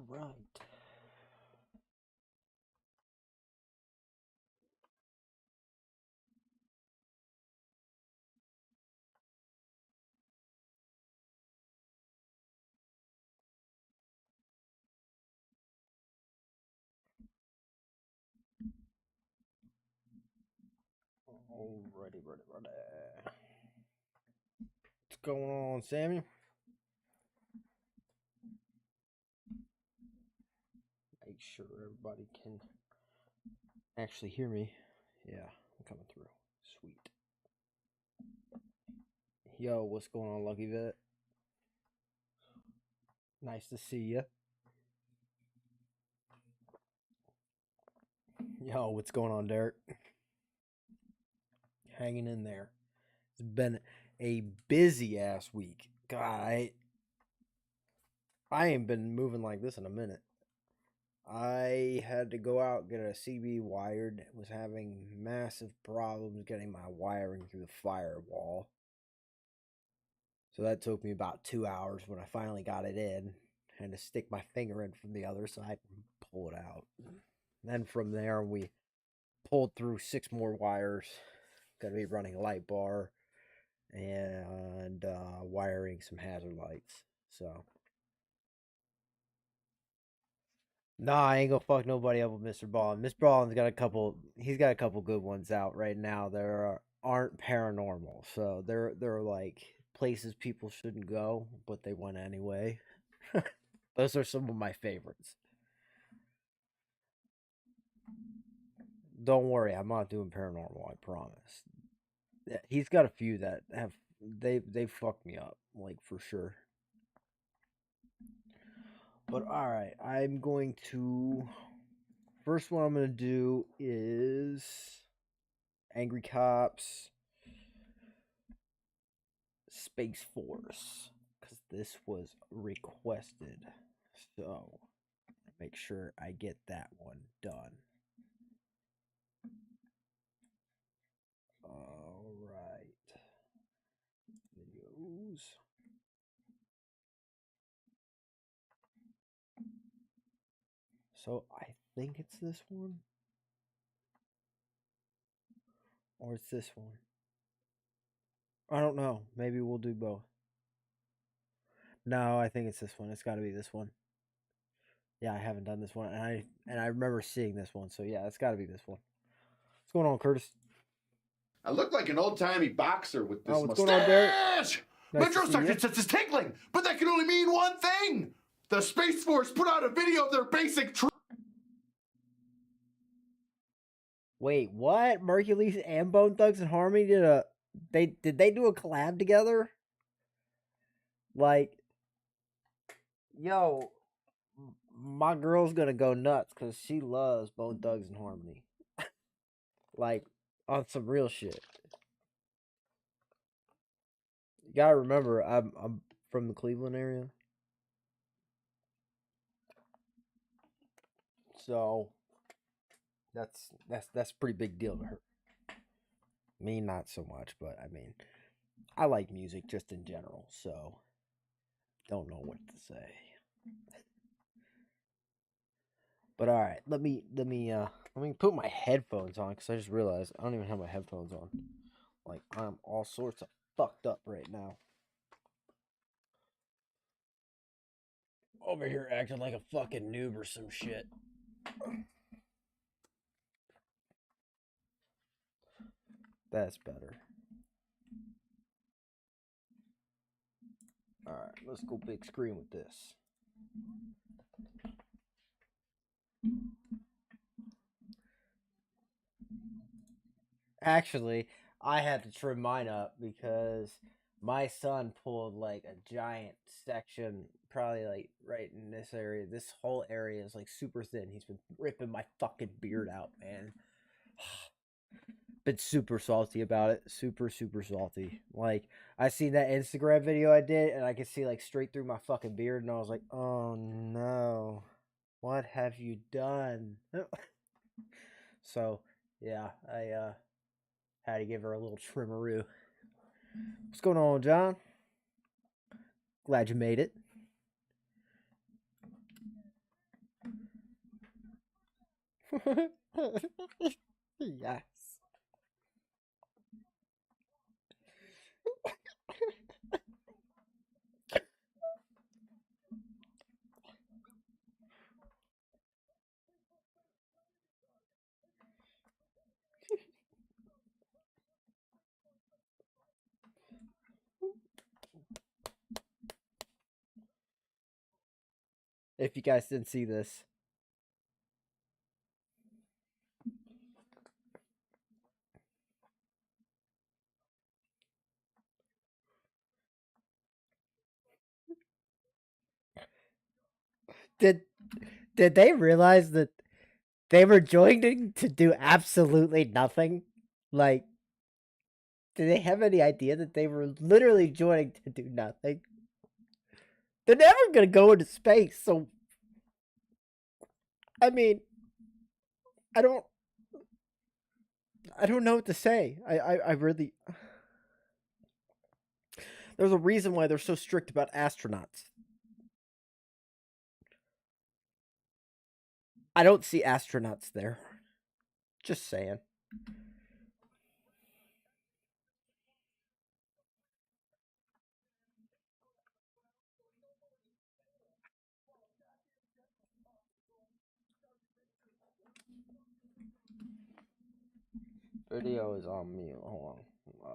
right. Alrighty, ready. What's going on, Sammy? Make sure everybody can actually hear me. Yeah, I'm coming through. Sweet. Yo, what's going on, Lucky Vet? Nice to see you. Yo, what's going on, Derek? Hanging in there. It's been a busy ass week. God, I ain't been moving like this in a minute. I had to go out get a CB wired. Was having massive problems getting my wiring through the firewall. So that took me about 2 hours. When I finally got it in, I had to stick my finger in from the other side and pull it out. Then from there, we pulled through 6 more wires. Going to be running a light bar and wiring some hazard lights. So, nah, I ain't gonna fuck nobody up with MrBallen. MrBallen's got a couple. He's got a couple good ones out right now. There aren't paranormal, so they're like places people shouldn't go, but they went anyway. Those are some of my favorites. Don't worry, I'm not doing paranormal. I promise. Yeah, he's got a few that have they fucked me up, like for sure. But all right, I'm going to. First one I'm going to do is Angry Cops Space Force, because this was requested. So make sure I get that one done. All right. Videos. So I think it's this one. Or it's this one. I don't know. Maybe we'll do both. No, I think it's this one. It's got to be this one. Yeah, I haven't done this one, and I remember seeing this one. So yeah, it's got to be this one. What's going on, Curtis? I look like an old-timey boxer with this what's mustache. going on, Derek? My drill sergeant says it's tickling, but that can only mean one thing. The Space Force put out a video of their basic Wait, what? Mercules and Bone Thugs and Harmony did they do a collab together? Like, yo, my girl's gonna go nuts because she loves Bone Thugs and Harmony. Like, on some real shit. You gotta remember, I'm from the Cleveland area, so that's a pretty big deal to her. Me, not so much, but I mean, I like music just in general, so don't know what to say. But all right, let me put my headphones on because I just realized I don't even have my headphones on. Like, I'm all sorts of fucked up right now. Over here acting like a fucking noob or some shit. That's better. Alright, let's go big screen with this. Actually, I had to trim mine up because my son pulled like a giant section, probably like right in this area. This whole area is like super thin. He's been ripping my fucking beard out, man. Been super salty about it. Super salty. Like, I seen that Instagram video I did, and I could see like straight through my fucking beard, and I was like, oh no, what have you done? So yeah, I had to give her a little trimmeroo. What's going on, John? Glad you made it. Yes. If you guys didn't see this. Did they realize that they were joining to do absolutely nothing? Like, did they have any idea that they were literally joining to do nothing? They're never gonna go into space, so I mean, I don't know what to say. I really there's a reason why they're so strict about astronauts. I don't see astronauts there. Just saying. Video is on mute. Hold on.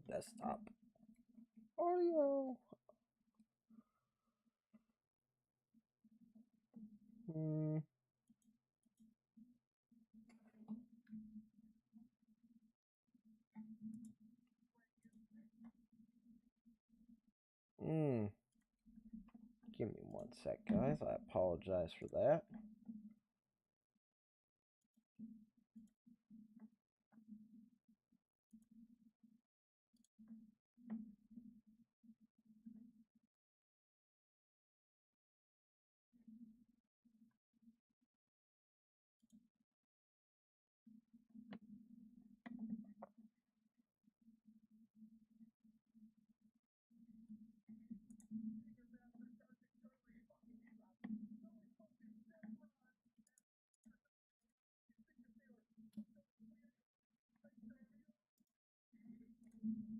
Desktop. Audio. Hmm. Hmm. Give me 1 sec, guys. I apologize for that.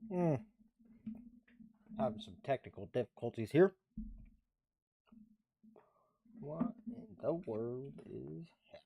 Hmm. Having some technical difficulties here. What in the world is happening?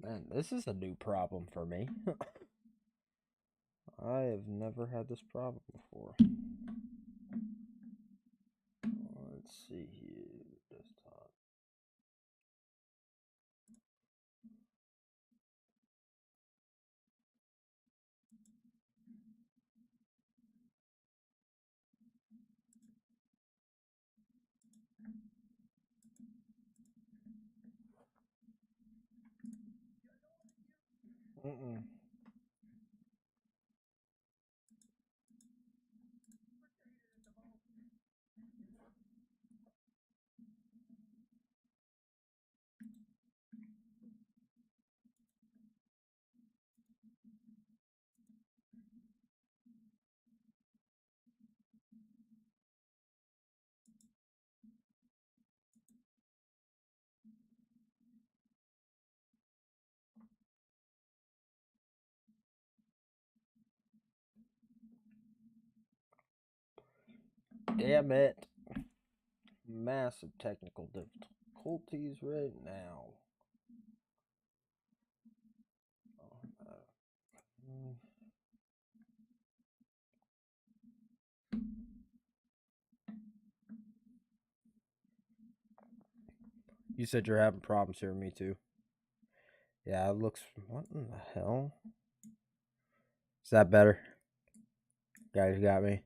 Man, this is a new problem for me. I have never had this problem before. Let's see here. Desktop. Mm-mm. Damn it. Massive technical difficulties right now. You said you're having problems hearing me too. Yeah, it looks. What in the hell? Is that better? Guys got me.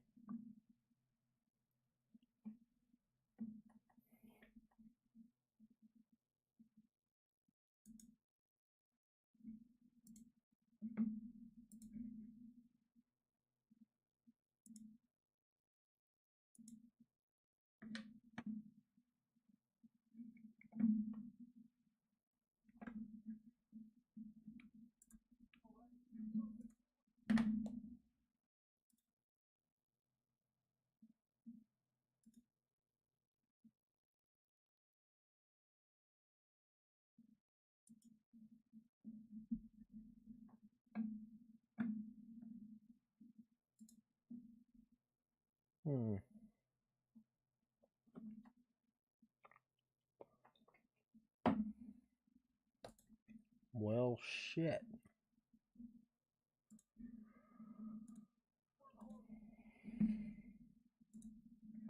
Well, shit.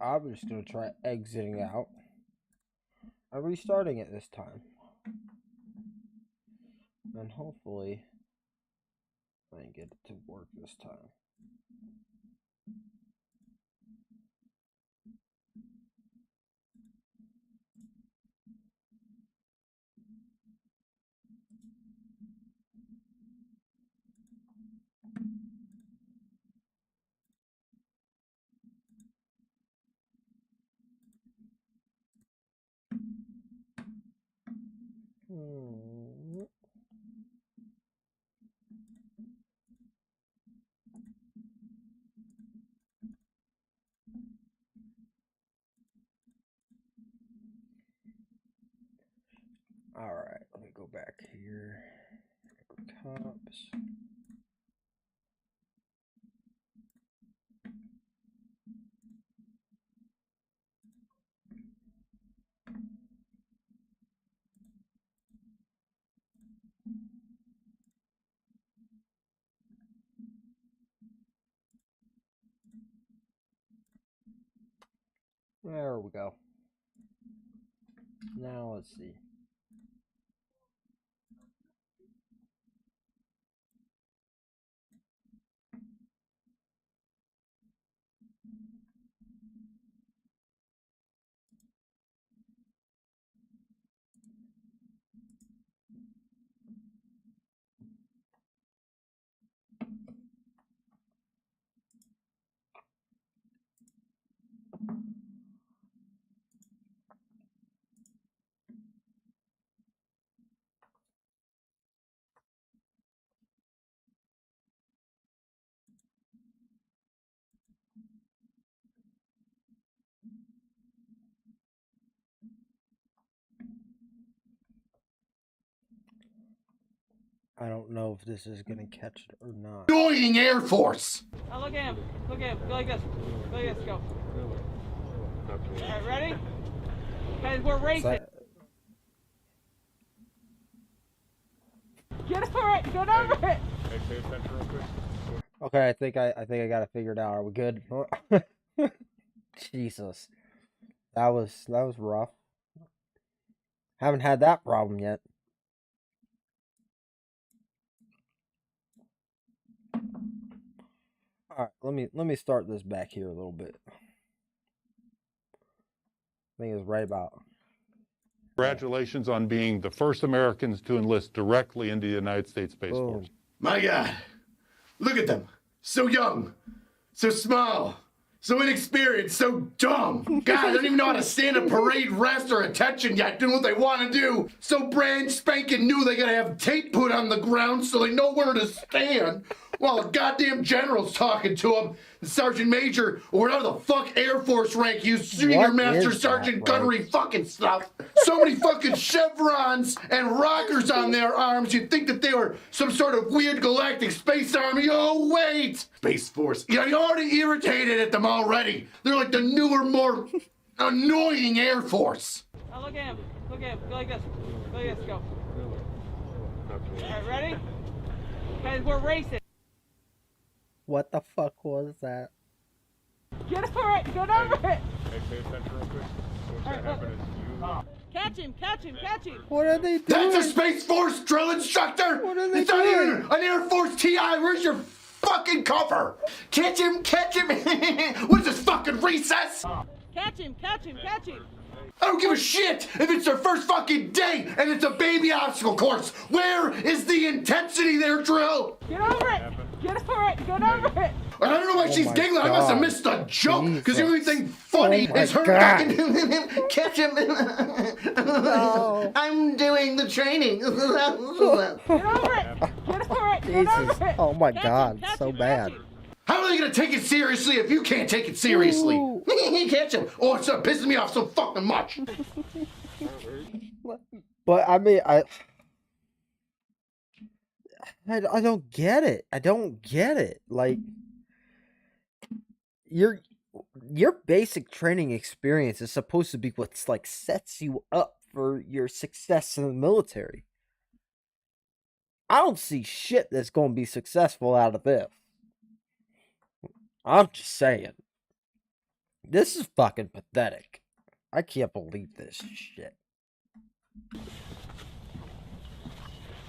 I'm just gonna try exiting out and restarting it this time. And hopefully I can get it to work this time. Alright, let me go back here. Cops. There we go. Now let's see. I don't know if this is gonna catch it or not. Annoying Air Force! Oh, look at him. Look at him. Go like this. Go like this. Go. Alright, ready? Guys, we're racing. Get over it. Get over it. Hey, pay attention real quick. Okay, I think I got it figured out. Are we good? Jesus. That was rough. Haven't had that problem yet. All right, let me start this back here a little bit. I think it's right about. Congratulations on being the first Americans to enlist directly into the United States Space Force. My God, look at them. So young, so small, so inexperienced, so dumb. God, they don't even know how to stand a parade, rest, or attention yet, doing what they want to do. So brand spanking new, they gotta have tape put on the ground so they know where to stand. While a goddamn general's talking to them, the sergeant major, or whatever the fuck Air Force rank you, senior master sergeant gunnery fucking stuff. So many fucking chevrons and rockers on their arms, you'd think that they were some sort of weird galactic space army. Oh, wait! Space Force. Yeah, you're already irritated at them already. They're like the newer, more annoying Air Force. Oh, look at him. Look at him. Go like this. Go like this. Go. Alright, ready? Guys, we're racing. What the fuck was that? Get over it. Get over it. Hey, pay attention real quick. What's gonna happen is Catch him. Catch him. Catch him. What are they doing? That's a Space Force drill instructor? What are they It's not doing? even an Air Force TI. Where's your fucking cover. Catch him, catch him. What is this, fucking recess? Catch him, catch him, catch him. I don't give a shit if it's their first fucking day and it's a baby obstacle course. Where is the intensity there, Drill? Get over it. Get over it. Get over it. I don't know why she's my giggling. I must have God. missed the joke because the Jesus. only thing funny Oh my is her God. fucking catch him. I'm doing the training. Get over it. Get over it. Get Jesus. over it. Oh my Catch God, him, catch so him, bad. catch him. How are they gonna take it seriously if you can't take it seriously? Ooh. Catch him. Oh, it's pissing me off so fucking much. But I mean, I don't get it. I don't get it. Like, your basic training experience is supposed to be what's like sets you up for your success in the military. I don't see shit that's going to be successful out of this. I'm just saying. This is fucking pathetic. I can't believe this shit.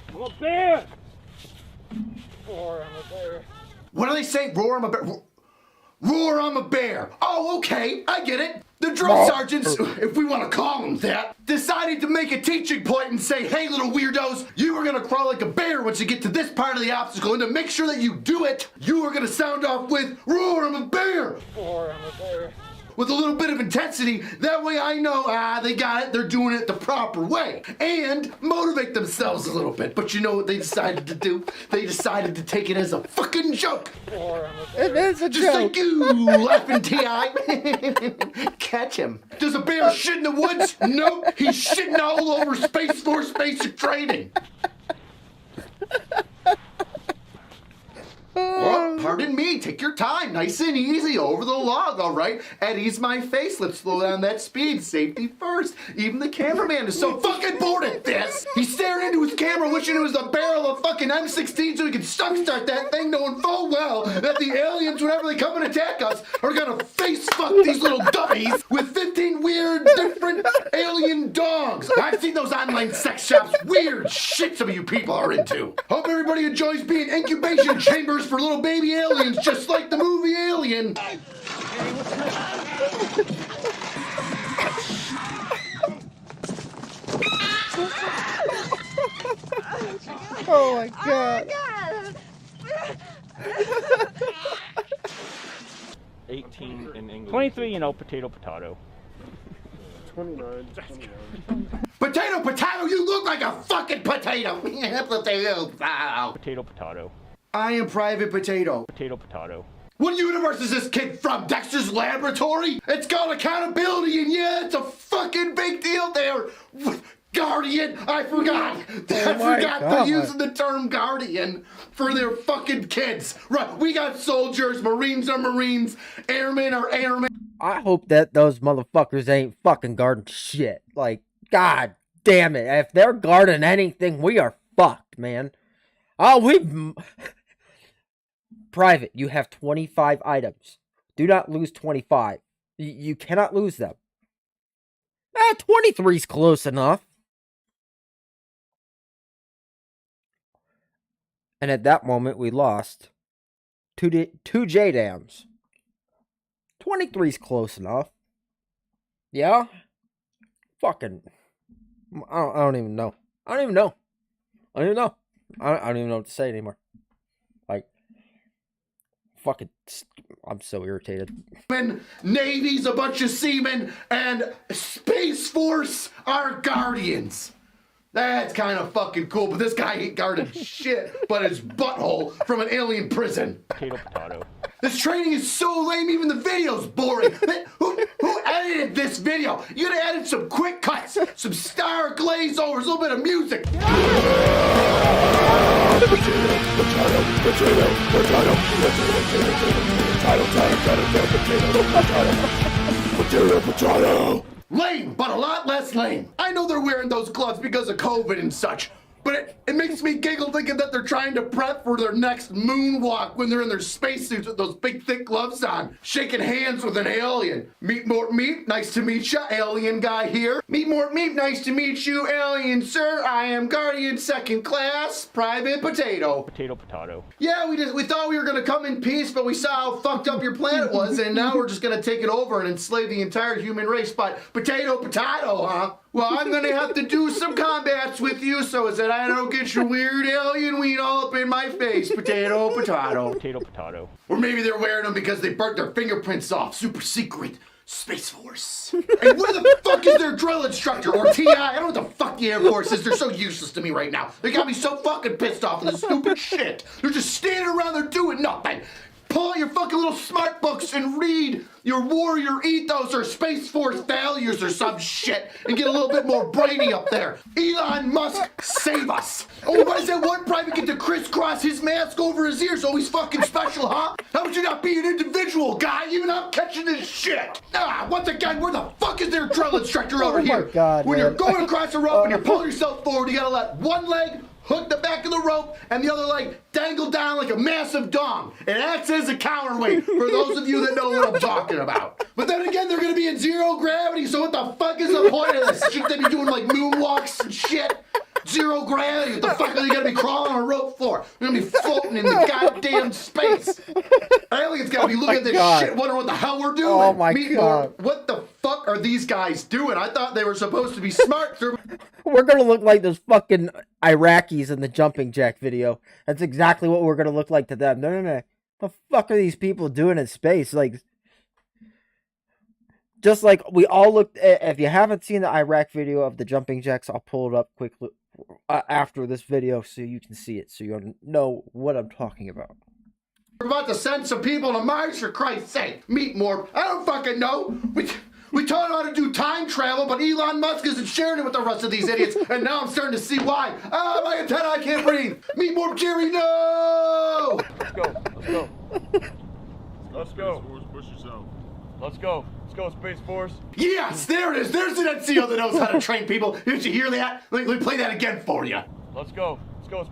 I'm a bear! Or I'm a bear. What do they say? Roar, I'm a bear. Roar, I'm a bear. Oh, okay, I get it. The drill sergeants, if we want to call them that, decided to make a teaching point and say, hey, little weirdos, you are going to crawl like a bear once you get to this part of the obstacle. And to make sure that you do it, you are going to sound off with, roar, I'm a bear. Or I'm a bear. With a little bit of intensity. That way I know, they got it, they're doing it the proper way. And motivate themselves a little bit. But you know what they decided to do? They decided to take it as a fucking joke. Or I'm a bear. It is a Just joke. like you, laughing T.I. Catch him. Does a bear shit in the woods? Nope. He's shitting all over Space Force basic training. Well, pardon me. Take your time. Nice and easy. Over the log, all right? At ease my face. Let's slow down that speed. Safety first. Even the cameraman is so fucking bored at this. He's staring into his camera wishing it was the barrel of fucking M16 so he could start that thing knowing full well that the aliens, whenever they come and attack us, are gonna face fuck these little dummies with 15 weird, different alien dogs. I've seen those online sex shops. Weird shit some of you people are into. Hope everybody enjoys being incubation chambers for little baby aliens, just like the movie Alien. Oh my God. 18 in English. 23, potato, potato. 29. Potato, potato, you look like a fucking potato. Potato, wow. Potato, potato. I am Private Potato. Potato, potato. What universe is this kid from? Dexter's Laboratory? It's called accountability, and yeah, it's a fucking big deal there. Guardian, I forgot. I my forgot God. to use the term guardian for their fucking kids. Right, we got soldiers, Marines are Marines, airmen are airmen. I hope that those motherfuckers ain't fucking guarding shit. Like, God damn it. If they're guarding anything, we are fucked, man. Oh, Private, you have 25 items. Do not lose 25. You cannot lose them. 23's close enough. And at that moment, we lost two J-Dams. 23's close enough. Yeah? Fucking... I don't even know. I don't even know. I don't even know what to say anymore. Like... Fucking... I'm so irritated. Navy's a bunch of seamen, and Space Force are guardians. That's kind of fucking cool, but this guy ain't guarding shit but his butthole from an alien prison. Potato, potato. This training is so lame, even the video's boring. Who edited this video? You'd have added some quick cuts, some star glaze overs, a little bit of music. Lame, but a lot less lame. I know they're wearing those gloves because of COVID and such, But it makes me giggle thinking that they're trying to prep for their next moonwalk when they're in their spacesuits with those big thick gloves on, shaking hands with an alien. Meet Mort Meep, nice to meet ya, alien guy here. Meet Mort Meep, nice to meet you, alien sir. I am Guardian Second Class, Private Potato. Potato. Yeah, we thought we were gonna come in peace, but we saw how fucked up your planet was, and now we're just gonna take it over and enslave the entire human race. But potato, huh? Well, I'm gonna have to do some combats with you so that I don't get your weird alien weed all up in my face. Potato. Potato. Or maybe they're wearing them because they burnt their fingerprints off. Super secret Space Force. And where the fuck is their drill instructor or TI? I don't know what the fuck the Air Force is. They're so useless to me right now. They got me so fucking pissed off with this stupid shit. They're just standing around there doing nothing. Pull out your fucking little smart books and read your warrior ethos or Space Force values or some shit and get a little bit more brainy up there. Elon Musk, save us. Oh, why does that one private get to crisscross his mask over his ears? Oh, he's fucking special, huh? How would you not be an individual, guy? Even I'm catching this shit. Once again, where the fuck is their drill instructor over here? God, when man. you're going across the rope and you're pulling yourself forward, you gotta let one leg hook the back of the rope and the other leg dangle down like a massive dong. It acts as a counterweight for those of you that know what I'm talking about. But then again, they're gonna be in zero gravity, so what the fuck is the point of this? Should they be doing like moonwalks and shit? Zero gravity, what the fuck are they gonna be crawling on a rope for? They're gonna be floating in the goddamn space. Aliens gotta be looking at this shit, wondering what the hell we're doing. Oh my God. What the fuck are these guys doing? I thought they were supposed to be smart. We're gonna look like those fucking Iraqis in the jumping jack video. That's exactly what we're gonna look like to them. No. The fuck are these people doing in space? Like, just like we all looked at, if you haven't seen the Iraq video of the jumping jacks, I'll pull it up quickly after this video so you can see it, so you know what I'm talking about. We're about to send some people to Mars, for Christ's sake. Meet more. I don't fucking know. We taught them how to do time travel, but Elon Musk isn't sharing it with the rest of these idiots, and now I'm starting to see why. My antenna, I can't breathe. Meet more Jerry, no! Let's go. Push yourself. Let's go, Space Force. Yes, there it is. There's an NCO that knows how to train people. Did you hear that? Let me play that again for you. Let's go,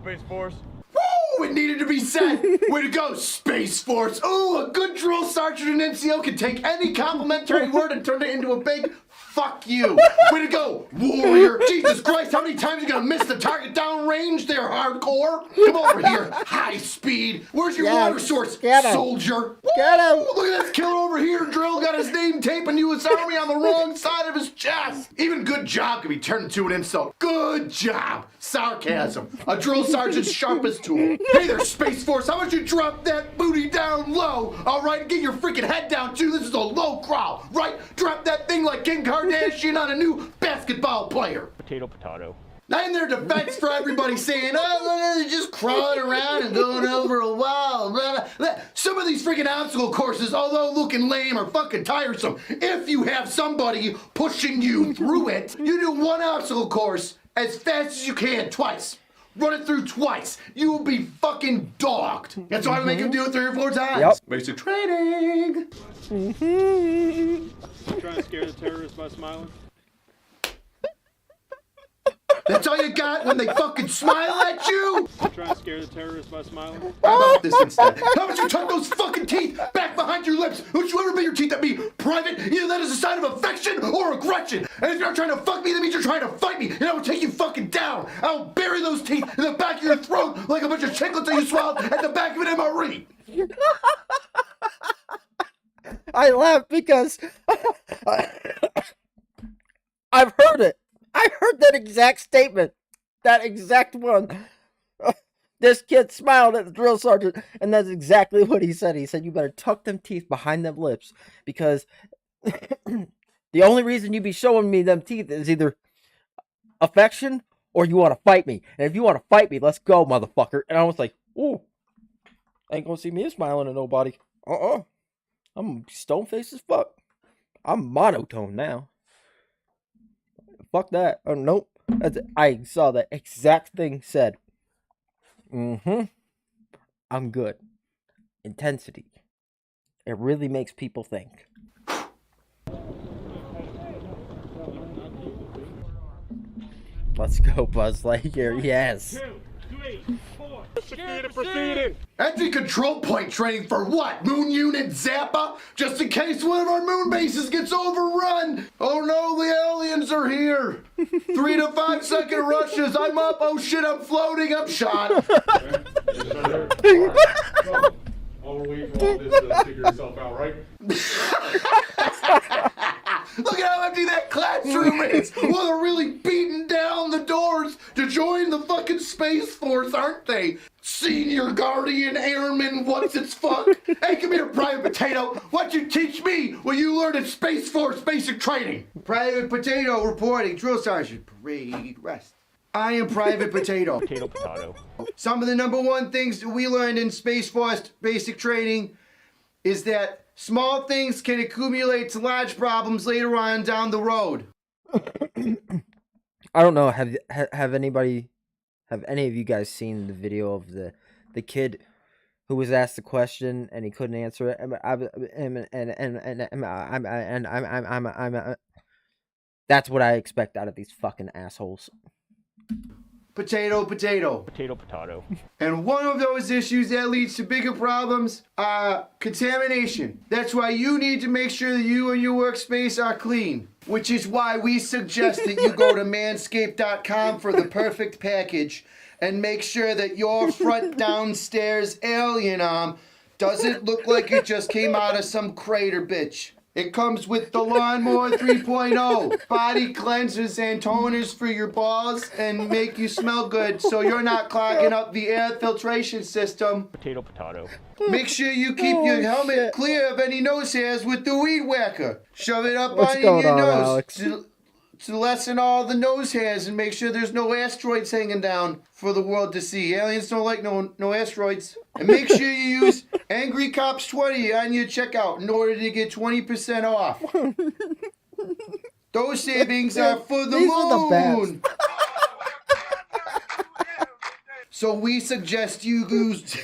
Space Force. Woo! It needed to be said. Way to go, Space Force. Ooh, a good drill sergeant and NCO can take any complimentary word and turn it into a big fuck you. Way to go, warrior. Jesus Christ, how many times are you gonna miss the target downrange there, hardcore? Come over here, high speed. Where's your water source, soldier? Get him. Woo! Look at this killer over here. Drill got his name taping U.S. Army on the wrong side of his chest. Even good job can be turned into an insult. Good job. Sarcasm. A drill sergeant's sharpest tool. Hey there, Space Force. How about you drop that booty down low? All right, get your freaking head down too. This is a low crawl, right? Drop that thing like Kim Kardashian on a new basketball player. Potato. Now in their defense for everybody saying, oh, they're just crawling around and going over a wall. Blah, blah. Some of these freaking obstacle courses, although looking lame, are fucking tiresome. If you have somebody pushing you through it, you do one obstacle course as fast as you can, twice. Run it through twice. You will be fucking dogged. That's why I make them do it 3 or 4 times. Yep. Basic training. Trying to scare the terrorists by smiling. That's all you got when they fucking smile at you? Trying to scare the terrorists by smiling. How about this instead? How about you tuck those fucking teeth back behind your lips? Don't you ever bet your teeth at me private? Either that is a sign of affection or aggression. And if you're not trying to fuck me, that means you're trying to fight me. And I will take you fucking down. I'll bury those teeth in the back of your throat like a bunch of chiclets that you swallowed at the back of an MRE. I laugh because I've heard it. I heard that exact statement. That exact one. This kid smiled at the drill sergeant, and that's exactly what he said. He said, you better tuck them teeth behind them lips, because the only reason you be showing me them teeth is either affection or you want to fight me. And if you want to fight me, let's go, motherfucker. And I was like, ooh, ain't gonna see me smiling at nobody. I'm stone-faced as fuck. I'm monotone now. Fuck that. Oh, nope. I saw that exact thing said. I'm good. Intensity. It really makes people think. Let's go, Buzz Lightyear. Yes. 2, 3, 4. Proceeding. Entry control point training for what? Moon unit Zappa? Just in case one of our moon bases gets overrun. Oh no, the aliens are here. 3 to 5 second rushes. I'm up. Oh shit, I'm floating. I'm shot. While we're waiting for all this to figure itself out, right? Look at how empty that classroom is. Well, they're really beating down the doors to join the fucking Space Force, aren't they? Senior Guardian Airman, what's its fuck? Hey, come here, Private Potato. What'd you teach me when you learned at Space Force basic training? Private Potato reporting. Drill Sergeant, parade rest. I am Private Potato. Potato. Some of the #1 things that we learned in Space Force basic training is that small things can accumulate to large problems later on down the road. I don't know. Have any of you guys seen the video of the kid who was asked the question and he couldn't answer it? That's what I expect out of these fucking assholes. Potato. Potato. And one of those issues that leads to bigger problems are contamination. That's why you need to make sure that you and your workspace are clean. Which is why we suggest that you go to manscaped.com for the perfect package and make sure that your front downstairs alien arm doesn't look like it just came out of some crater bitch. It comes with the Lawnmower 3.0, body cleansers and toners for your balls and make you smell good so you're not clogging up the air filtration system. Potato. Make sure you keep your helmet clear of any nose hairs with the weed whacker. Shove it up What's on going your on, nose Alex? to lessen all the nose hairs and make sure there's no asteroids hanging down for the world to see. Aliens don't like no asteroids. And make sure you use Angry Cops 20 on your checkout in order to get 20% off. Those savings are for the These are the moon. So we suggest you use.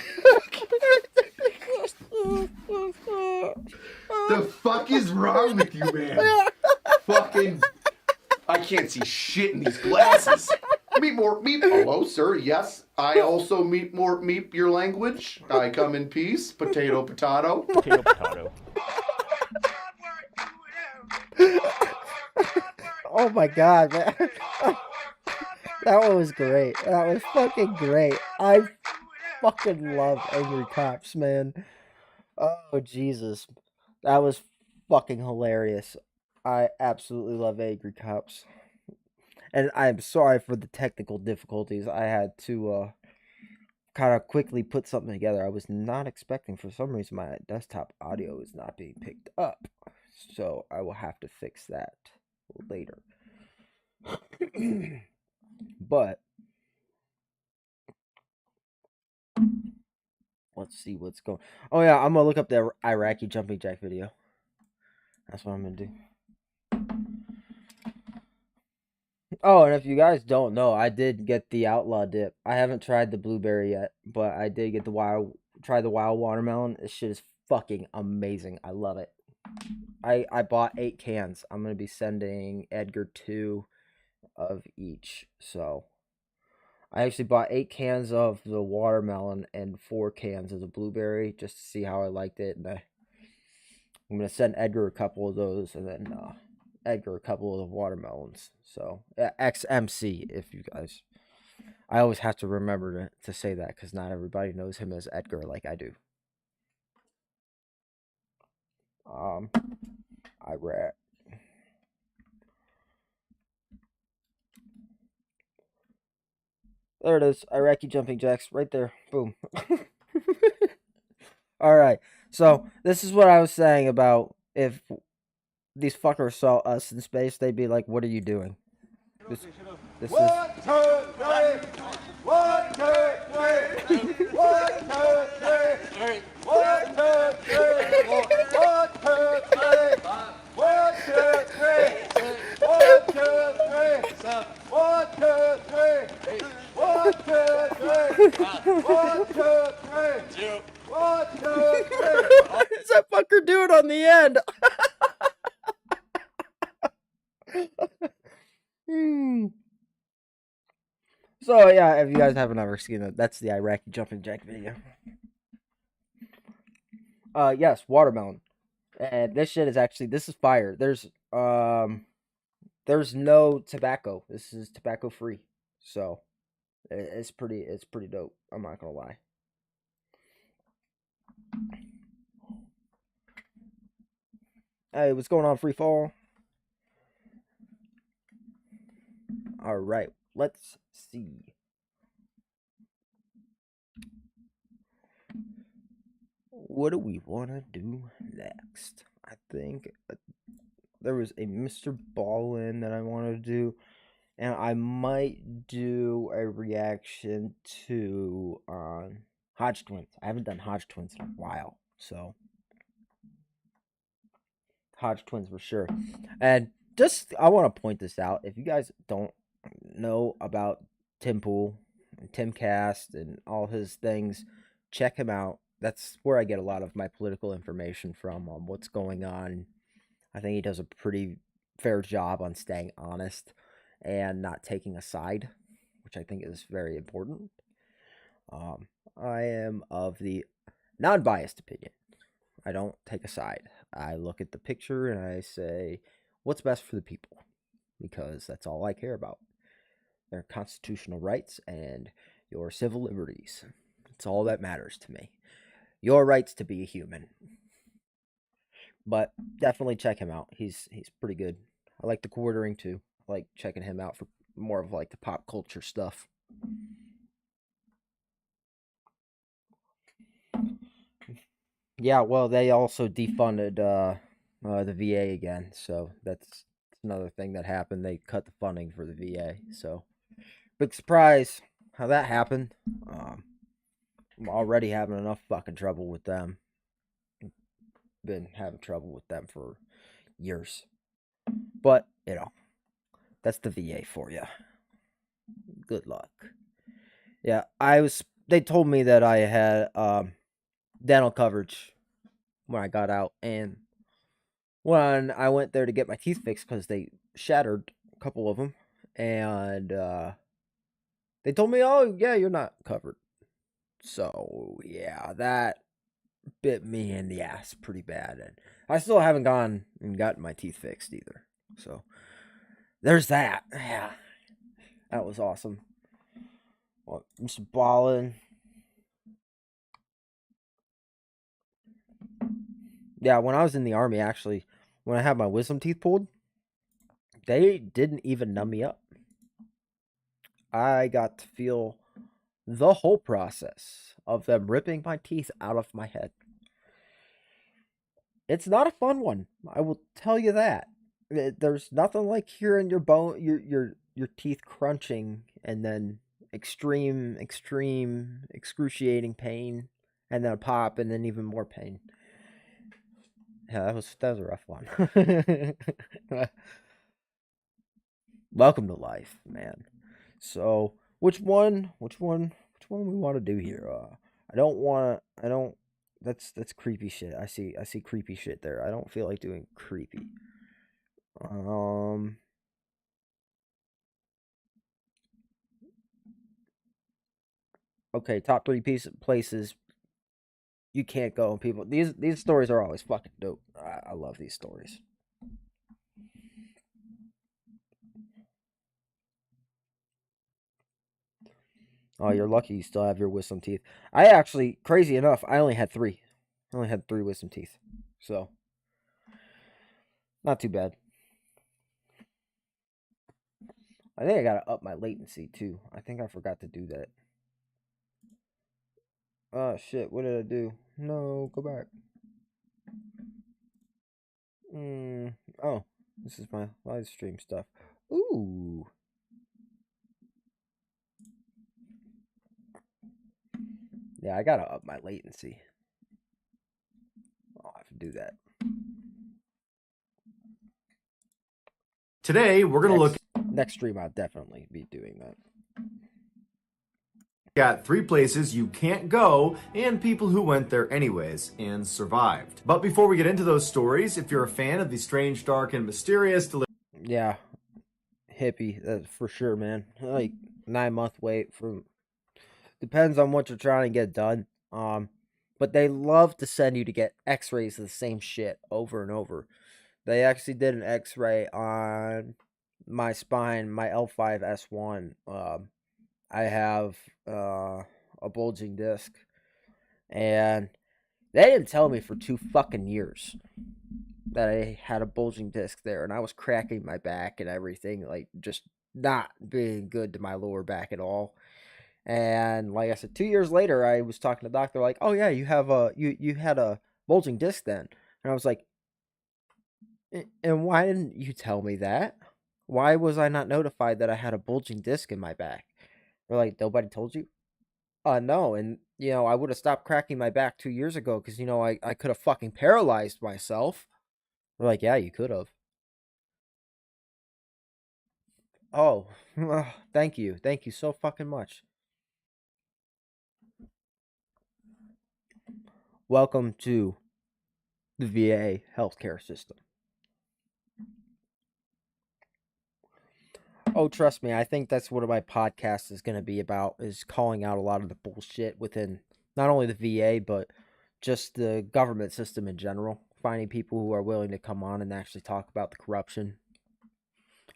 The fuck is wrong with you, man? Fucking. I can't see shit in these glasses. Meep. Hello, sir. Yes, I also meep your language. I come in peace. Potato. Potato. Oh my god, man. That one was great. That was fucking great. I fucking love Angry Cops, man. Oh, Jesus. That was fucking hilarious. I absolutely love Angry Cops. And I'm sorry for the technical difficulties. I had to kind of quickly put something together. I was not expecting, for some reason, my desktop audio is not being picked up. So I will have to fix that later. But let's see what's going. Oh yeah, I'm gonna look up the Iraqi jumping jack video. That's what I'm gonna do. Oh, and if you guys don't know, I did get the outlaw dip. I haven't tried the blueberry yet, but I did get the wild watermelon. This shit is fucking amazing. I love it. I bought 8 cans. I'm gonna be sending Edgar 2 of each. So I actually bought 8 cans of the watermelon and 4 cans of the blueberry just to see how I liked it. And I'm gonna send Edgar a couple of those, and then Edgar a couple of the watermelons. So XMC, if you guys. I always have to remember to say that because not everybody knows him as Edgar like I do. Iraq. There it is. Iraqi jumping jacks right there. Boom. Alright. So, this is what I was saying about if these fuckers saw us in space, they'd be like, what are you doing? This is... 1, 2, 3. 1, 2, 3. 1, 2, 3. 1, 2, 3. 1, 2, 3. 1, 2, 3. 1, 2, 3. 1, 2, 3. 1, 2, 3. 1, 2, 3. 1, 2, 3. What's that fucker doing on the end? So yeah, if you guys haven't ever seen it, that's the Iraqi jumping jack video. Yes, watermelon. And this shit is actually, this is fire. There's no tobacco. This is tobacco free. So it's pretty dope. I'm not gonna lie. Hey, what's going on, Free Fall? All right, let's see. What do we want to do next? I think there was a MrBallen that I wanted to do, and I might do a reaction to Hodge Twins. I haven't done Hodge Twins in a while, so Hodge Twins for sure. And just, I want to point this out. If you guys don't know about Tim Pool and Tim Cast and all his things, check him out. That's where I get a lot of my political information from on what's going on. I think he does a pretty fair job on staying honest and not taking a side, which I think is very important. I am of the non-biased opinion. I don't take a side. I look at the picture and I say, what's best for the people? Because that's all I care about. Their constitutional rights and your civil liberties. It's all that matters to me. Your rights to be a human. But definitely check him out. He's pretty good. I like the quartering too. I like checking him out for more of like the pop culture stuff. Yeah, well, they also defunded the VA again, so that's another thing that happened. They cut the funding for the VA, so big surprise how that happened. I'm already having enough fucking trouble with them. Been having trouble with them for years. But, you know, that's the VA for you. Good luck. Yeah, they told me that I had dental coverage when I got out, and when I went there to get my teeth fixed because they shattered a couple of them, and they told me, oh yeah, you're not covered. So yeah, that bit me in the ass pretty bad, and I still haven't gone and gotten my teeth fixed either. So there's that. Yeah, that was awesome. Well, MrBallen. Yeah, when I was in the army, actually, when I had my wisdom teeth pulled, they didn't even numb me up. I got to feel the whole process of them ripping my teeth out of my head. It's not a fun one, I will tell you that. There's nothing like hearing your bone, your teeth crunching, and then extreme, excruciating pain, and then a pop, and then even more pain. Yeah, that was a rough one. Welcome to life, man. So, which one we want to do here? That's creepy shit. I see creepy shit there. I don't feel like doing creepy. Okay, top 3 places you can't go. People, these stories are always fucking dope. I love these stories. Oh, you're lucky you still have your wisdom teeth. I actually, crazy enough, I only had 3. I only had 3 wisdom teeth. So, not too bad. I think I gotta up my latency too. I think I forgot to do that. Oh shit, what did I do? No, go back. Oh, this is my live stream stuff. Ooh. Yeah, I gotta up my latency. I'll have to do that. Today, we're going to look next stream. I'll definitely be doing that. Got 3 places you can't go and people who went there anyways and survived. But before we get into those stories, if you're a fan of the strange, dark, and mysterious... Yeah, hippie, for sure, man. Like, 9-month wait for. Depends on what you're trying to get done. But they love to send you to get X-rays of the same shit over and over. They actually did an X-ray on my spine, my L5S1. I have a bulging disc, and they didn't tell me for 2 fucking years that I had a bulging disc there, and I was cracking my back and everything, like just not being good to my lower back at all. And like I said, 2 years later, I was talking to the doctor, like, "Oh yeah, you have you had a bulging disc then," and I was like, "And why didn't you tell me that? Why was I not notified that I had a bulging disc in my back?" They're like, "Nobody told you?" No, and I would have stopped cracking my back 2 years ago because I could have fucking paralyzed myself. They're like, "Yeah, you could have." Oh, thank you so fucking much. Welcome to the VA healthcare system. Oh, trust me, I think that's what my podcast is going to be about, is calling out a lot of the bullshit within not only the VA, but just the government system in general. Finding people who are willing to come on and actually talk about the corruption.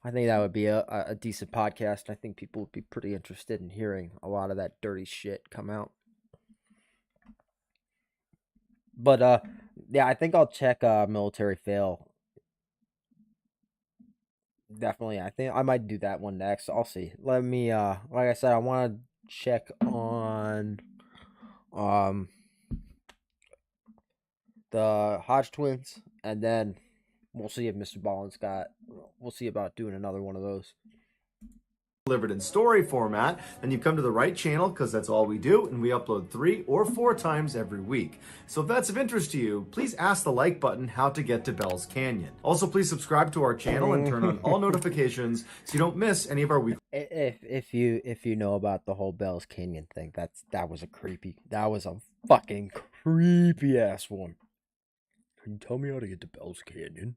I think that would be a decent podcast. I think people would be pretty interested in hearing a lot of that dirty shit come out. But, yeah, I think I'll check military fail. Definitely, I think I might do that one next. I'll see. Let me, like I said, I want to check on, the Hodge Twins, and then we'll see if MrBallen's we'll see about doing another one of those. Delivered in story format, then you've come to the right channel, because that's all we do, and we upload 3 or 4 times every week. So if that's of interest to you, please ask the like button how to get to Bell's Canyon. Also, please subscribe to our channel and turn on all notifications so you don't miss any of our weekly. If you know about the whole Bell's Canyon thing, that was a fucking creepy ass one. Can you tell me how to get to Bell's Canyon?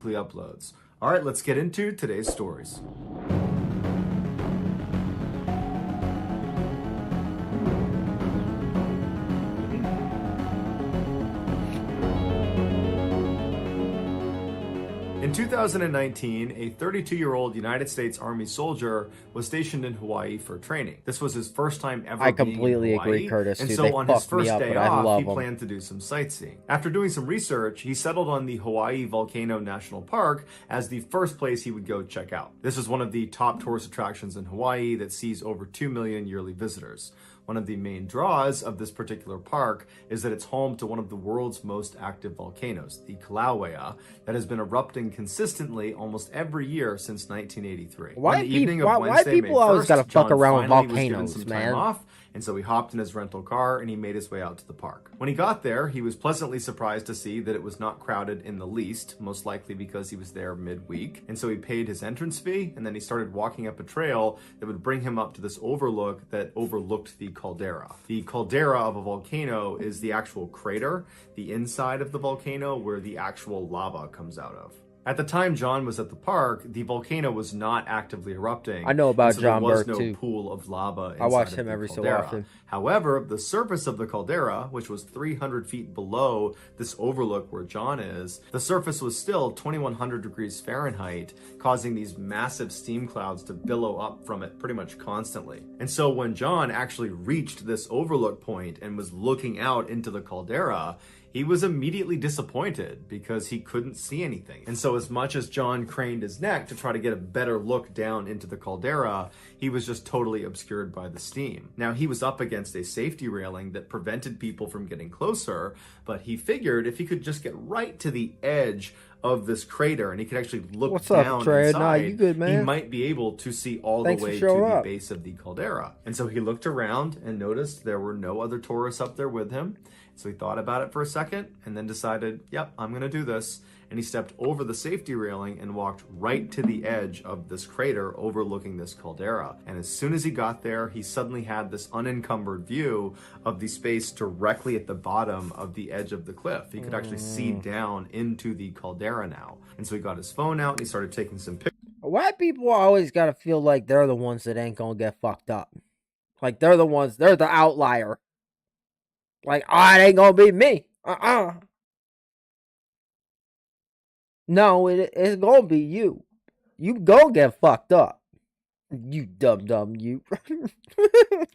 Uploads. All right, let's get into today's stories. In 2019, a 32-year-old United States Army soldier was stationed in Hawaii for training. This was his first time ever I being completely in Hawaii, agree, Curtis. and Dude, so they on his fucked me first up, day but I off, love he them. planned to do some sightseeing. After doing some research, he settled on the Hawaii Volcano National Park as the first place he would go check out. This is one of the top tourist attractions in Hawaii that sees over 2 million yearly visitors. One of the main draws of this particular park is that it's home to one of the world's most active volcanoes, the Kilauea, that has been erupting consistently almost every year since 1983. Why people always gotta fuck around with volcanoes, man? Off, and so he hopped in his rental car and he made his way out to the park. When he got there, he was pleasantly surprised to see that it was not crowded in the least, most likely because he was there midweek. And so he paid his entrance fee, and then he started walking up a trail that would bring him up to this overlook that overlooked the caldera. The caldera of a volcano is the actual crater, the inside of the volcano where the actual lava comes out of. At the time John was at the park, the volcano was not actively erupting. I know about John Burke, too. There was no pool of lava inside I watch of him the every caldera. so often. However, the surface of the caldera, which was 300 feet below this overlook where John is, the surface was still 2100 degrees Fahrenheit, causing these massive steam clouds to billow up from it pretty much constantly. And so when John actually reached this overlook point and was looking out into the caldera, he was immediately disappointed because he couldn't see anything. And so as much as John craned his neck to try to get a better look down into the caldera, he was just totally obscured by the steam. Now, he was up against a safety railing that prevented people from getting closer, but he figured if he could just get right to the edge of this crater and he could actually look down inside, Nah, you good, man? he might be able to see all Thanks the for way to showing the up. base of the caldera. And so he looked around and noticed there were no other tourists up there with him. So he thought about it for a second and then decided, yep, I'm going to do this. And he stepped over the safety railing and walked right to the edge of this crater overlooking this caldera. And as soon as he got there, he suddenly had this unencumbered view of the space directly at the bottom of the edge of the cliff. He could actually see down into the caldera now. And so he got his phone out and he started taking some pictures. Why people always gotta feel like they're the ones that ain't gonna get fucked up? Like they're the outlier. Like, oh, it ain't gonna be me. No, it's gonna be you. You go get fucked up. You dumb you.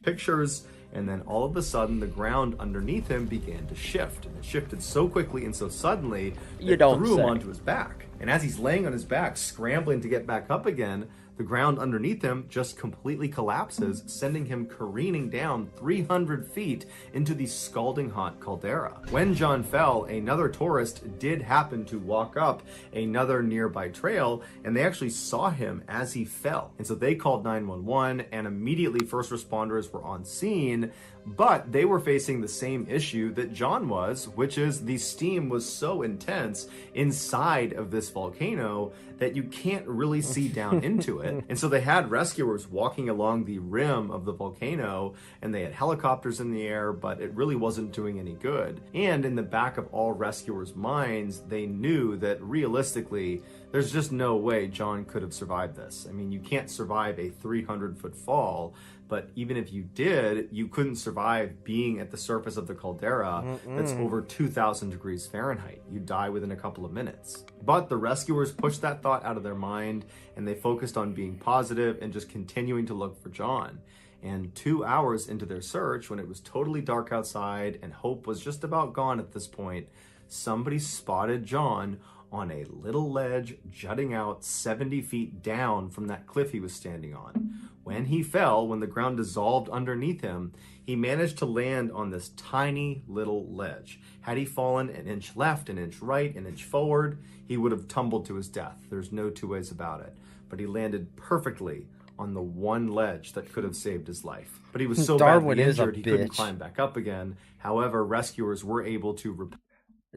Pictures, and then all of a sudden the ground underneath him began to shift. And it shifted so quickly and so suddenly that it threw him onto his back. And as he's laying on his back, scrambling to get back up again, the ground underneath him just completely collapses, sending him careening down 300 feet into the scalding hot caldera. When John fell, another tourist did happen to walk up another nearby trail, and they actually saw him as he fell. And so they called 911, and immediately first responders were on scene, but they were facing the same issue that John was, which is the steam was so intense inside of this volcano that you can't really see down into it. And so they had rescuers walking along the rim of the volcano, and they had helicopters in the air, but it really wasn't doing any good. And in the back of all rescuers' minds, they knew that realistically, there's just no way John could have survived this. I mean, you can't survive a 300-foot fall, but even if you did, you couldn't survive being at the surface of the caldera that's over 2,000 degrees Fahrenheit. You'd die within a couple of minutes. But the rescuers pushed that thought out of their mind, and they focused on being positive and just continuing to look for John. And 2 hours into their search, when it was totally dark outside and hope was just about gone at this point, somebody spotted John on a little ledge jutting out 70 feet down from that cliff he was standing on. When he fell, when the ground dissolved underneath him, he managed to land on this tiny little ledge. Had he fallen an inch left, an inch right, an inch forward, he would have tumbled to his death. There's no two ways about it. But he landed perfectly on the one ledge that could have saved his life. But he was so badly injured he couldn't climb back up again. However, rescuers were able to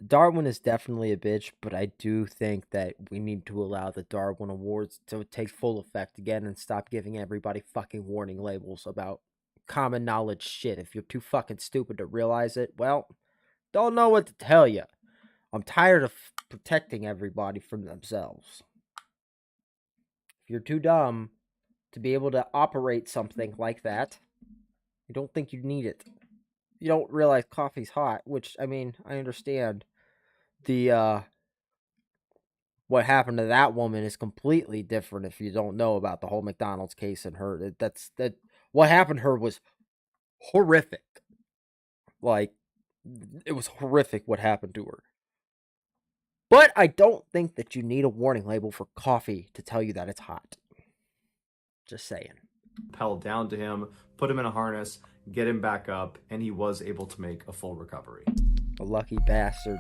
Darwin is definitely a bitch, but I do think that we need to allow the Darwin Awards to take full effect again and stop giving everybody fucking warning labels about common knowledge shit. If you're too fucking stupid to realize it, well, don't know what to tell you. I'm tired of protecting everybody from themselves. If you're too dumb to be able to operate something like that, I don't think you need it. You don't realize coffee's hot, which, I mean, I understand. What happened to that woman is completely different if you don't know about the whole McDonald's case and her. What happened to her was horrific. Like, it was horrific what happened to her. But I don't think that you need a warning label for coffee to tell you that it's hot. Just saying. Rappel down to him, put him in a harness, get him back up, and he was able to make a full recovery. A lucky bastard.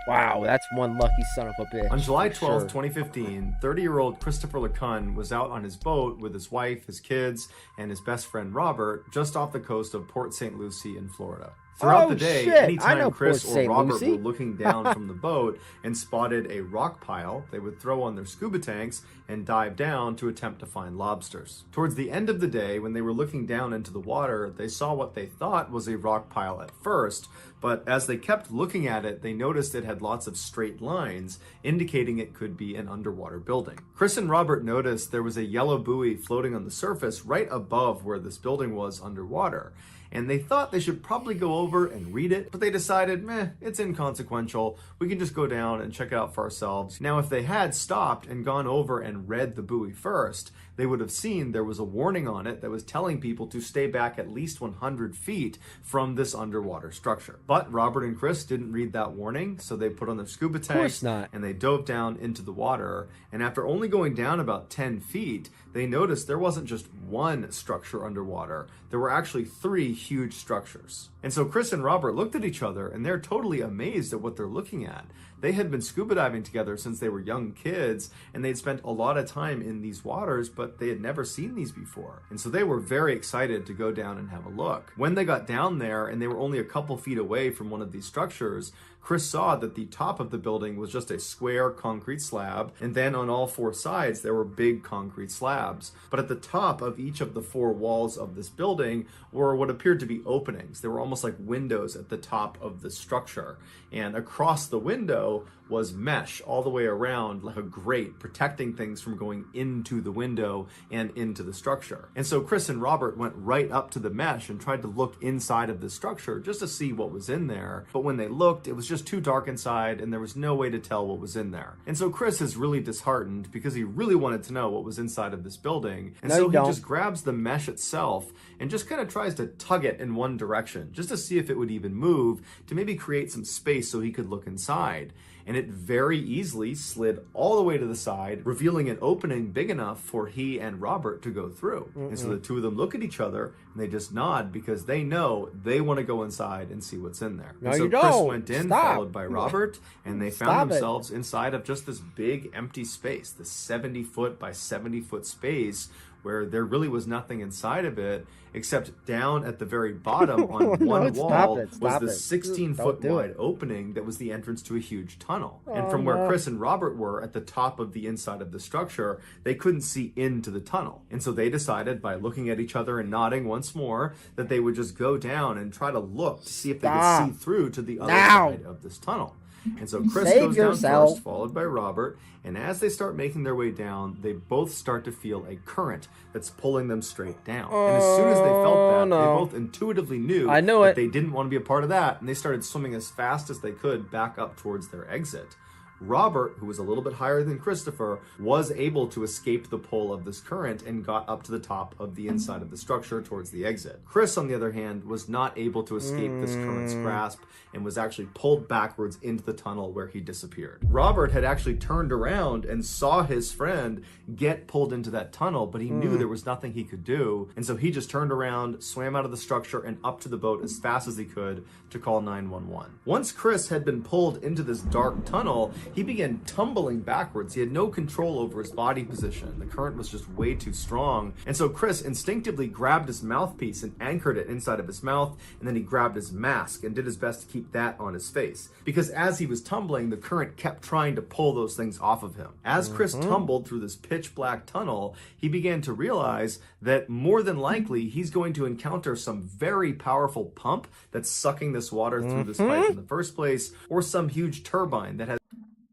Wow, that's one lucky son of a bitch. On July 12th, 2015, 30-year-old Christopher LeCun was out on his boat with his wife, his kids, and his best friend Robert just off the coast of Port St. Lucie in Florida. Throughout the day, anytime Chris or Robert were looking down from the boat and spotted a rock pile, they would throw on their scuba tanks and dive down to attempt to find lobsters. Towards the end of the day, when they were looking down into the water, they saw what they thought was a rock pile at first, but as they kept looking at it, they noticed it had lots of straight lines, indicating it could be an underwater building. Chris and Robert noticed there was a yellow buoy floating on the surface right above where this building was underwater. And they thought they should probably go over and read it, but they decided, it's inconsequential. We can just go down and check it out for ourselves. Now, if they had stopped and gone over and read the buoy first, they would have seen there was a warning on it that was telling people to stay back at least 100 feet from this underwater structure. But Robert and Chris didn't read that warning, so they put on their scuba tanks and they dove down into the water. And after only going down about 10 feet, they noticed there wasn't just one structure underwater. There were actually 3 huge structures. And so Chris and Robert looked at each other and they're totally amazed at what they're looking at. They had been scuba diving together since they were young kids, and they'd spent a lot of time in these waters, but they had never seen these before. And so they were very excited to go down and have a look. When they got down there and they were only a couple feet away from one of these structures, Chris saw that the top of the building was just a square concrete slab, and then on all 4 sides there were big concrete slabs. But at the top of each of the 4 walls of this building were what appeared appeared to be openings. They were almost like windows at the top of the structure. And across the window was mesh all the way around, like a grate, protecting things from going into the window and into the structure. And so Chris and Robert went right up to the mesh and tried to look inside of the structure just to see what was in there. But when they looked, it was just too dark inside and there was no way to tell what was in there. And so Chris is really disheartened because he really wanted to know what was inside of this building. And so he just grabs the mesh itself and just kind of tries to tug it in one direction just to see if it would even move, to maybe create some space so he could look inside. And it very easily slid all the way to the side, revealing an opening big enough for he and Robert to go through. And so the two of them look at each other and they just nod because they know they want to go inside and see what's in there. And so Chris went in, followed by Robert, and they found themselves inside of just this big empty space, this 70-foot by 70-foot space where there really was nothing inside of it, except down at the very bottom on one wall was the 16-foot wide opening that was the entrance to a huge tunnel. And from where Chris and Robert were at the top of the inside of the structure, they couldn't see into the tunnel. And so they decided, by looking at each other and nodding once more, that they would just go down and try to look to see if they could see through to the other side of this tunnel. And so Chris goes down first, followed by Robert, and as they start making their way down, they both start to feel a current that's pulling them straight down. And as soon as they felt that, they both intuitively knew that they didn't want to be a part of that, and they started swimming as fast as they could back up towards their exit. Robert, who was a little bit higher than Christopher, was able to escape the pull of this current and got up to the top of the inside of the structure towards the exit. Chris, on the other hand, was not able to escape this current's grasp and was actually pulled backwards into the tunnel where he disappeared. Robert had actually turned around and saw his friend get pulled into that tunnel, but he knew there was nothing he could do, and so he just turned around, swam out of the structure, and up to the boat as fast as he could to call 911. Once Chris had been pulled into this dark tunnel, he began tumbling backwards. He had no control over his body position. The current was just way too strong. And so Chris instinctively grabbed his mouthpiece and anchored it inside of his mouth, and then he grabbed his mask and did his best to keep that on his face. Because as he was tumbling, the current kept trying to pull those things off of him. As Chris tumbled through this pitch black tunnel, he began to realize that more than likely he's going to encounter some very powerful pump that's sucking this water through this pipe in the first place, or some huge turbine that has...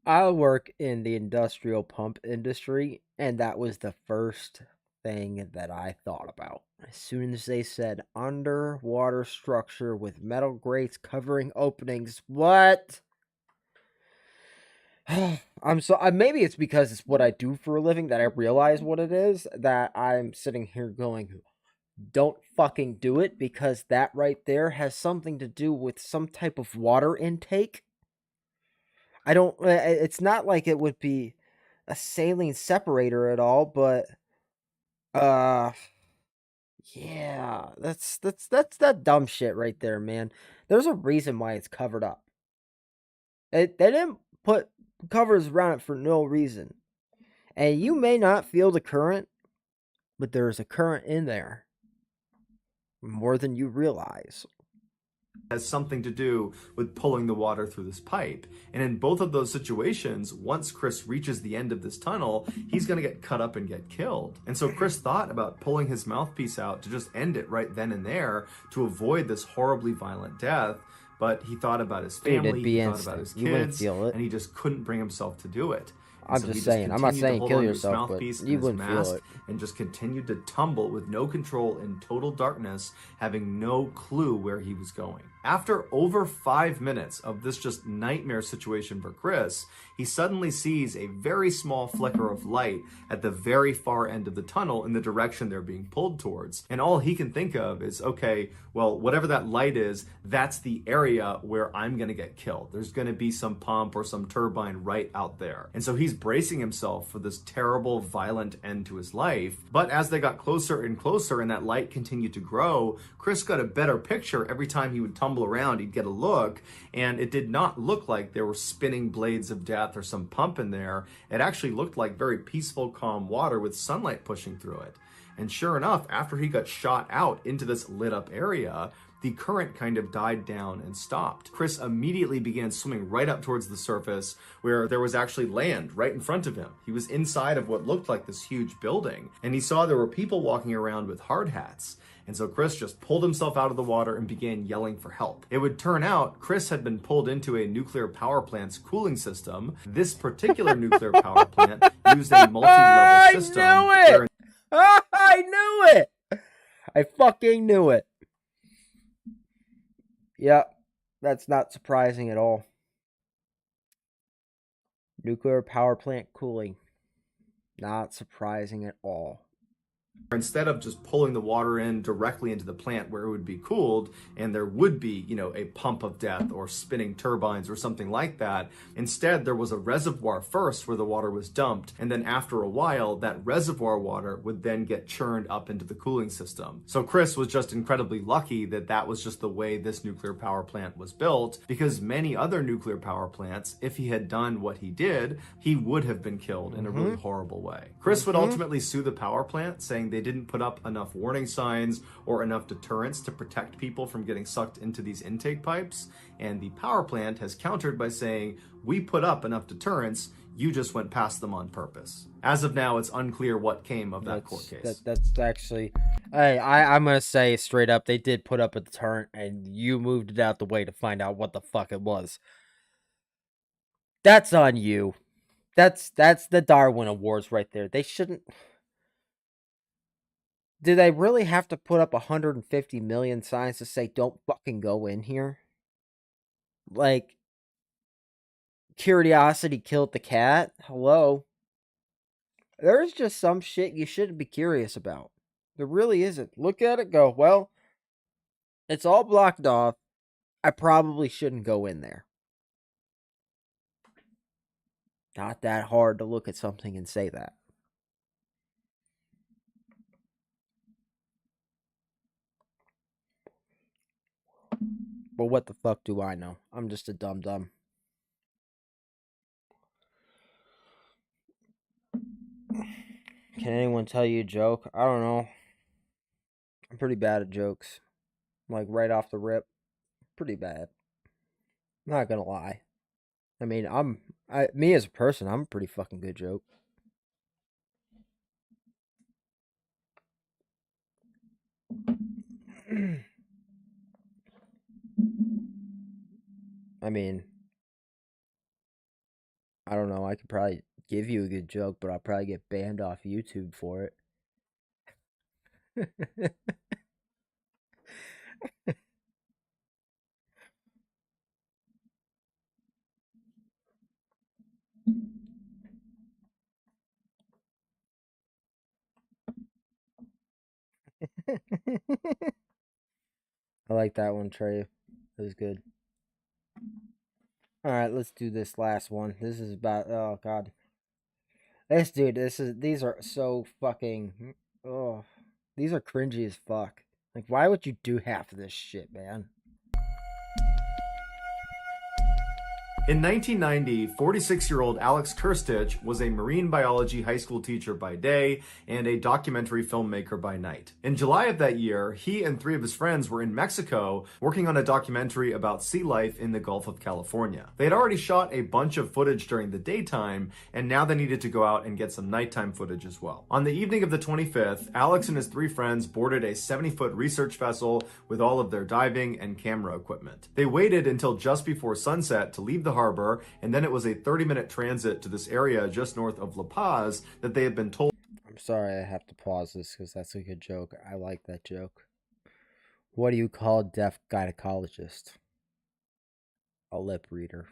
I work in the industrial pump industry, and that was the first thing that I thought about. As soon as they said underwater structure with metal grates covering openings, what? Maybe it's because it's what I do for a living that I realize what it is, that I'm sitting here going, don't fucking do it, because that right there has something to do with some type of water intake. It's not like it would be a saline separator at all, but yeah, that's that dumb shit right there, man. There's a reason why it's covered up. They didn't put covers around it for no reason. And you may not feel the current, but there's a current in there. More than you realize. Has something to do with pulling the water through this pipe. And in both of those situations, once Chris reaches the end of this tunnel, he's going to get cut up and get killed. And so Chris thought about pulling his mouthpiece out to just end it right then and there to avoid this horribly violent death. But he thought about his family, he thought about his kids, and he just couldn't bring himself to do it. I'm just saying, I'm not saying kill yourself, but you wouldn't feel it. And just continued to tumble with no control in total darkness, having no clue where he was going. After over 5 minutes of this just nightmare situation for Chris, he suddenly sees a very small flicker of light at the very far end of the tunnel in the direction they're being pulled towards. And all he can think of is, okay, well, whatever that light is, that's the area where I'm going to get killed. There's going to be some pump or some turbine right out there. And so he's bracing himself for this terrible, violent end to his life. But as they got closer and closer and that light continued to grow, Chris got a better picture every time he would tumble around. He'd get a look, and it did not look like there were spinning blades of death or some pump in there. It actually looked like very peaceful, calm water with sunlight pushing through it. And sure enough, after he got shot out into this lit up area, the current kind of died down and stopped. Chris immediately began swimming right up towards the surface, where there was actually land right in front of him. He was inside of what looked like this huge building, and he saw there were people walking around with hard hats. And so Chris just pulled himself out of the water and began yelling for help. It would turn out Chris had been pulled into a nuclear power plant's cooling system. This particular nuclear power plant used a multi-level system. I knew it! I knew it! I fucking knew it. Yep, that's not surprising at all. Nuclear power plant cooling. Not surprising at all. Instead of just pulling the water in directly into the plant where it would be cooled and there would be, a pump of death or spinning turbines or something like that, instead there was a reservoir first where the water was dumped, and then after a while that reservoir water would then get churned up into the cooling system. So Chris was just incredibly lucky that that was just the way this nuclear power plant was built, because many other nuclear power plants, if he had done what he did, he would have been killed in a really horrible way. Chris would ultimately sue the power plant, saying they didn't put up enough warning signs or enough deterrents to protect people from getting sucked into these intake pipes, and the power plant has countered by saying, we put up enough deterrents, you just went past them on purpose. As of now, it's unclear what came of that court case. That's actually, I'm gonna say straight up, they did put up a deterrent, and you moved it out the way to find out what the fuck it was. That's on you. That's the Darwin Awards right there. They shouldn't. Do they really have to put up 150 million signs to say don't fucking go in here? Like, curiosity killed the cat? Hello? There's just some shit you shouldn't be curious about. There really isn't. Look at it, go, well, it's all blocked off. I probably shouldn't go in there. Not that hard to look at something and say that. But what the fuck do I know? I'm just a dum-dum. Can anyone tell you a joke? I don't know. I'm pretty bad at jokes. Like, right off the rip. Pretty bad. I'm not gonna lie. I mean, me as a person, I'm a pretty fucking good joke. I mean, I don't know. I could probably give you a good joke, but I'll probably get banned off YouTube for it. I like that one, Trey. It was good. Alright, let's do this last one. This is about, oh god. These are so fucking, oh. These are cringy as fuck. Like, why would you do half of this shit, man? In 1990, 46-year-old Alex Kirstich was a marine biology high school teacher by day and a documentary filmmaker by night. In July of that year, he and 3 of his friends were in Mexico working on a documentary about sea life in the Gulf of California. They had already shot a bunch of footage during the daytime, and now they needed to go out and get some nighttime footage as well. On the evening of the 25th, Alex and his 3 friends boarded a 70-foot research vessel with all of their diving and camera equipment. They waited until just before sunset to leave the harbor, and then it was a 30-minute transit to this area just north of La Paz that they had been told. I'm sorry I have to pause this because that's a good joke. I like that joke. What do you call a deaf gynecologist? A lip reader.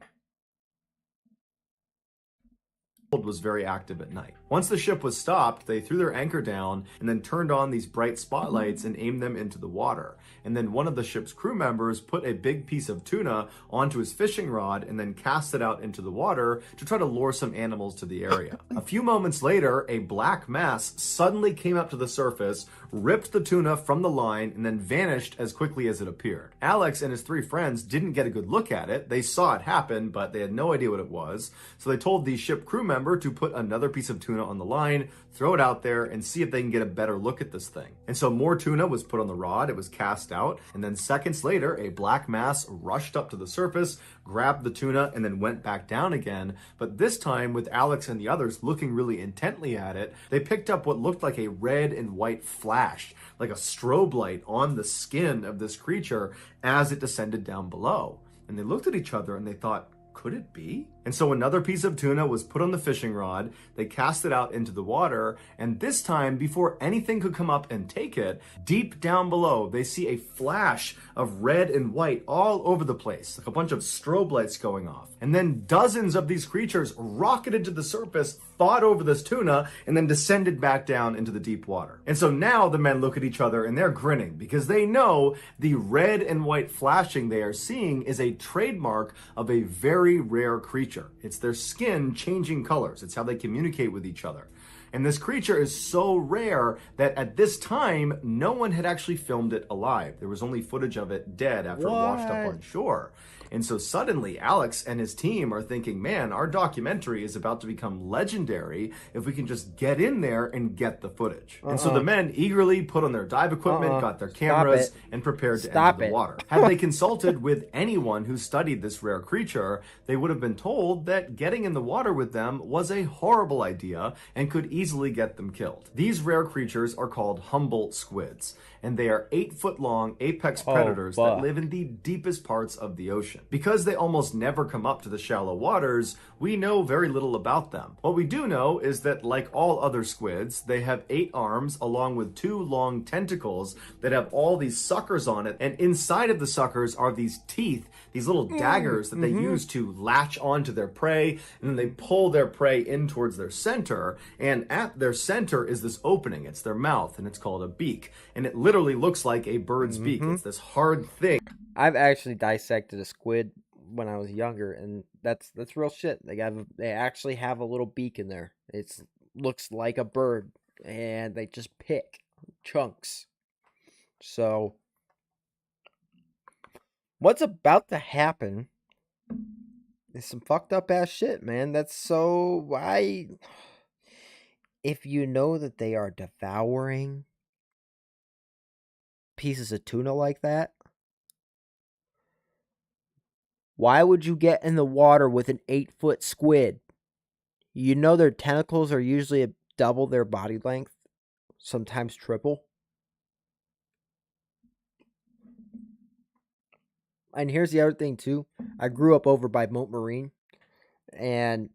Was very active at night. Once the ship was stopped, they threw their anchor down and then turned on these bright spotlights and aimed them into the water. And then one of the ship's crew members put a big piece of tuna onto his fishing rod and then cast it out into the water to try to lure some animals to the area. A few moments later, a black mass suddenly came up to the surface, ripped the tuna from the line, and then vanished as quickly as it appeared. Alex and his 3 friends didn't get a good look at it. They saw it happen, but they had no idea what it was. So they told the ship crew members member to put another piece of tuna on the line, throw it out there, and see if they can get a better look at this thing. And so more tuna was put on the rod, it was cast out, and then seconds later, a black mass rushed up to the surface, grabbed the tuna, and then went back down again. But this time, with Alex and the others looking really intently at it, they picked up what looked like a red and white flash, like a strobe light on the skin of this creature as it descended down below. And they looked at each other and they thought, could it be? And so another piece of tuna was put on the fishing rod, they cast it out into the water, and this time, before anything could come up and take it, deep down below, they see a flash of red and white all over the place, like a bunch of strobe lights going off. And then dozens of these creatures rocketed to the surface, fought over this tuna, and then descended back down into the deep water. And so now the men look at each other and they're grinning because they know the red and white flashing they are seeing is a trademark of a very rare creature. It's their skin changing colors. It's how they communicate with each other. And this creature is so rare that at this time, no one had actually filmed it alive. There was only footage of it dead after it washed up on shore. And so suddenly Alex and his team are thinking, man, our documentary is about to become legendary if we can just get in there and get the footage. And so the men eagerly put on their dive equipment, got their cameras, and prepared to enter the water. Had they consulted with anyone who studied this rare creature, they would have been told that getting in the water with them was a horrible idea and could easily get them killed. These rare creatures are called Humboldt squids, and they are 8-foot-long apex predators that live in the deepest parts of the ocean. Because they almost never come up to the shallow waters, we know very little about them. What we do know is that, like all other squids, they have 8 arms along with 2 long tentacles that have all these suckers on it, and inside of the suckers are these teeth, these little daggers that they use to latch onto their prey, and then they pull their prey in towards their center, and at their center is this opening. It's their mouth, and it's called a beak, and it literally looks like a bird's beak. It's this hard thing. I've actually dissected a squid when I was younger, and that's real shit. They actually have a little beak in there. It looks like a bird, and they just pick chunks. So what's about to happen is some fucked up ass shit, man. That's so why. If you know that they are devouring pieces of tuna like that, why would you get in the water with an 8-foot squid? You know their tentacles are usually double their body length, sometimes triple. And here's the other thing too. I grew up over by Moat Marine, and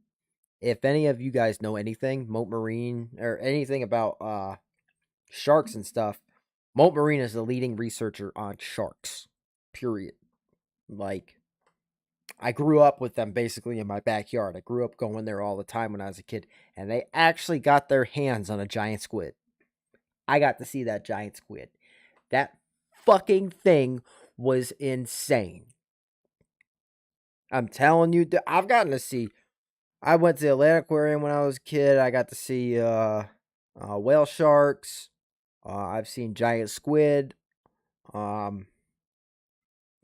if any of you guys know anything, Moat Marine, or anything about sharks and stuff, Moat Marine is the leading researcher on sharks, period. Like, I grew up with them basically in my backyard. I grew up going there all the time when I was a kid, and they actually got their hands on a giant squid. I got to see that giant squid. That fucking thing was insane. I'm telling you, I've gotten to see. I went to the Atlantic Aquarium when I was a kid. I got to see whale sharks. I've seen giant squid.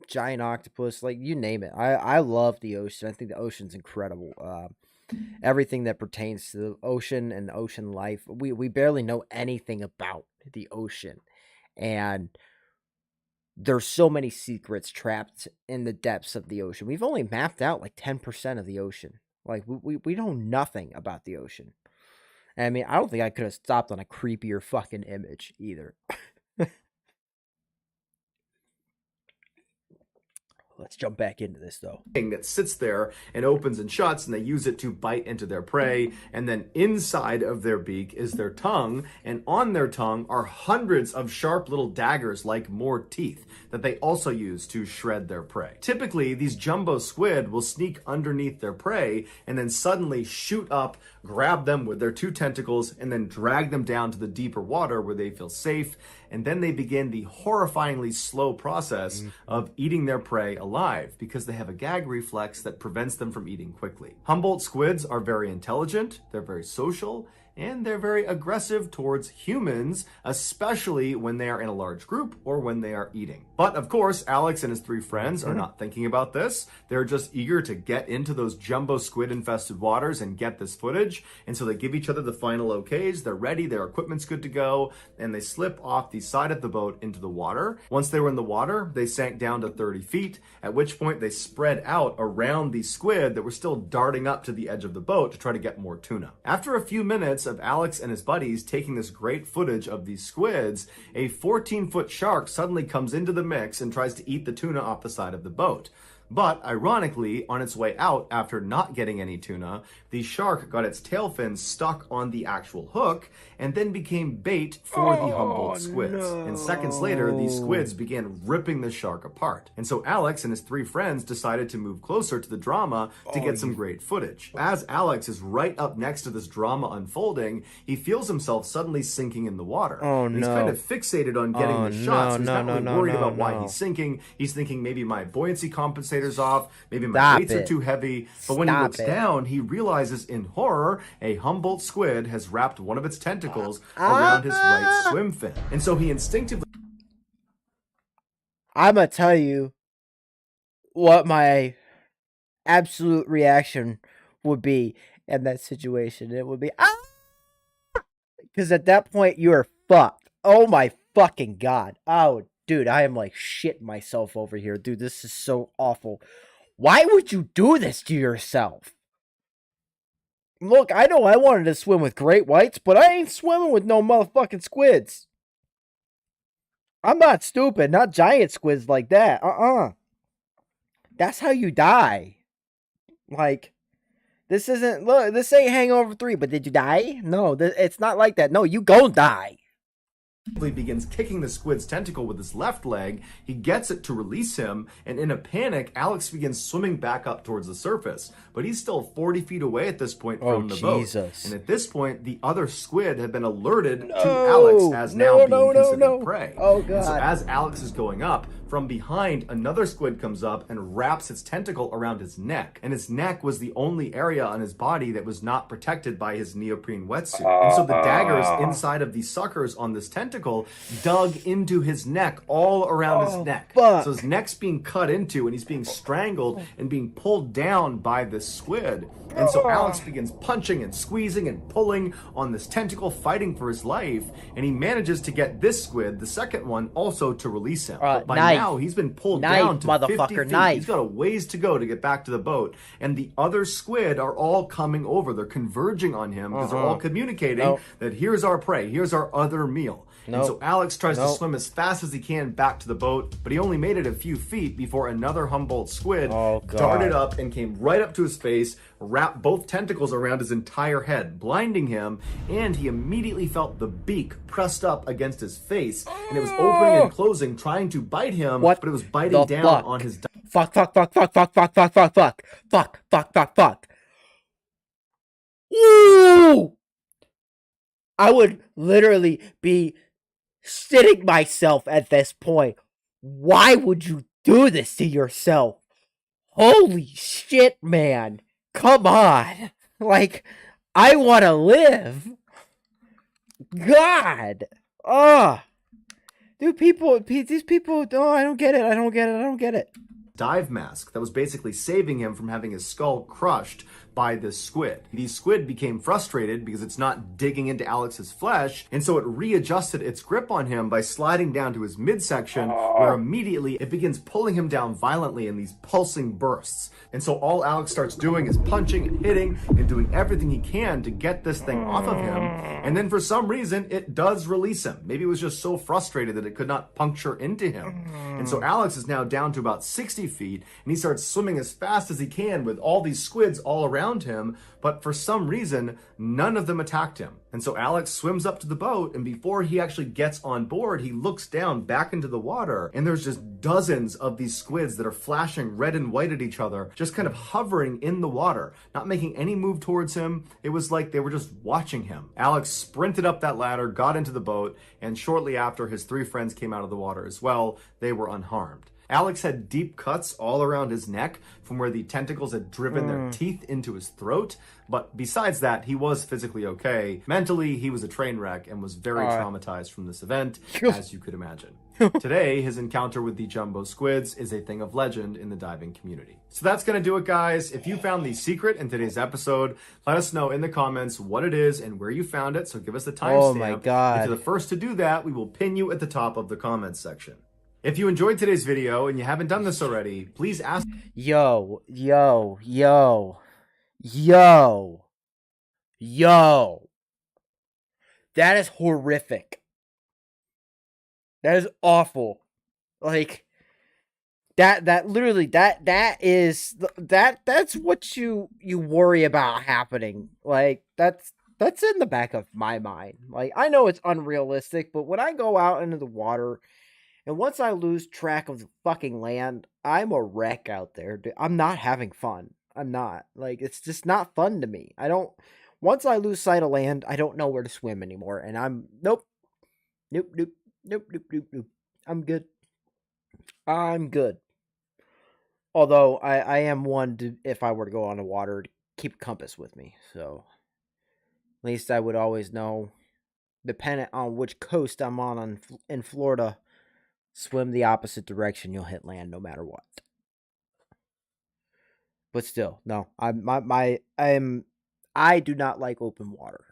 Giant octopus, like you name it. I love the ocean. I think the ocean's incredible. Everything that pertains to the ocean and ocean life, we barely know anything about the ocean, and there's so many secrets trapped in the depths of the ocean. We've only mapped out like 10% of the ocean. Like we know nothing about the ocean. And I mean, I don't think I could have stopped on a creepier fucking image either. Let's jump back into this, though. That sits there and opens and shuts, and they use it to bite into their prey. And then inside of their beak is their tongue, and on their tongue are hundreds of sharp little daggers like more teeth that they also use to shred their prey. Typically, these jumbo squid will sneak underneath their prey and then suddenly shoot up, grab them with their 2 tentacles, and then drag them down to the deeper water where they feel safe. And then they begin the horrifyingly slow process of eating their prey alive because they have a gag reflex that prevents them from eating quickly. Humboldt squids are very intelligent, they're very social, and they're very aggressive towards humans, especially when they are in a large group or when they are eating. But of course, Alex and his 3 friends are not thinking about this. They're just eager to get into those jumbo squid infested waters and get this footage. And so they give each other the final okays. They're ready, their equipment's good to go, and they slip off the side of the boat into the water. Once they were in the water, they sank down to 30 feet, at which point they spread out around the squid that were still darting up to the edge of the boat to try to get more tuna. After a few minutes of Alex and his buddies taking this great footage of these squids, a 14-foot shark suddenly comes into the mix and tries to eat the tuna off the side of the boat. But ironically, on its way out after not getting any tuna, the shark got its tail fins stuck on the actual hook and then became bait for the Humboldt squids. And seconds later, these squids began ripping the shark apart. And so Alex and his 3 friends decided to move closer to the drama to get some great footage. As Alex is right up next to this drama unfolding, he feels himself suddenly sinking in the water. And he's kind of fixated on getting the shots. He's not really worried about why he's sinking. He's thinking maybe my buoyancy compensator's off, maybe my weights are too heavy. But when he looks down, he realizes in horror, a Humboldt squid has wrapped one of its tentacles around his right swim fin. And so he instinctively... I'm gonna tell you what my absolute reaction would be in that situation. It would be, because at that point you're fucked. Oh my fucking god. Oh, dude, I am like shitting myself over here. Dude, this is so awful. Why would you do this to yourself? Look, I know I wanted to swim with great whites, but I ain't swimming with no motherfucking squids. I'm not stupid, not giant squids like that. That's how you die. Like, this isn't, look, this ain't Hangover 3, but did you die? No, it's not like that. No, you gon' die. He begins kicking the squid's tentacle with his left leg. He gets it to release him, and in a panic, Alex begins swimming back up towards the surface. But he's still 40 feet away at this point from the boat. And at this point, the other squid had been alerted to Alex as now being considered prey. Oh, God. And so as Alex is going up, from behind, another squid comes up and wraps its tentacle around his neck. And his neck was the only area on his body that was not protected by his neoprene wetsuit. And so the daggers inside of the suckers on this tentacle dug into his neck, all around his neck. Fuck. So his neck's being cut into and he's being strangled and being pulled down by this squid. And so Alex begins punching and squeezing and pulling on this tentacle, fighting for his life. And he manages to get this squid, the second one, also to release him. But by now, he's been pulled down to 50 feet. He's got a ways to go to get back to the boat. And the other squid are all coming over. They're converging on him because they're all communicating that here's our prey, here's our other meal. And so Alex tries to swim as fast as he can back to the boat, but he only made it a few feet before another Humboldt squid darted up and came right up to his face, wrapped both tentacles around his entire head, blinding him, and he immediately felt the beak pressed up against his face, and it was opening and closing, trying to bite him, but it was biting down on his... Fuck. Ooh! I would literally be shitting myself at this point. Why would you do this to yourself? Holy shit, man. Come on. Like, I want to live. God. Dude, these people, I don't get it. Dive mask that was basically saving him from having his skull crushed by this squid. The squid became frustrated because it's not digging into Alex's flesh, and so it readjusted its grip on him by sliding down to his midsection, where immediately it begins pulling him down violently in these pulsing bursts. And so all Alex starts doing is punching and hitting and doing everything he can to get this thing off of him. And then for some reason, it does release him. Maybe it was just so frustrated that it could not puncture into him. And so Alex is now down to about 60 feet, and he starts swimming as fast as he can with all these squids all around him, but for some reason, none of them attacked him. And so Alex swims up to the boat, and before he actually gets on board, he looks down back into the water, and there's just dozens of these squids that are flashing red and white at each other, just kind of hovering in the water, not making any move towards him. It was like they were just watching him. Alex sprinted up that ladder, got into the boat, and shortly after, his three friends came out of the water as well. They were unharmed. Alex had deep cuts all around his neck from where the tentacles had driven their teeth into his throat. But besides that, he was physically okay. Mentally, he was a train wreck and was very traumatized from this event, as you could imagine. Today, his encounter with the jumbo squids is a thing of legend in the diving community. So that's going to do it, guys. If you found the secret in today's episode, let us know in the comments what it is and where you found it. So give us the timestamp. Oh my God. If you're the first to do that, we will pin you at the top of the comments section. If you enjoyed today's video and you haven't done this already, please ask... Yo. That is horrific. That is awful. Like, that's what you worry about happening. Like, that's in the back of my mind. Like, I know it's unrealistic, but when I go out into the water, and once I lose track of the fucking land, I'm a wreck out there. Dude. I'm not having fun. I'm not. Like, it's just not fun to me. Once I lose sight of land, I don't know where to swim anymore. And nope. I'm good. Although, I am one to, if I were to go on the water, to keep a compass with me. So, at least I would always know, depending on which coast I'm on in Florida, swim the opposite direction, you'll hit land no matter what. But still, no. I do not like open water.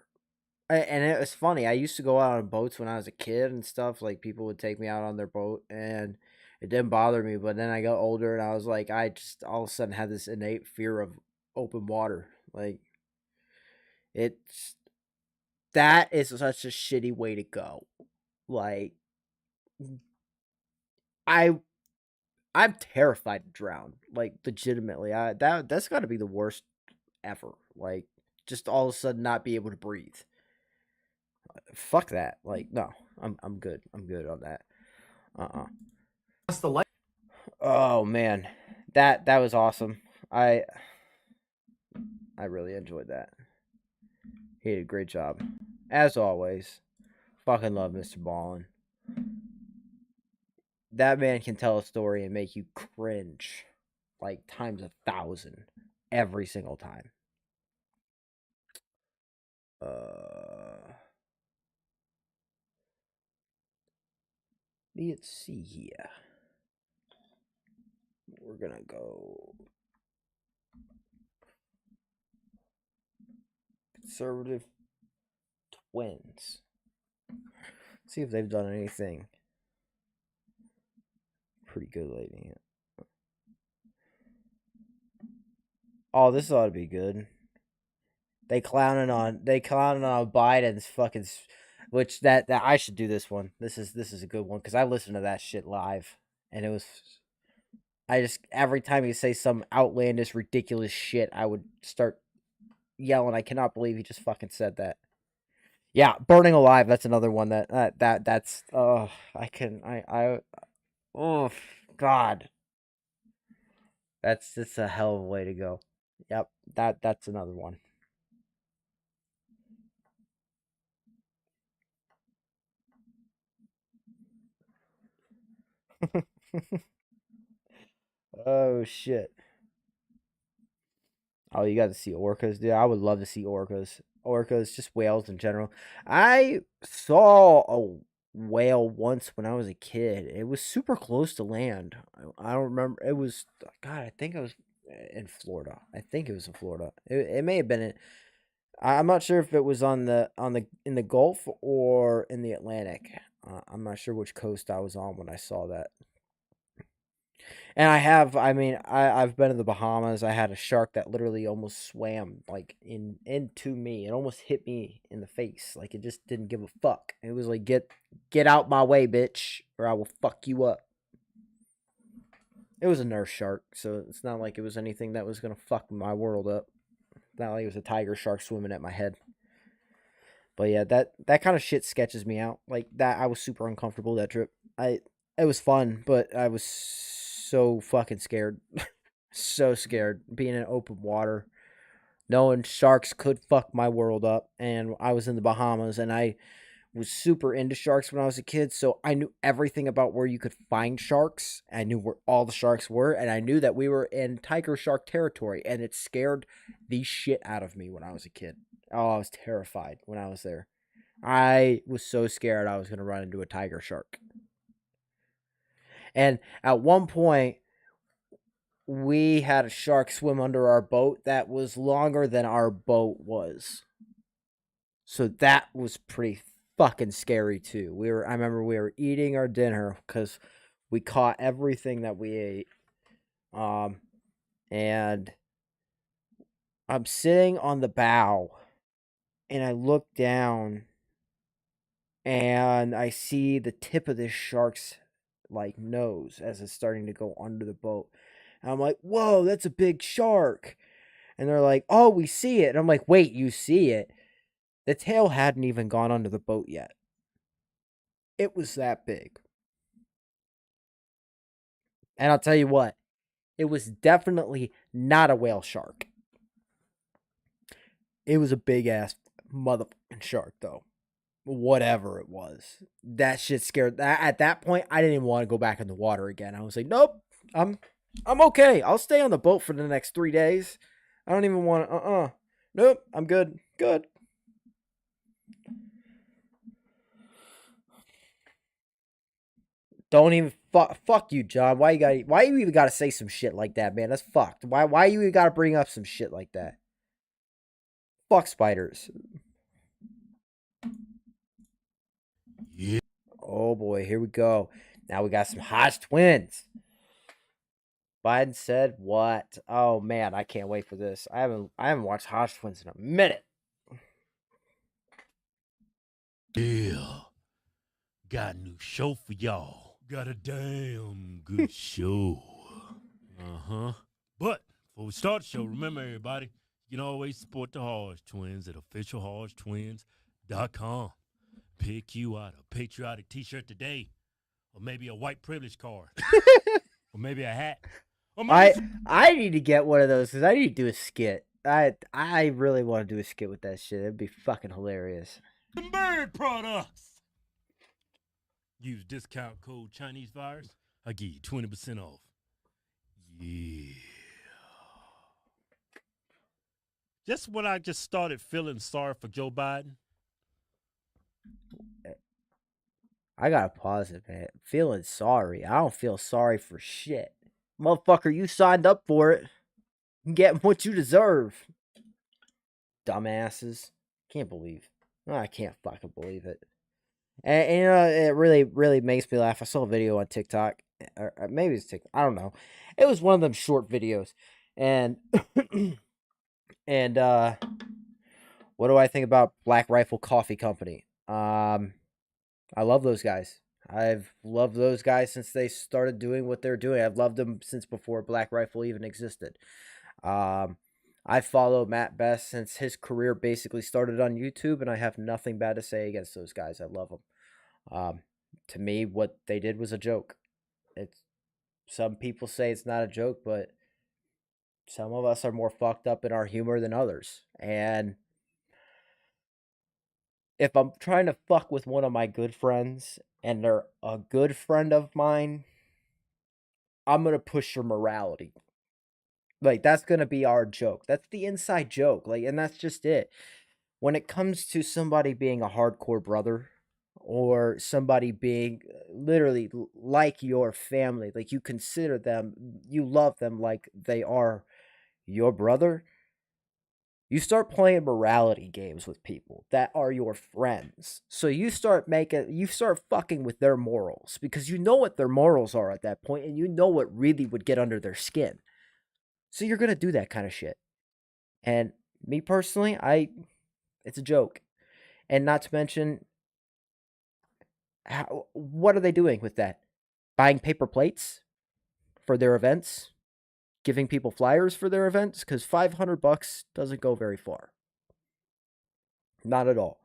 And it was funny. I used to go out on boats when I was a kid and stuff. Like, people would take me out on their boat, and it didn't bother me. But then I got older, and I was like, I just all of a sudden had this innate fear of open water. Like, that is such a shitty way to go. Like, I'm terrified to drown. Like, legitimately, that's got to be the worst ever. Like, just all of a sudden not be able to breathe. Fuck that. Like, no, I'm good. I'm good on that. That's the light. Oh man, that was awesome. I really enjoyed that. He did a great job, as always. Fucking love MrBallen. That man can tell a story and make you cringe like times 1,000 every single time. Let's see here. We're gonna go Conservative Twins. See if they've done anything pretty good lately. Oh, this ought to be good. They clowning on Biden's fucking, which that I should do this one. This is a good one because I listened to that shit live, and it was. I just every time you say some outlandish, ridiculous shit, I would start yelling. I cannot believe he just fucking said that. Yeah, burning alive. That's another one that's. Oh, oh God. It's a hell of a way to go. Yep, that's another one. Oh shit. Oh, you got to see orcas, dude. I would love to see orcas. Orcas, just whales in general. I saw a whale once when I was a kid. It was super close to land. I don't remember. It was, God, I think it was in Florida. I think it was in Florida. It may have been in, I'm not sure if it was in the Gulf or in the Atlantic. I'm not sure which coast I was on when I saw that. And I've been to the Bahamas. I had a shark that literally almost swam like into me. It almost hit me in the face. Like, it just didn't give a fuck. It was like, get out my way, bitch, or I will fuck you up. It was a nurse shark, so it's not like it was anything that was gonna fuck my world up. Not like it was a tiger shark swimming at my head. But yeah, that kind of shit sketches me out. Like that, I was super uncomfortable that trip. It was fun, but I was so fucking scared. So scared being in open water, knowing sharks could fuck my world up. And I was in the Bahamas, and was super into sharks when I was a kid, so I knew everything about where you could find sharks. I knew where all the sharks were, and I knew that we were in tiger shark territory, and it scared the shit out of me when I was a kid. Oh, I was terrified when I was there. I was so scared I was going to run into a tiger shark. And at one point, we had a shark swim under our boat that was longer than our boat was. So that was pretty fucking scary too. I remember we were eating our dinner because we caught everything that we ate. And I'm sitting on the bow and I look down and I see the tip of this shark's like nose as it's starting to go under the boat. And I'm like, whoa, that's a big shark. And they're like, oh, we see it. And I'm like, wait, you see it? The tail hadn't even gone under the boat yet. It was that big. And I'll tell you what, it was definitely not a whale shark. It was a big ass motherfucking shark, though. Whatever it was. That shit scared. At that point, I didn't even want to go back in the water again. I was like, nope, I'm okay. I'll stay on the boat for the next 3 days. I don't even want to, Nope, I'm good. Good. Don't even fuck you, John. Why you even gotta say some shit like that, man? That's fucked. Why you even gotta bring up some shit like that? Fuck spiders. Yeah. Oh boy, here we go. Now we got some Hodge Twins. Biden said what? Oh man, I can't wait for this. I haven't watched Hodge Twins in a minute. Yeah. Got a new show for y'all. Got a damn good show. But before we start the show, remember everybody, you can always support the Hodge Twins at officialhodgetwins.com. Pick you out a patriotic t-shirt today. Or maybe a white privilege card. Or maybe a hat. Or maybe I need to get one of those because I need to do a skit. I really want to do a skit with that shit. It'd be fucking hilarious. some bird products. Use discount code Chinese Virus. I'll give you 20% off. Yeah. Just when I just started feeling sorry for Joe Biden. I gotta pause it, man. Feeling sorry. I don't feel sorry for shit. Motherfucker, you signed up for it. You get what you deserve. Dumbasses. Can't believe. I can't fucking believe it. And you know, it really, really makes me laugh. I saw a video on TikTok. Or maybe it's TikTok. I don't know. It was one of them short videos. And and what do I think about Black Rifle Coffee Company? I love those guys. I've loved those guys since they started doing what they're doing. I've loved them since before Black Rifle even existed. I follow Matt Best since his career basically started on YouTube, and I have nothing bad to say against those guys. I love them. To me, what they did was a joke. Some people say it's not a joke, but some of us are more fucked up in our humor than others. And if I'm trying to fuck with one of my good friends and they're a good friend of mine, I'm going to push your morality. Like, that's going to be our joke. That's the inside joke. Like, and that's just it. When it comes to somebody being a hardcore brother or somebody being literally like your family, like you consider them, you love them like they are your brother, you start playing morality games with people that are your friends. So you start fucking with their morals because you know what their morals are at that point and you know what really would get under their skin. So you're going to do that kind of shit. And me personally, it's a joke. And not to mention, what are they doing with that? Buying paper plates for their events? Giving people flyers for their events? Because $500 doesn't go very far. Not at all.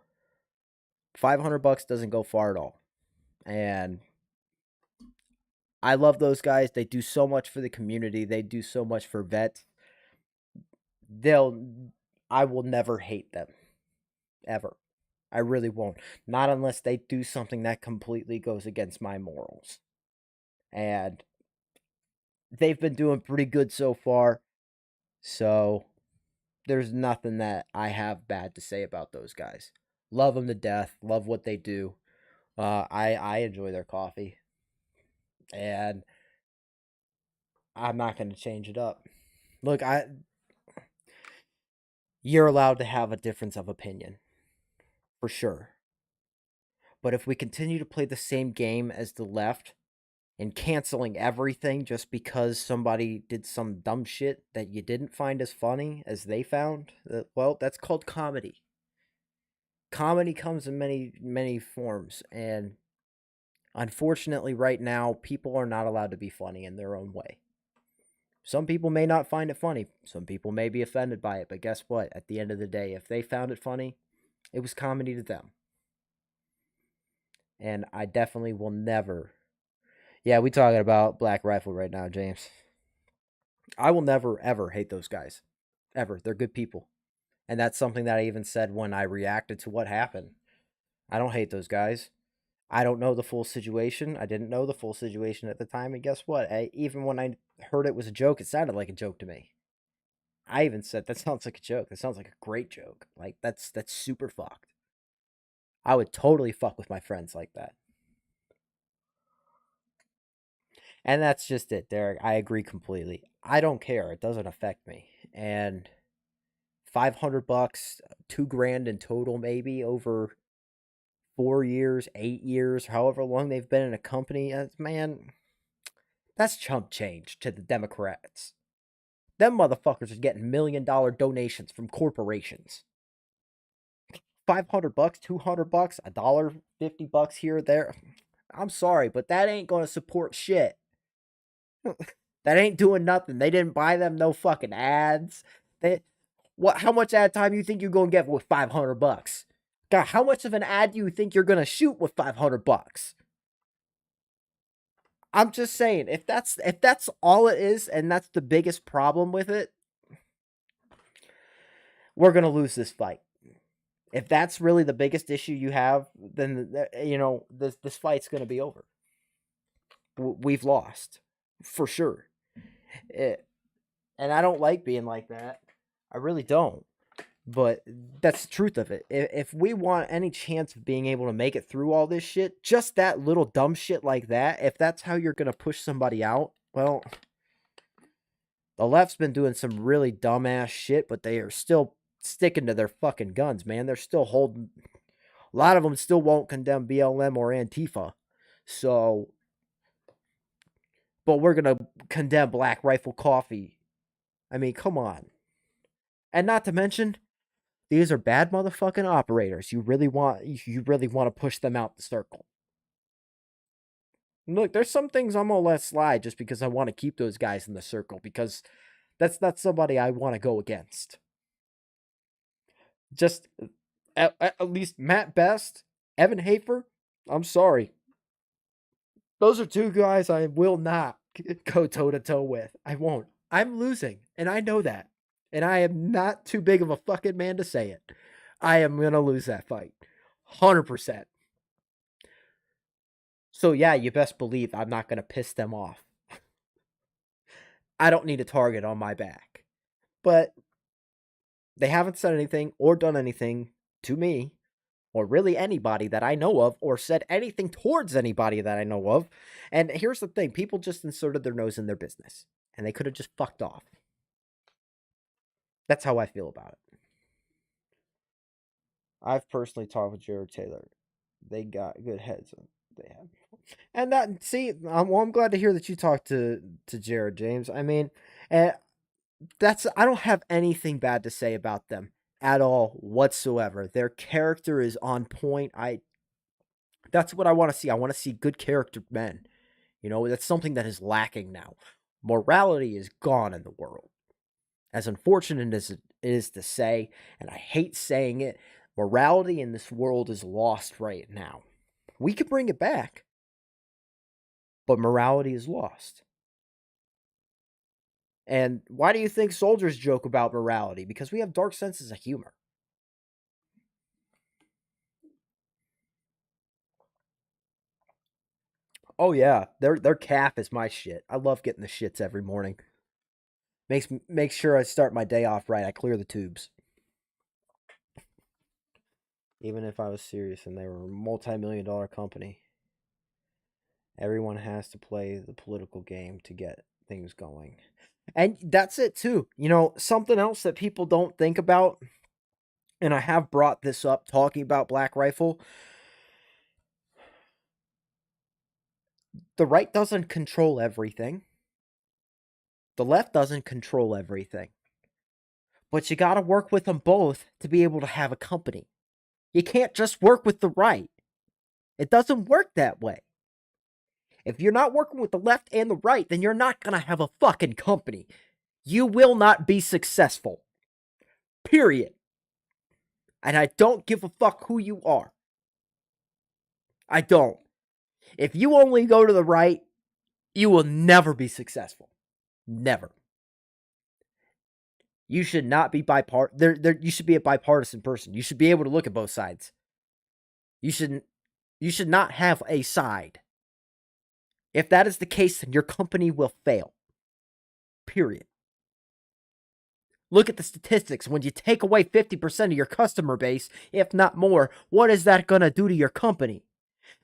$500 doesn't go far at all. And I love those guys. They do so much for the community. They do so much for vets. I will never hate them. Ever. I really won't. Not unless they do something that completely goes against my morals. And they've been doing pretty good so far. So there's nothing that I have bad to say about those guys. Love them to death. Love what they do. I enjoy their coffee. And I'm not going to change it up. Look, you're allowed to have a difference of opinion. For sure. But if we continue to play the same game as the left and canceling everything just because somebody did some dumb shit that you didn't find as funny as they found, well, that's called comedy. Comedy comes in many forms, and unfortunately right now people are not allowed to be funny in their own way. Some people may not find it funny. Some people may be offended by it, but guess what? At the end of the day, if they found it funny, it was comedy to them. And I definitely will never... Yeah, we talking about Black Rifle right now, James. I will never, ever hate those guys. Ever. They're good people. And that's something that I even said when I reacted to what happened. I don't hate those guys. I don't know the full situation. I didn't know the full situation at the time. And guess what? Even when I heard it was a joke, it sounded like a joke to me. I even said, that sounds like a joke. That sounds like a great joke. Like, that's super fucked. I would totally fuck with my friends like that. And that's just it, Derek. I agree completely. I don't care. It doesn't affect me. And $500, $2,000 in total, maybe over 4 years, 8 years, however long they've been in a company. Man, that's chump change to the Democrats. Them motherfuckers are getting $1 million donations from corporations. $500, $200, $1.50 here or there. I'm sorry, but that ain't gonna support shit. That ain't doing nothing. They didn't buy them no fucking ads. How much ad time you think you're gonna get with $500? God, how much of an ad do you think you're gonna shoot with $500? I'm just saying, if that's all it is, and that's the biggest problem with it, we're gonna lose this fight. If that's really the biggest issue you have, then this fight's gonna be over. We've lost, for sure. And I don't like being like that. I really don't. But that's the truth of it. If we want any chance of being able to make it through all this shit, just that little dumb shit like that, if that's how you're going to push somebody out, well, the left's been doing some really dumbass shit, but they are still sticking to their fucking guns, man. They're still holding... A lot of them still won't condemn BLM or Antifa. So... But we're going to condemn Black Rifle Coffee. I mean, come on. And not to mention... These are bad motherfucking operators. You really want to push them out the circle. Look, there's some things I'm gonna let slide just because I want to keep those guys in the circle, because that's not somebody I want to go against. Just at least Matt Best, Evan Hafer, I'm sorry. Those are two guys I will not go toe-to-toe with. I won't. I'm losing, and I know that. And I am not too big of a fucking man to say it. I am going to lose that fight. 100%. So yeah, you best believe I'm not going to piss them off. I don't need a target on my back. But they haven't said anything or done anything to me, or really anybody that I know of, or said anything towards anybody that I know of. And here's the thing. People just inserted their nose in their business. And they could have just fucked off. That's how I feel about it. I've personally talked with Jared Taylor. They got good heads. They have. And that, see, I'm glad to hear that you talked to Jared, James. I mean, I don't have anything bad to say about them at all whatsoever. Their character is on point. That's what I want to see. I want to see good character men. That's something that is lacking now. Morality is gone in the world. As unfortunate as it is to say, and I hate saying it, morality in this world is lost right now. We could bring it back, but morality is lost. And why do you think soldiers joke about morality? Because we have dark senses of humor. Oh yeah, their calf is my shit. I love getting the shits every morning. Makes sure I start my day off right. I clear the tubes. Even if I was serious and they were a multi-million-dollar company, everyone has to play the political game to get things going. And that's it too. You know, something else that people don't think about, and I have brought this up talking about Black Rifle. The right doesn't control everything. The left doesn't control everything. But you got to work with them both to be able to have a company. You can't just work with the right. It doesn't work that way. If you're not working with the left and the right, then you're not going to have a fucking company. You will not be successful. Period. And I don't give a fuck who you are. I don't. If you only go to the right, you will never be successful. Never. You should not be bipartisan. You should be a bipartisan person. You should be able to look at both sides. You should not have a side. If that is the case, then your company will fail. Period. Look at the statistics. When you take away 50% of your customer base, if not more, what is that going to do to your company?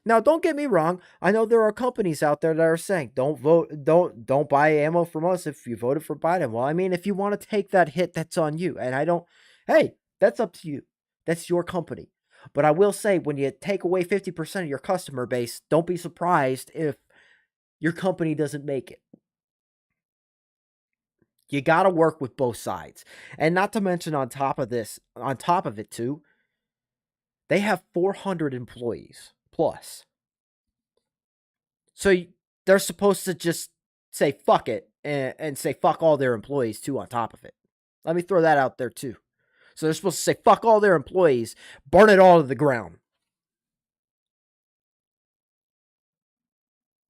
Now, don't get me wrong. I know there are companies out there that are saying, don't buy ammo from us if you voted for Biden. Well, I mean, if you want to take that hit, that's on you. And hey, that's up to you. That's your company. But I will say, when you take away 50% of your customer base, don't be surprised if your company doesn't make it. You got to work with both sides. And not to mention on top of it too, they have 400 employees plus. So they're supposed to just say fuck it and say fuck all their employees too on top of it. Let me throw that out there too. So they're supposed to say fuck all their employees, burn it all to the ground.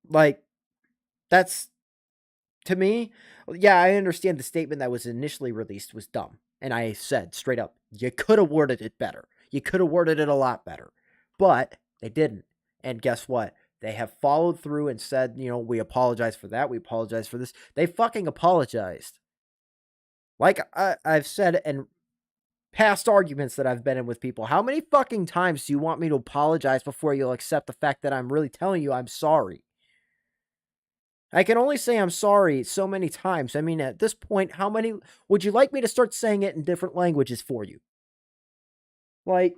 Like, that's, to me, yeah, I understand the statement that was initially released was dumb. And I said straight up, you could have worded it better. You could have worded it a lot better. But they didn't. And guess what? They have followed through and said, we apologize for that. We apologize for this. They fucking apologized. Like I've said in past arguments that I've been in with people, how many fucking times do you want me to apologize before you'll accept the fact that I'm really telling you I'm sorry? I can only say I'm sorry so many times. I mean, at this point, how many would you like me to start saying it in different languages for you? Like,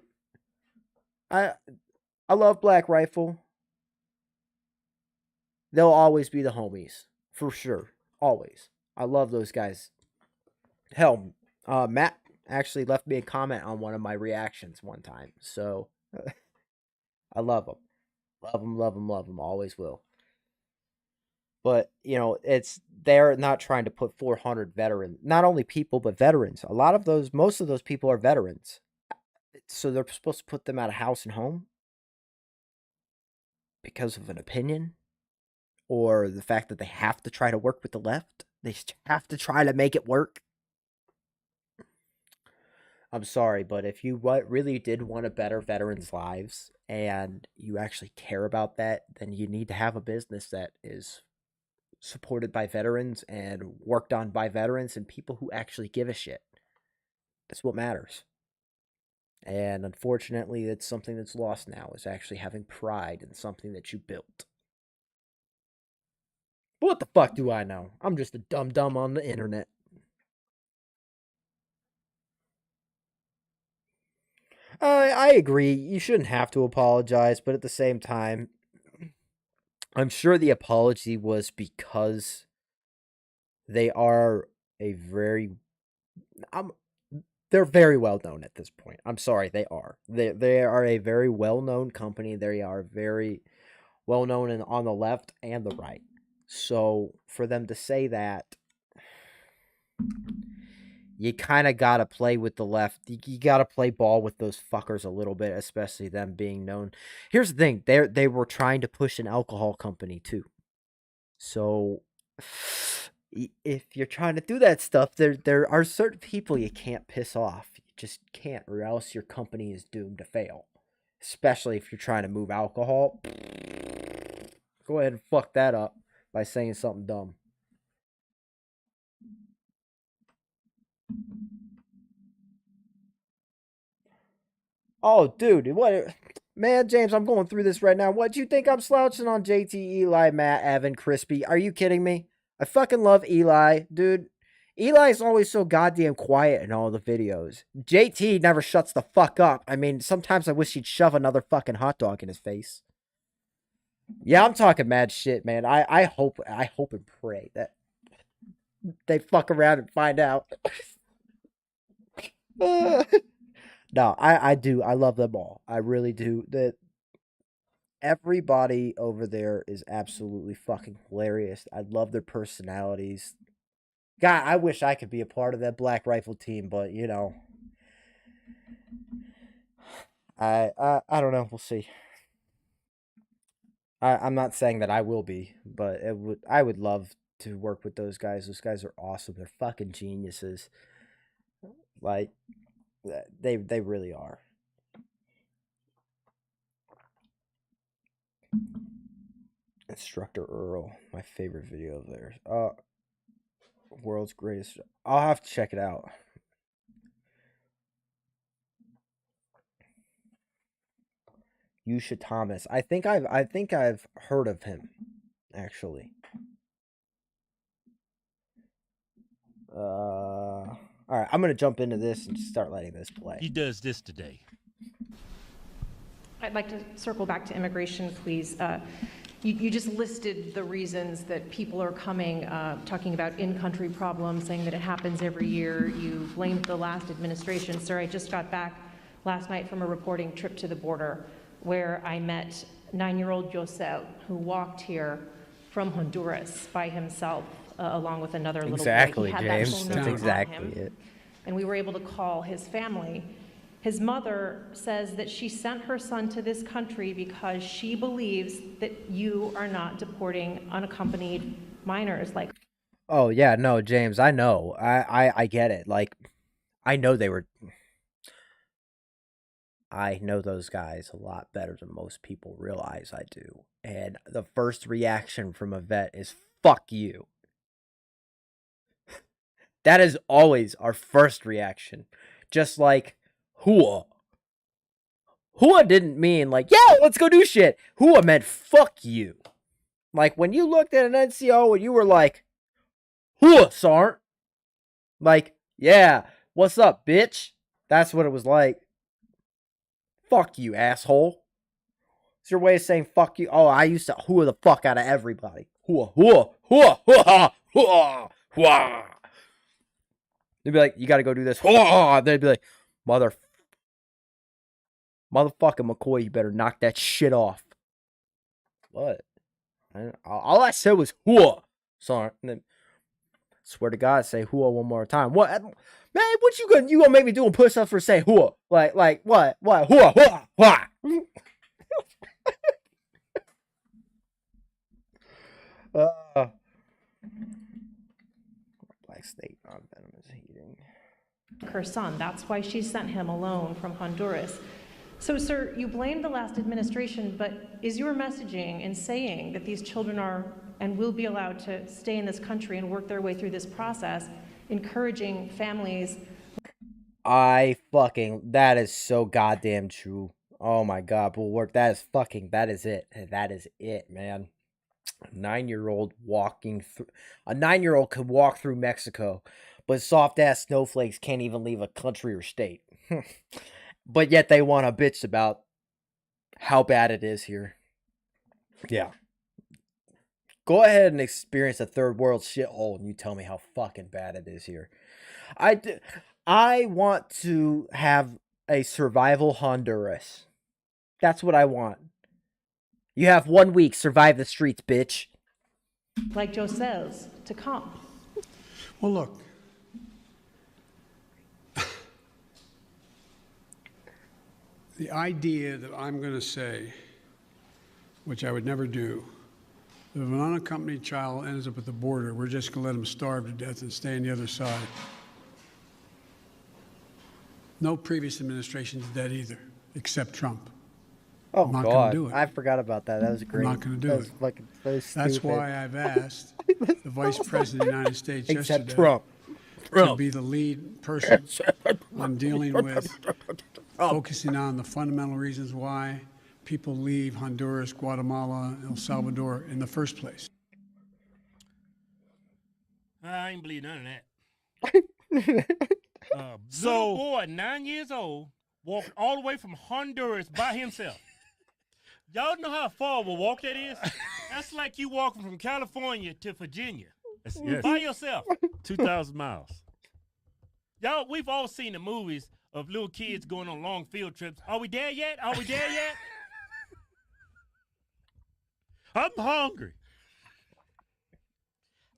I love Black Rifle. They'll always be the homies. For sure. Always. I love those guys. Hell, Matt actually left me a comment on one of my reactions one time. So, I love them. Love them, love them, love them. Always will. But, they're not trying to put 400 veterans, not only people, but veterans. Most of those people are veterans. So they're supposed to put them out of house and home because of an opinion or the fact that they have to try to work with the left. They have to try to make it work. I'm sorry, but if you really did want to better veterans' lives and you actually care about that, then you need to have a business that is supported by veterans and worked on by veterans and people who actually give a shit. That's what matters. And unfortunately, it's something that's lost now, is actually having pride in something that you built. But what the fuck do I know? I'm just a dumb on the internet. I agree. You shouldn't have to apologize, but at the same time, I'm sure the apology was because they are they're very well known at this point. I'm sorry, they are. They are a very well known company. They are very well known on the left and the right. So for them to say that, you kind of got to play with the left. You got to play ball with those fuckers a little bit, especially them being known. Here's the thing. They were trying to push an alcohol company too. So if you're trying to do that stuff, there are certain people you can't piss off. You just can't, or else your company is doomed to fail. Especially if you're trying to move alcohol. go ahead and fuck that up by saying something dumb. Oh, dude, what? Man, James, I'm going through this right now. What, do you think I'm slouching on JT, Eli, Matt, Evan, Crispy? Are you kidding me? I fucking love Eli, dude. Eli's always so goddamn quiet in all the videos. JT never shuts the fuck up. I mean, sometimes I wish he'd shove another fucking hot dog in his face. Yeah, I'm talking mad shit, man. I hope and pray that they fuck around and find out. No, I do. I love them all. I really do. Everybody over there is absolutely fucking hilarious. I love their personalities. God, I wish I could be a part of that Black Rifle team, but you know, I don't know. We'll see. I'm not saying that I will be, but I would love to work with those guys. Those guys are awesome. They're fucking geniuses. Like, they really are. Instructor Earl, my favorite video of theirs. World's greatest. I'll have to check it out. Yusha Thomas. I think I've heard of him, actually. All right, I'm gonna jump into this and start letting this play. He does this today. I'd like to circle back to immigration, please. You just listed the reasons that people are coming, talking about in-country problems, saying that it happens every year. You blamed the last administration. Sir, I just got back last night from a reporting trip to the border where I met 9-year-old Josel, who walked here from Honduras by himself, along with another little boy. Exactly, He had James. that phone That's number on exactly him, it. and we were able to call his family. His mother says that she sent her son to this country because she believes that you are not deporting unaccompanied minors. Like, oh yeah, no, James, I know. I get it. Like, I know I know those guys a lot better than most people realize I do. And the first reaction from a vet is fuck you. That is always our first reaction. Just like Hua. Hua didn't mean like, yeah, let's go do shit. Hua meant fuck you. Like when you looked at an NCO and you were like, Hua, Sarnt. Like, yeah, what's up, bitch? That's what it was like. Fuck you, asshole. It's your way of saying fuck you. Oh, I used to Hua the fuck out of everybody. Hua, Hua, Hua, Hua, Hua, Hua. They'd be like, you gotta go do this. Hua. They'd be like, motherfucking McCoy, you better knock that shit off. What? All I said was Hua. Sorry. And then, swear to God, say Hua one more time. What? Man, what you gonna make me doing push-ups for say Hua? Like what? What? Hua, Hua, Hua. Black State non-venomous heating. her son. That's why she sent him alone from Honduras. So, sir, you blame the last administration, but is your messaging in saying that these children are and will be allowed to stay in this country and work their way through this process, encouraging families? That is so goddamn true. Oh my God, Bulwark, that is it. That is it, man. A 9-year-old could walk through Mexico, but soft-ass snowflakes can't even leave a country or state. But yet they want to bitch about how bad it is here. Yeah. Go ahead and experience a third world shithole and you tell me how fucking bad it is here. I want to have a survival Honduras. That's what I want. You have 1 week, survive the streets, bitch. Like Joe says, to come. Well, look. The idea that I'm going to say, which I would never do, if an unaccompanied child ends up at the border, we're just going to let him starve to death and stay on the other side. No previous administration did that either, except Trump. Oh I'm not going God, to do it. I forgot about that. That was great. I'm not going to do That was it. fucking, that was That's stupid. why I've asked the Vice President of the United States Except yesterday Trump. to be the lead person on dealing with focusing on the fundamental reasons why people leave Honduras, Guatemala, El Salvador in the first place. I ain't believe none of that. So, little boy, 9 years old, walked all the way from Honduras by himself. Y'all know how far of a walk that is? That's like you walking from California to Virginia Yes. by yourself. 2,000 miles. Y'all, we've all seen the movies of little kids going on long field trips. Are we there yet? Are we there yet? I'm hungry.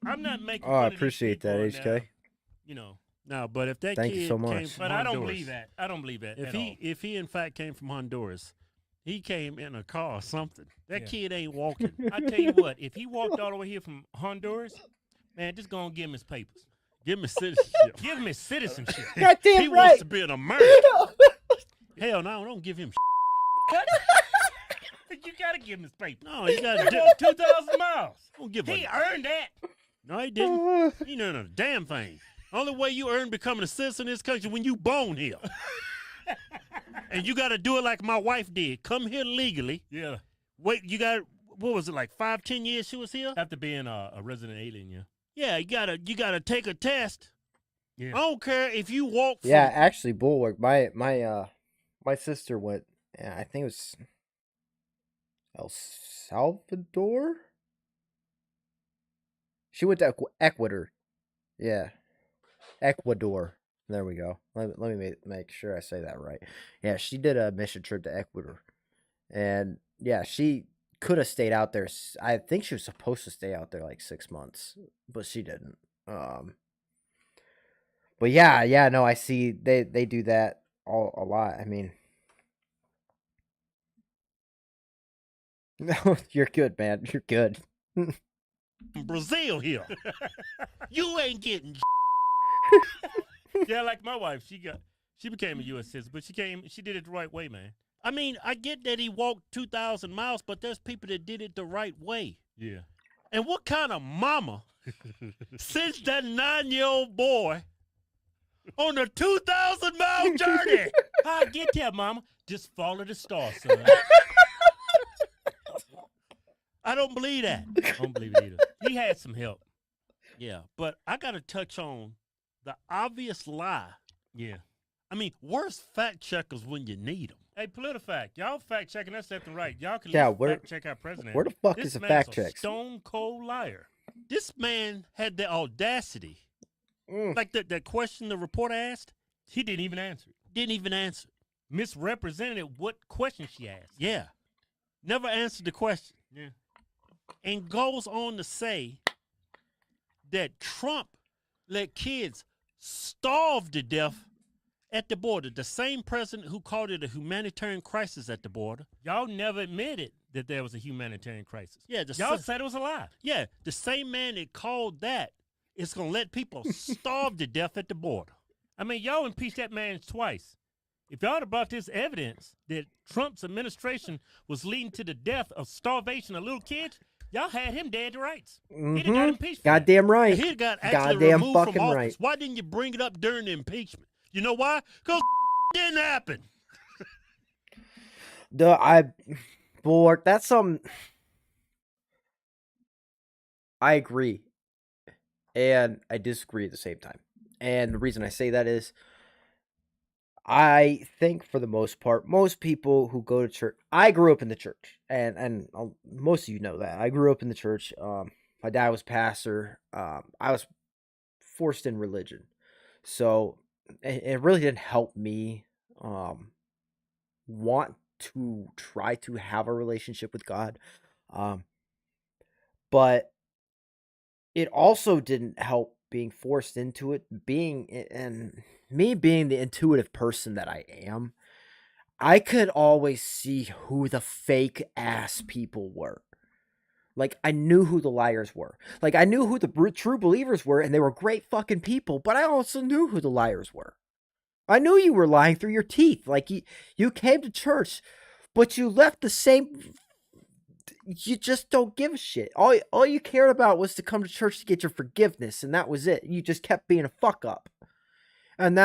I'm not making Oh, fun I of these appreciate that, people now, HK. You know, No, but if that Thank you kid so came much. from but I don't Honduras, believe that. I don't believe that If at he all. if he in fact came from Honduras, he came in a car or something. That Yeah. kid ain't walking. I tell you what, if he walked all the way here from Honduras, man, just go and give him his papers. Give him citizenship. Give him his citizenship. Goddamn He right. wants to be an American. Hell no, don't give him. You gotta give him his papers. No, you got to He do. walked 2,000 miles. Don't give He a. earned that. No, he didn't. He didn't earn a damn thing. Only way you earn becoming a citizen in this country when you born here. And you got to do it like my wife did. Come here legally. Yeah. Wait, you got, what was it, like 5-10 years she was here? After being a resident alien, yeah. Yeah, you gotta take a test. Yeah. I don't care if you walk from, Yeah, actually, Bulwark. My sister went. I think it was El Salvador. She went to Ecuador. Yeah, Ecuador. There we go. Let me make sure I say that right. Yeah, she did a mission trip to Ecuador, and yeah, she could have stayed out there. I think she was supposed to stay out there like 6 months, but she didn't. But yeah, no, I see they do that a lot. I mean, no, you're good, man. You're good. Brazil here. You ain't getting. Yeah, like my wife, she became a U.S. citizen, but she did it the right way, man. I mean, I get that he walked 2,000 miles, but there's people that did it the right way. Yeah. And what kind of mama sends that 9-year-old boy on a 2,000-mile journey? I get that, Mama. Just follow the star, son. I don't believe that. I don't believe it either. He had some help. Yeah, but I got to touch on the obvious lie. Yeah. I mean, where's fact checkers when you need them? Hey, PolitiFact, y'all fact checking us left and right. Y'all can Yeah, fact check our president. where the fuck This is the man's fact a checks? Stone cold liar. This man had the audacity. Mm. Like that question the reporter asked, He didn't even answer it. didn't even answer. Misrepresented what question she asked. Yeah. Never answered the question. Yeah. And goes on to say that Trump let kids starve to death at the border. The same president who called it a humanitarian crisis at the border. Y'all never admitted that there was a humanitarian crisis. Yeah, Y'all said it was a lie. Yeah, the same man that called that is going to let people starve to death at the border. I mean, y'all impeached that man twice. If y'all had brought this evidence that Trump's administration was leading to the death of starvation of little kids, y'all had him dead to rights. He'd have got impeached. for that. Goddamn right. He got actually Goddamn removed fucking from office. right. Why didn't you bring it up during the impeachment? You know why? Because didn't happen. Bulwark, that's I agree, and I disagree at the same time. And the reason I say that is, I think for the most part, most people who go to church. I grew up in the church, and most of you know that I grew up in the church. My dad was pastor. I was forced in religion, so it really didn't help me want to try to have a relationship with God. But it also didn't help being forced into it, being the intuitive person that I am. I could always see who the fake ass people were. Like, I knew who the liars were. Like, I knew who the true believers were, and they were great fucking people, but I also knew who the liars were. I knew you were lying through your teeth. Like, you came to church but you left the same. You just don't give a shit. All you cared about was to come to church to get your forgiveness, and that was it. You just kept being a fuck up, and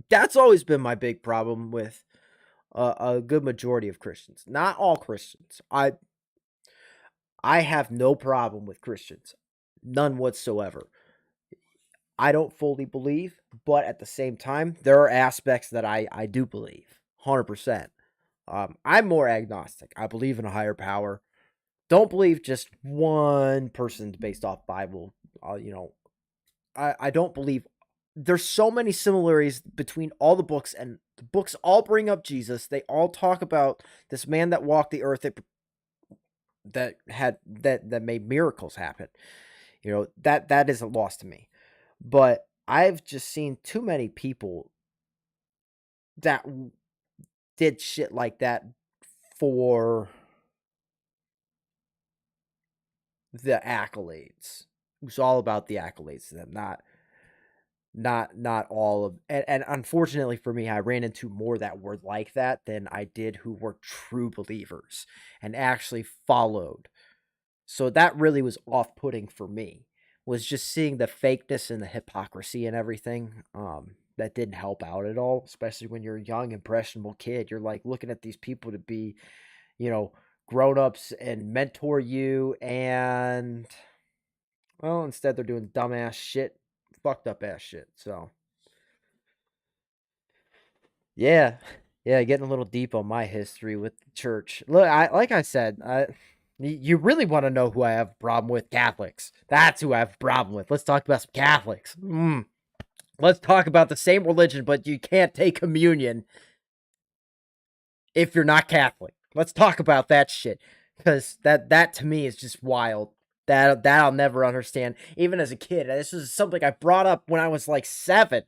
that's always been my big problem with a good majority of Christians. Not all Christians. I have no problem with Christians, none whatsoever. I don't fully believe, but at the same time, there are aspects that I do believe, 100%. I'm more agnostic. I believe in a higher power. Don't believe just one person's based off Bible. I don't believe. There's so many similarities between all the books, and the books all bring up Jesus. They all talk about this man that walked the earth that made miracles happen. That isn't lost to me. But I've just seen too many people that did shit like that for the accolades. It was all about the accolades to them, not all of. And unfortunately for me, I ran into more that were like that than I did who were true believers and actually followed. So that really was off-putting for me. Was just seeing the fakeness and the hypocrisy and everything. That didn't help out at all, especially when you're a young, impressionable kid. You're like looking at these people to be, grown-ups and mentor you, and well, instead they're doing dumbass shit, fucked up ass shit. So yeah, getting a little deep on my history with the church. Look, like I said, you really want to know who I have a problem with? Catholics. That's who I have a problem with. Let's talk about some Catholics. Let's talk about the same religion, but you can't take communion if you're not Catholic. Let's talk about that shit, because that to me is just wild. That I'll never understand, even as a kid. This is something I brought up when I was like 7.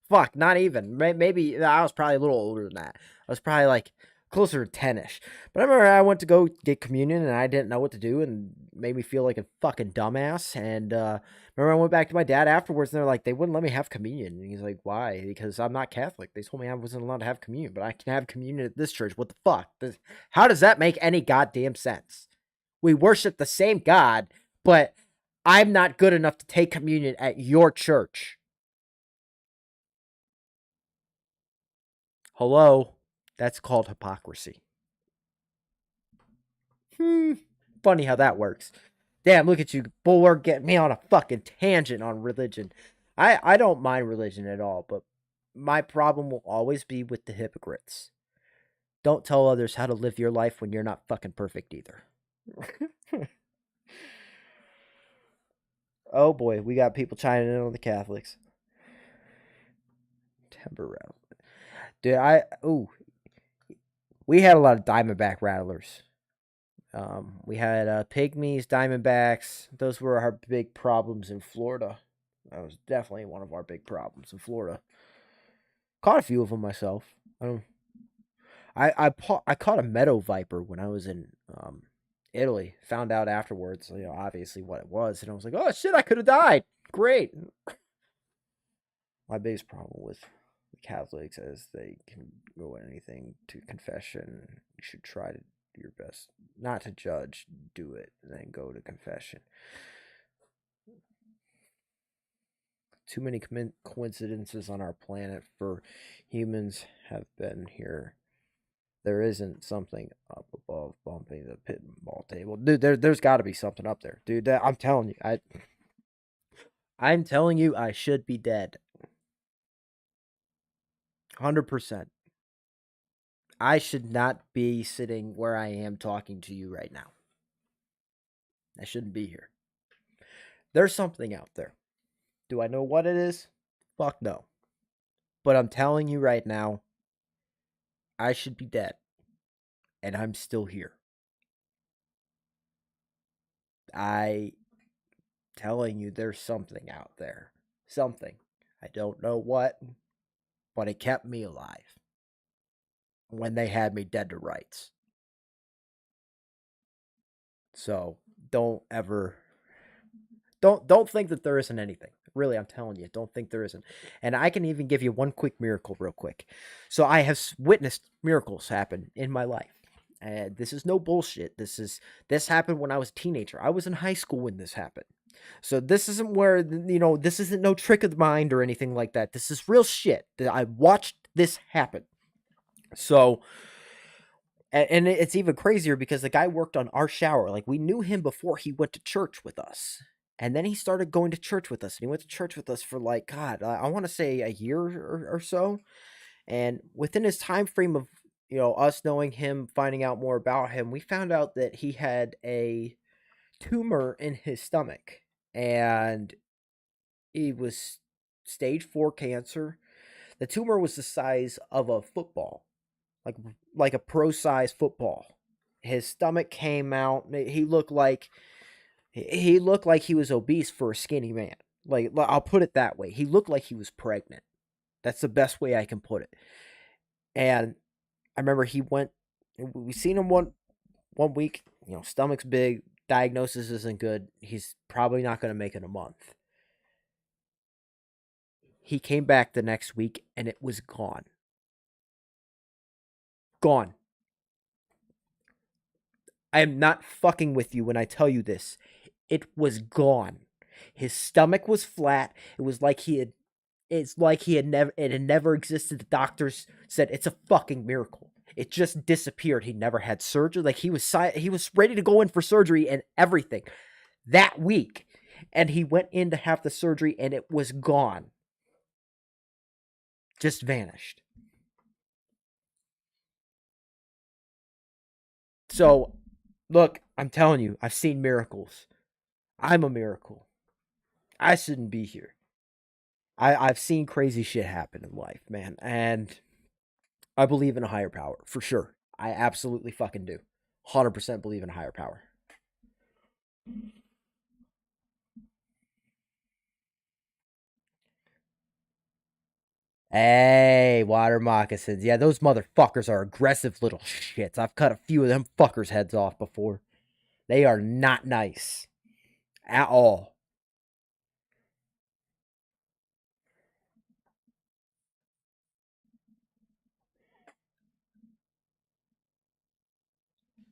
Fuck, not even. Maybe I was probably a little older than that. I was probably like closer to 10-ish. But I remember I went to go get communion and I didn't know what to do, and made me feel like a fucking dumbass. And remember I went back to my dad afterwards and they're like, they wouldn't let me have communion. And he's like, why? Because I'm not Catholic. They told me I wasn't allowed to have communion, but I can have communion at this church. What the fuck? How does that make any goddamn sense? We worship the same God, but I'm not good enough to take communion at your church. Hello? That's called hypocrisy. Funny how that works. Damn, look at you, Bulwark, getting me on a fucking tangent on religion. I don't mind religion at all, but my problem will always be with the hypocrites. Don't tell others how to live your life when you're not fucking perfect either. Oh boy, we got people chiming in on the Catholics. Temporarily. Dude, we had a lot of Diamondback rattlers. We had pygmies, Diamondbacks. Those were our big problems in Florida. That was definitely one of our big problems in Florida. Caught a few of them myself. I caught a meadow viper when I was in Italy. Found out afterwards, obviously what it was, and I was like, oh shit, I could have died. Great. My biggest problem with the Catholics is they can go anything to confession. You should try to do your best not to judge, do it, and then go to confession. Too many coincidences on our planet for humans have been here. There isn't something up above bumping the pinball table. Dude, there's got to be something up there. Dude, I'm telling you. I'm telling you, I should be dead. 100%. I should not be sitting where I am talking to you right now. I shouldn't be here. There's something out there. Do I know what it is? Fuck no. But I'm telling you right now, I should be dead. And I'm still here. I telling you there's something out there. Something. I don't know what, but it kept me alive when they had me dead to rights. So don't think that there isn't anything. Really, I'm telling you, don't think there isn't. And I can even give you one quick miracle real quick. So I have witnessed miracles happen in my life. And this is no bullshit. This happened when I was a teenager. I was in high school when this happened. So this isn't where, this isn't no trick of the mind or anything like that. This is real shit. I watched this happen. So, and it's even crazier because the guy worked on our shower. Like, we knew him before he went to church with us. And then he started going to church with us. And he went to church with us for, like, God, I want to say a year or so. And within his time frame of, us knowing him, finding out more about him, we found out that he had a tumor in his stomach. And he was stage 4 cancer. The tumor was the size of a football. Like a pro-size football. His stomach came out. He looked like he was obese for a skinny man. Like, I'll put it that way. He looked like he was pregnant. That's the best way I can put it. And I remember we seen him one week. Stomach's big. Diagnosis isn't good. He's probably not going to make it a month. He came back the next week and it was gone. Gone. I am not fucking with you when I tell you this. It was gone. His stomach was flat. It was like it had never existed. The doctors said it's a fucking miracle. It just disappeared. He never had surgery. Like, he was ready to go in for surgery and everything that week. And he went in to have the surgery and it was gone. Just vanished. So, look, I'm telling you, I've seen miracles. I'm a miracle. I shouldn't be here. I've seen crazy shit happen in life, man. And I believe in a higher power, for sure. I absolutely fucking do. 100% believe in a higher power. Hey, water moccasins. Yeah, those motherfuckers are aggressive little shits. I've cut a few of them fuckers' heads off before. They are not nice. At all.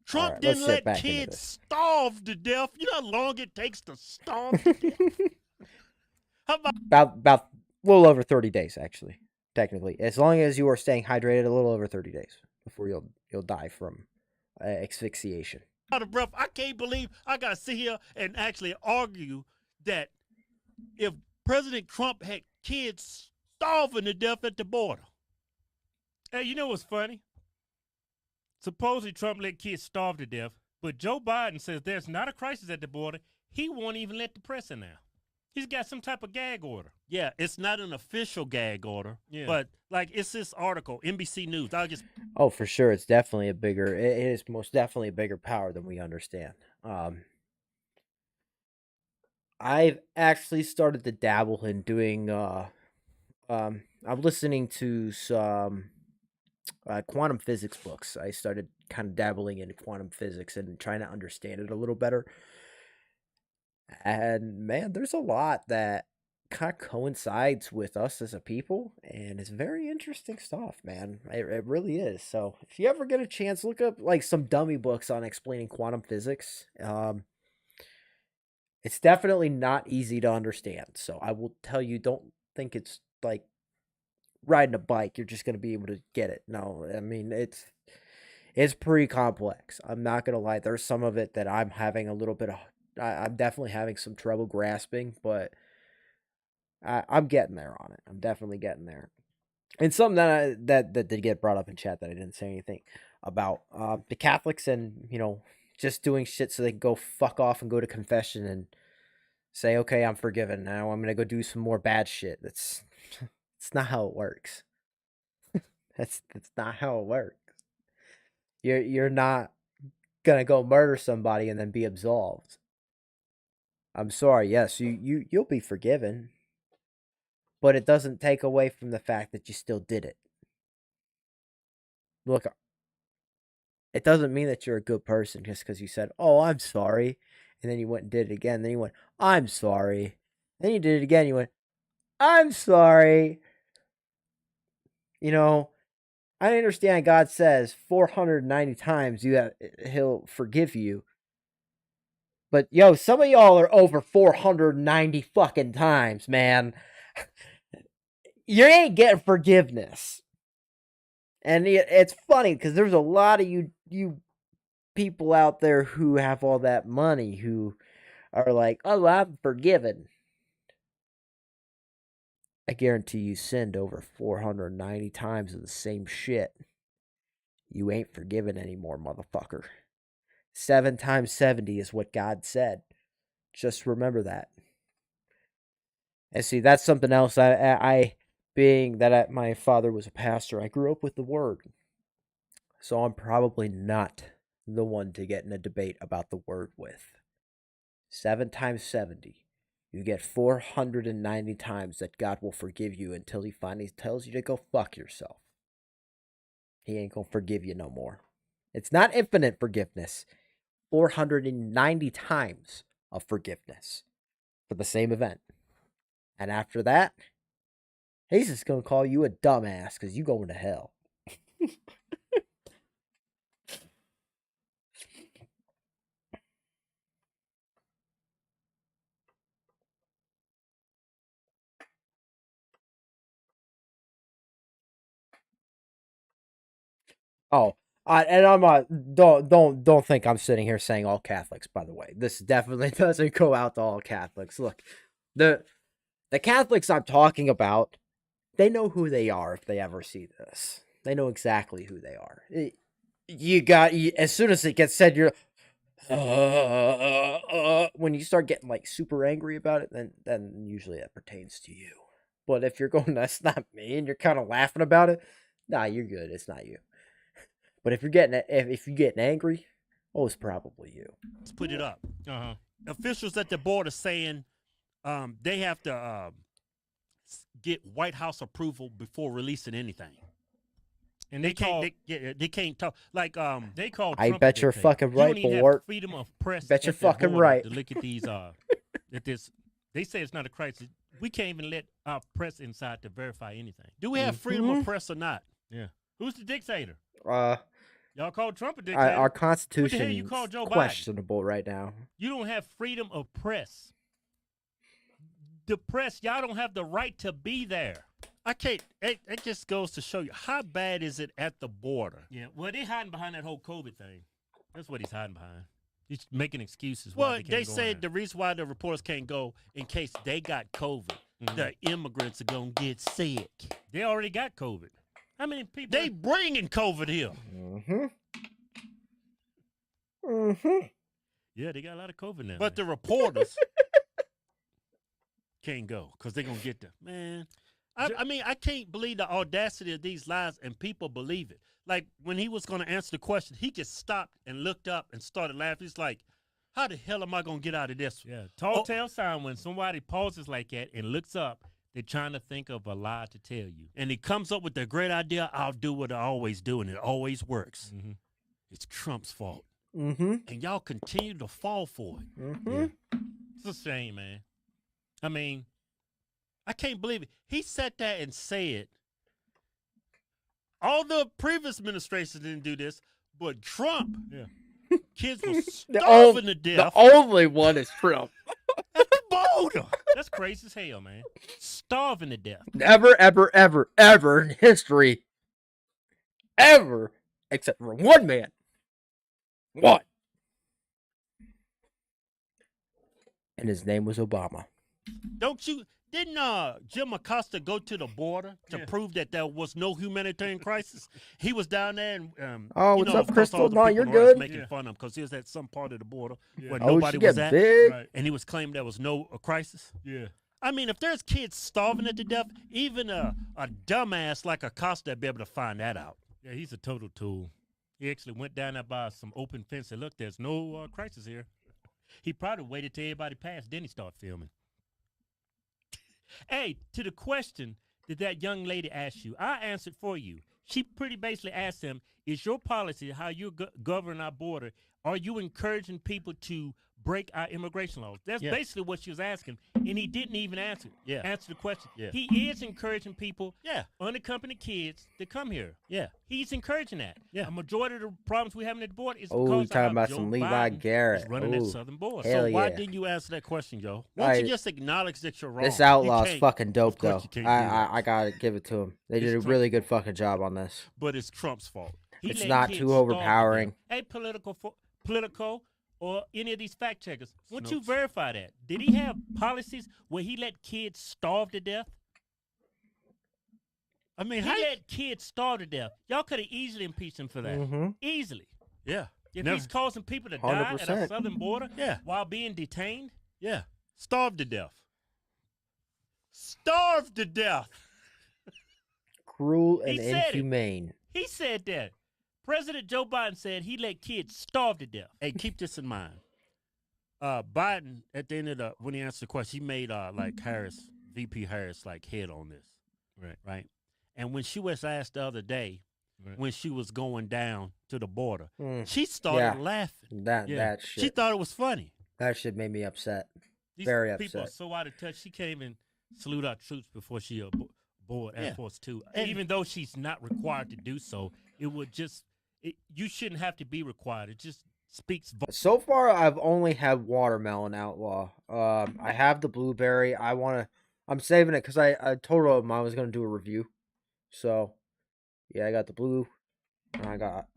Trump right, didn't let kids starve to death. You know how long it takes to starve to death? How about a little over 30 days, actually. Technically, as long as you are staying hydrated, a little over 30 days before you'll die from asphyxiation. Out of breath. I can't believe I gotta sit here and actually argue that if President Trump had kids starving to death at the border. Hey, you know what's funny? Supposedly Trump let kids starve to death, but Joe Biden says there's not a crisis at the border. He won't even let the press in now. He's got some type of gag order. Yeah, it's not an official gag order, but like, it's this article, NBC News. Oh, for sure, it's definitely it is most definitely a bigger power than we understand. I've actually started to dabble in doing. I'm listening to some quantum physics books. I started kind of dabbling into quantum physics and trying to understand it a little better. And man, there's a lot that kind of coincides with us as a people, and it's very interesting stuff, man. It really is. So if you ever get a chance, look up like some dummy books on explaining quantum physics. It's definitely not easy to understand. So I will tell you, don't think it's like riding a bike. You're just going to be able to get it. No, I mean, it's pretty complex. I'm not going to lie. There's some of it that I'm having a little bit of, I'm definitely having some trouble grasping, but I'm getting there on it. I'm definitely getting there. And something that did get brought up in chat that I didn't say anything about, the Catholics and, just doing shit so they can go fuck off and go to confession and say, okay, I'm forgiven. Now I'm going to go do some more bad shit. It's not how it works. That's not how it works. You're not going to go murder somebody and then be absolved. I'm sorry. Yes, you'll be forgiven, but it doesn't take away from the fact that you still did it. Look, it doesn't mean that you're a good person just because you said, oh, I'm sorry, and then you went and did it again. Then you went, I'm sorry, Then you did it again. You went, I'm sorry. You know, I understand God says 490 times he'll forgive you. But, yo, some of y'all are over 490 fucking times, man. You ain't getting forgiveness. And it's funny because there's a lot of you people out there who have all that money who are like, oh, I'm forgiven. I guarantee you sinned over 490 times of the same shit. You ain't forgiven anymore, motherfucker. 7 times 70 is what God said. Just remember that. And see, that's something else. I being that my father was a pastor, I grew up with the word. So I'm probably not the one to get in a debate about the word with. 7 times 70. You get 490 times that God will forgive you until he finally tells you to go fuck yourself. He ain't gonna forgive you no more. It's not infinite forgiveness. 490 times of forgiveness for the same event. And after that, he's just gonna call you a dumbass because you going to hell. Oh, and I'm don't think I'm sitting here saying all Catholics. By the way, this definitely doesn't go out to all Catholics. Look, the Catholics I'm talking about, they know who they are if they ever see this. They know exactly who they are. As soon as it gets said, you're when you start getting like super angry about it, then usually that pertains to you. But if you're going, that's not me, and you're kind of laughing about it, nah, you're good. It's not you. But if you're getting angry, it's probably you. Let's put it up. Officials at the border saying they have to get White House approval before releasing anything. And they can't talk like they call. I Trump bet you're fucking right, you don't even Bort. have freedom of press. Bet you're fucking right. To look at these at this, they say it's not a crisis. We can't even let our press inside to verify anything. Do we have freedom of press or not? Yeah. Who's the dictator? Y'all call Trump a dictator. Our Constitution what the hell you call Joe questionable Biden? Right now. You don't have freedom of press. The press, y'all don't have the right to be there. I can't. It just goes to show you how bad is it at the border. Yeah. Well, they're hiding behind that whole COVID thing. That's what he's hiding behind. He's making excuses. Well, they said the reason why the reporters can't go in case they got COVID. The immigrants are gonna get sick. They already got COVID. How many people? They bringing COVID here. Yeah, they got a lot of COVID now. But the reporters can't go because they're going to get them. Man, I mean, I can't believe the audacity of these lies, and people believe it. Like, when he was going to answer the question, he just stopped and looked up and started laughing. He's like, how the hell am I going to get out of this? Yeah, tall tale sign when somebody pauses like that and looks up. They're trying to think of a lie to tell you. And he comes up with a great idea. I'll do what I always do, and it always works. It's Trump's fault. And y'all continue to fall for it. Yeah. It's a shame, man. I mean, I can't believe it. He sat there and said, all the previous administrations didn't do this, but Trump, kids were starving to death. The only one is Trump. At the border. That's crazy as hell, man. Starving to death. Never, ever, ever, ever in history, ever, except for one man. One. And his name was Obama. Didn't Jim Acosta go to the border to prove that there was no humanitarian crisis? He was down there and what's up, Crystal? No, you're good. Making fun of him because he was at some part of the border where Oh, nobody she was get at, big. and he was claiming there was no crisis. Yeah. I mean, if there's kids starving to death, even a dumbass like Acosta would be able to find that out. Yeah, he's a total tool. He actually went down there by some open fence and look, there's no crisis here. He probably waited till everybody passed, then he started filming. Hey, to the question that young lady asked you, I answered for you. She pretty basically asked him, is your policy, how you govern our border, are you encouraging people to break our immigration laws? That's basically what she was asking, and he didn't even answer the question. He is encouraging people, unaccompanied kids, to come here. He's encouraging that. A majority of the problems we have at the border is because you're of talking how about Joe some Levi Biden Garrett. is running that southern border. Hell So why yeah. didn't you answer that question, Joe? Why don't you just acknowledge that you're wrong? This outlaw's can't- fucking dope, of course though. you can't do that. I gotta give it to him. They It's did a Trump's really good fucking job on this. But it's Trump's fault. He It's let not kids too starve to overpowering. death. Hey, political, or any of these fact checkers, won't you verify that? Did he have policies where he let kids starve to death? I mean, He let kids starve to death. Y'all could have easily impeached him for that. Mhm. Easily. yeah, If Never- he's causing people to die at 100%. a southern border while being detained, yeah, starved to death. Starved to death. Cruel and He said it. inhumane. he said that. President Joe Biden said he let kids starve to death. Hey, keep this in mind. Biden, at the end of when he answered the question, he made like Harris, VP Harris, like head on this. Right. And when she was asked the other day, when she was going down to the border, she started laughing. That She shit. thought it was funny. That shit made me upset. These Very people are upset. so out of touch. She can't even salute our troops before she board Air Force Two. And- Even though she's not required to do so, it would just you shouldn't have to be required. It just speaks. So far, I've only had watermelon outlaw. I have the blueberry. I'm saving it because I told him I was gonna do a review. So, yeah, I got the blue, and I got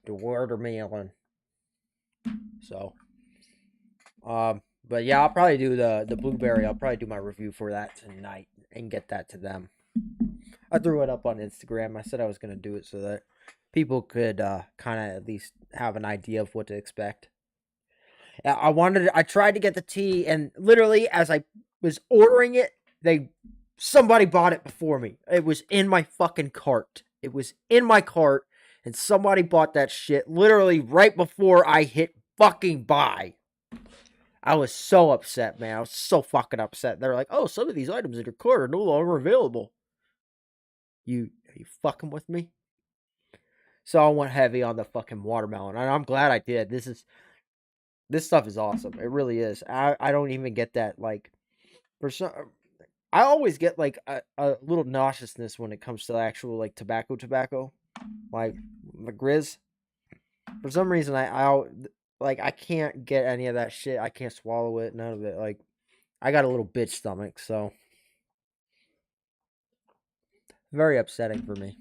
the watermelon. So, but yeah, I'll probably do the blueberry. I'll probably do my review for that tonight and get that to them. I threw it up on Instagram. I said I was gonna do it so that people could kind of at least have an idea of what to expect. I tried to get the tea, and literally as I was ordering it, somebody bought it before me. It was in my fucking cart. It was in my cart, and somebody bought that shit literally right before I hit fucking buy. I was so upset, man. I was so fucking upset. They're like, "Oh, some of these items in your cart are no longer available." Are you fucking with me? So I went heavy on the fucking watermelon, and I'm glad I did. This stuff is awesome. It really is. I don't even get that, like, I always get like a little nauseousness when it comes to actual like tobacco, like the Grizz. For some reason, I can't get any of that shit. I can't swallow it. None of it. Like, I got a little bitch stomach, so very upsetting for me.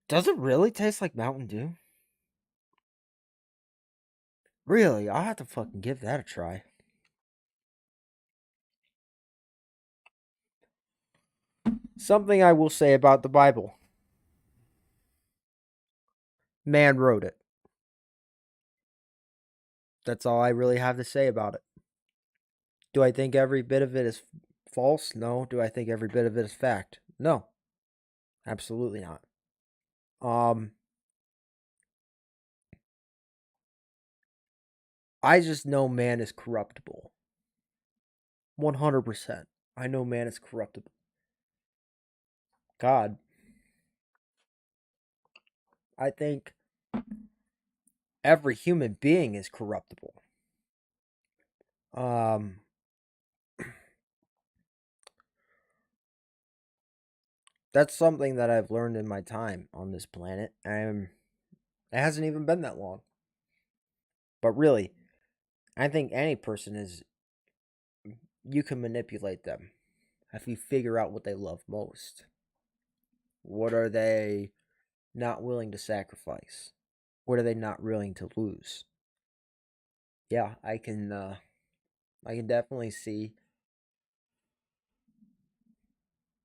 Does it really taste like Mountain Dew? Really? I'll have to fucking give that a try. Something I will say about the Bible. Man wrote it. That's all I really have to say about it. Do I think every bit of it is false? No. Do I think every bit of it is fact? No. Absolutely not. I just know man is corruptible. 100%. I know man is corruptible. God. I think every human being is corruptible. That's something that I've learned in my time on this planet. It hasn't even been that long. But really, I think any person you can manipulate them if you figure out what they love most. What are they not willing to sacrifice? What are they not willing to lose? Yeah, I can definitely see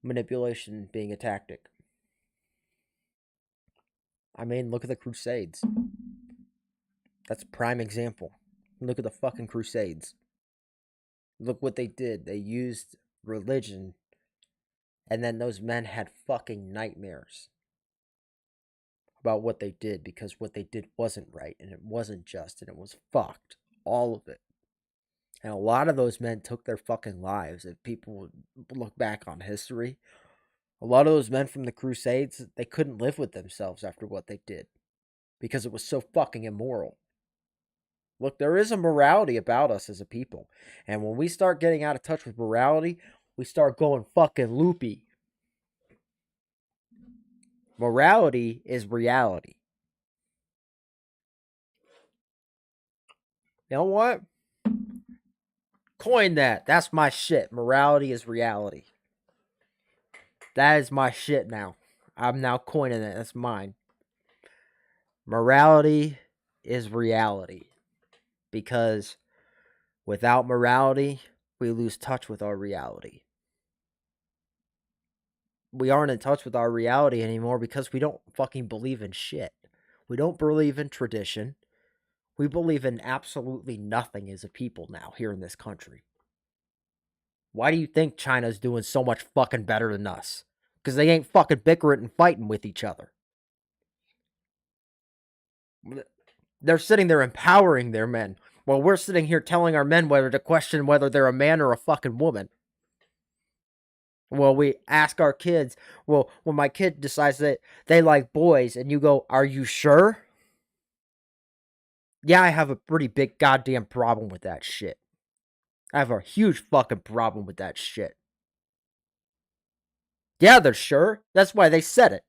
manipulation being a tactic. I mean, look at the Crusades. That's a prime example. Look at the fucking Crusades. Look what they did. They used religion, and then those men had fucking nightmares about what they did, because what they did wasn't right, and it wasn't just, and it was fucked. All of it. And a lot of those men took their fucking lives. If people would look back on history, A lot of those men from the Crusades, they couldn't live with themselves after what they did because it was so fucking immoral. Look, there is a morality about us as a people. And when we start getting out of touch with morality, we start going fucking loopy. Morality is reality. You know what? Coin that. That's my shit. Morality is reality. That is my shit now. I'm now coining it. That's mine. Morality is reality. Because without morality, we lose touch with our reality. We aren't in touch with our reality anymore because we don't fucking believe in shit. We don't believe in tradition. We believe in absolutely nothing as a people now here in this country. Why do you think China's doing so much fucking better than us? Because they ain't fucking bickering and fighting with each other. They're sitting there empowering their men, while we're sitting here telling our men whether to question whether they're a man or a fucking woman. Well, we ask our kids, well, when my kid decides that they like boys, and you go, are you sure? Yeah, I have a pretty big goddamn problem with that shit. I have a huge fucking problem with that shit. Yeah, they're sure. That's why they said it.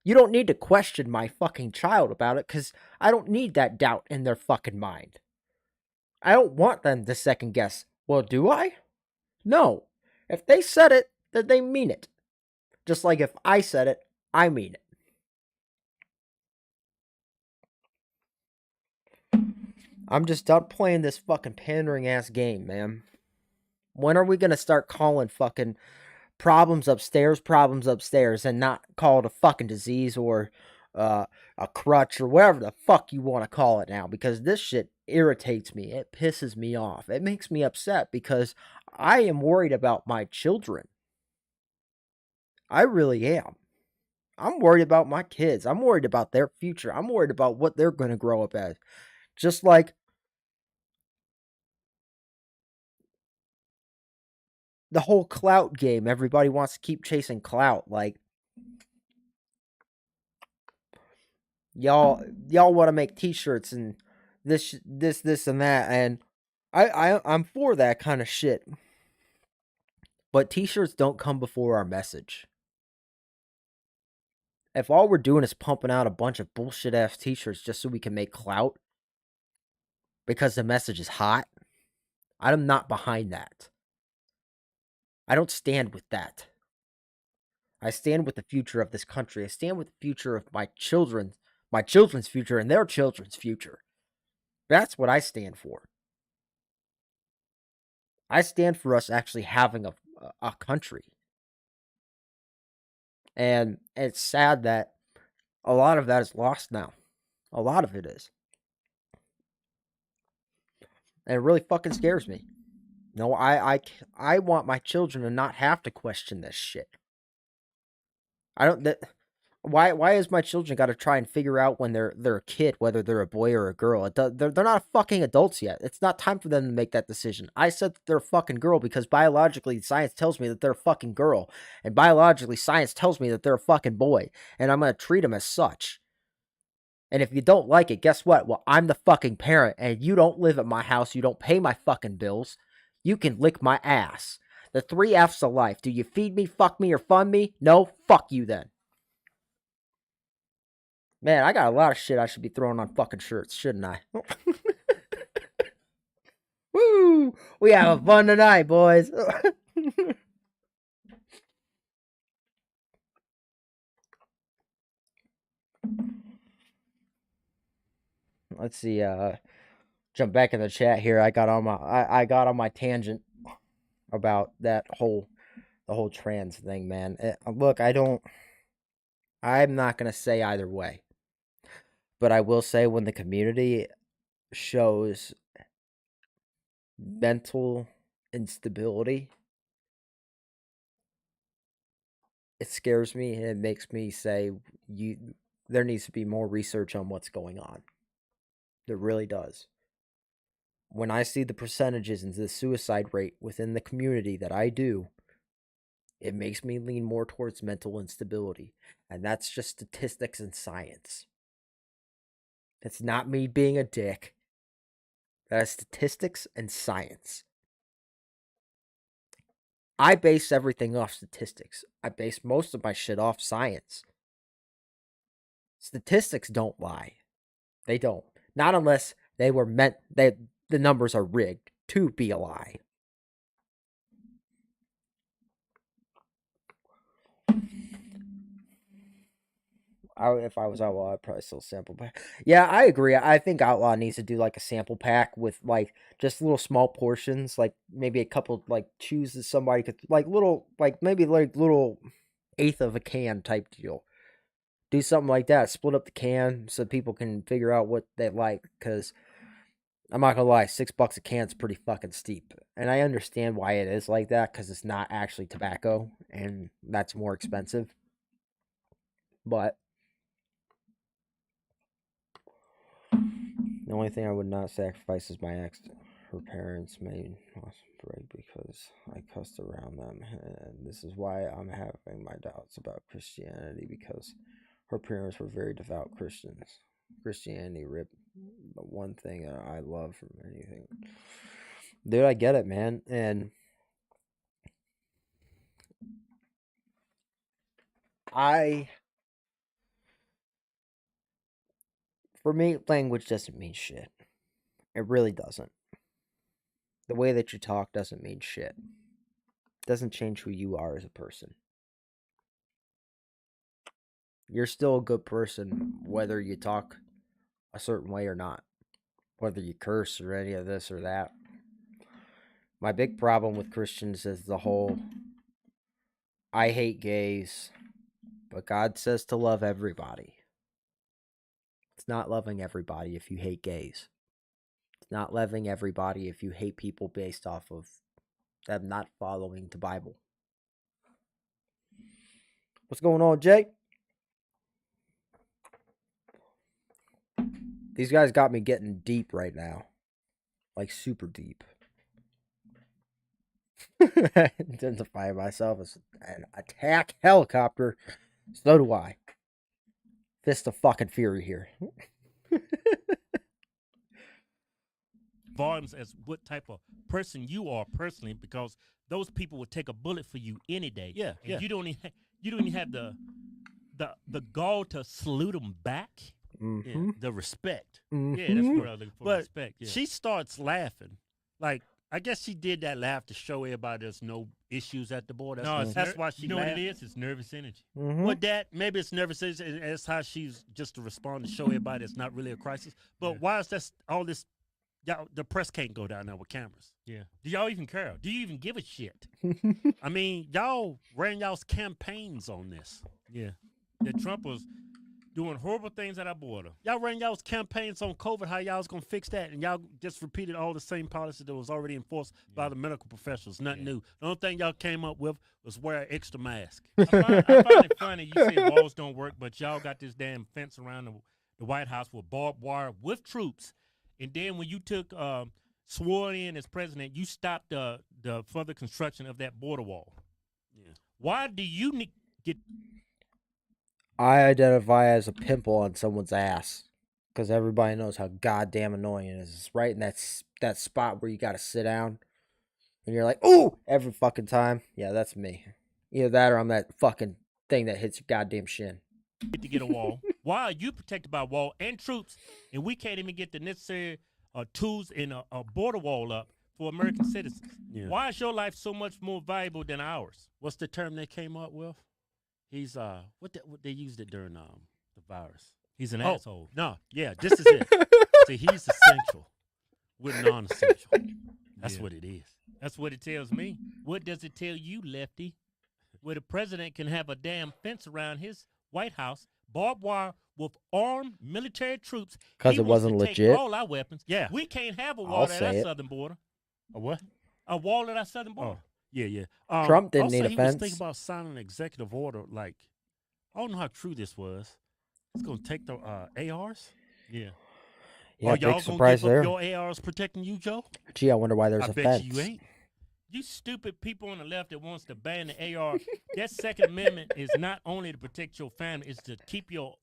You don't need to question my fucking child about it, because I don't need that doubt in their fucking mind. I don't want them to second guess. Well, do I? No. If they said it, then they mean it. Just like if I said it, I mean it. I'm just done playing this fucking pandering ass game, man. When are we gonna start calling fucking problems upstairs, and not call it a fucking disease or a crutch or whatever the fuck you want to call it now? Because this shit irritates me. It pisses me off. It makes me upset because I am worried about my children. I really am. I'm worried about my kids. I'm worried about their future. I'm worried about what they're going to grow up as. Just like the whole clout game. Everybody wants to keep chasing clout. Like, y'all want to make t-shirts and this and that, and I'm for that kind of shit. But t-shirts don't come before our message. If all we're doing is pumping out a bunch of bullshit ass t-shirts just so we can make clout because the message is hot, I'm not behind that. I don't stand with that. I stand with the future of this country. I stand with the future of my children's future and their children's future. That's what I stand for. I stand for us actually having a country. And it's sad that a lot of that is lost now. A lot of it is. And it really fucking scares me. No, I want my children to not have to question this shit. Why has my children got to try and figure out when they're a kid whether they're a boy or a girl? They're not fucking adults yet. It's not time for them to make that decision. I said that they're a fucking girl because biologically science tells me that they're a fucking girl, and biologically science tells me that they're a fucking boy, and I'm gonna treat them as such. And if you don't like it, guess what? Well, I'm the fucking parent, and you don't live at my house. You don't pay my fucking bills. You can lick my ass. The 3 F's of life. Do you feed me, fuck me, or fund me? No? Fuck you then. Man, I got a lot of shit I should be throwing on fucking shirts, shouldn't I? Woo! We have fun tonight, boys. Let's see, jump back in the chat here. I got on my tangent about the whole trans thing, man. Look, I'm not gonna say either way. But I will say when the community shows mental instability, it scares me and it makes me say there needs to be more research on what's going on. There really does. When I see the percentages and the suicide rate within the community that I do, It makes me lean more towards mental instability. And that's just statistics and science. That's not me being a dick. That is statistics and science. I base everything off statistics. I base most of my shit off science. Statistics don't lie. They don't. Not unless they were meant, the numbers are rigged to be a lie. If I was Outlaw, I'd probably still sample pack. Yeah, I agree. I think Outlaw needs to do like a sample pack with like just little small portions, like maybe a couple like chews that somebody could like little like maybe like little eighth of a can type deal. Do something like that. Split up the can so people can figure out what they like. Because I'm not gonna lie, $6 a can's pretty fucking steep, and I understand why it is like that because it's not actually tobacco, and that's more expensive. But the only thing I would not sacrifice is my ex. Her parents made awesome break because I cussed around them, and this is why I'm having my doubts about Christianity, because her parents were very devout Christians. Christianity ripped the one thing that I love from anything. Dude, I get it, man. And for me, language doesn't mean shit. It really doesn't. The way that you talk doesn't mean shit. It doesn't change who you are as a person. You're still a good person whether you talk a certain way or not. Whether you curse or any of this or that. My big problem with Christians is the whole I hate gays, but God says to love everybody. It's not loving everybody if you hate gays. It's not loving everybody if you hate people based off of them not following the Bible. What's going on, Jake? These guys got me getting deep right now. Like super deep. Identify myself as an attack helicopter. So do I. Fist of fucking fury here. Volumes as what type of person you are personally, because those people would take a bullet for you any day. Yeah, and you don't even have the gall to salute them back. Mm-hmm. Yeah, the respect. Mm-hmm. Yeah, that's what I look for. But respect. Yeah. she starts laughing. Like, I guess she did that laugh to show everybody there's no issues at the board. That's why she you know laughed. what it is? It's nervous energy. Mm-hmm. Well, that maybe it's nervous energy, and that's how she's just to respond to show everybody it's not really a crisis. But why is that all this? Y'all, the press can't go down there with cameras. Yeah. Do y'all even care? Do you even give a shit? I mean, y'all ran y'all's campaigns on this. Yeah. That Trump was doing horrible things at our border. Y'all ran y'all's campaigns on COVID, how y'all was going to fix that, and y'all just repeated all the same policies that was already enforced by the medical professionals. Nothing new. The only thing y'all came up with was wear an extra mask. I find it funny you say walls don't work, but y'all got this damn fence around the White House with barbed wire with troops. And then when you took sworn in as president, you stopped the further construction of that border wall. Yeah. Why do you get... I identify as a pimple on someone's ass because everybody knows how goddamn annoying it is. It's right in that spot where you got to sit down and you're like, ooh, every fucking time. Yeah, that's me. Either that or I'm that fucking thing that hits your goddamn shin. to get a wall? Why are you protected by a wall and troops, and we can't even get the necessary tools and a border wall up for American citizens? Yeah. Why is your life so much more valuable than ours? What's the term they came up with? He's what they used it during the virus. He's an Oh, asshole. No, yeah, this is it. See, he's essential. We're non-essential. That's what it is. That's what it tells me. What does it tell you, Lefty? Where the president can have a damn fence around his White House, barbed wire with armed military troops. Because He it wants wasn't to take legit? all our weapons. Yeah. We can't have a I'll wall at say our it. southern border. A what? A wall at our southern border. Oh, yeah. Trump didn't also, need a he fence. was thinking about signing an executive order. Like, I don't know how true this was. It's gonna take the ARs. Yeah. Yeah, Are y'all big surprise gonna give there. up your ARs protecting you, Joe? Gee, I wonder why there's I a bet fence. you ain't. You stupid people on the left that wants to ban the AR. That Second Amendment is not only to protect your family, it's to keep your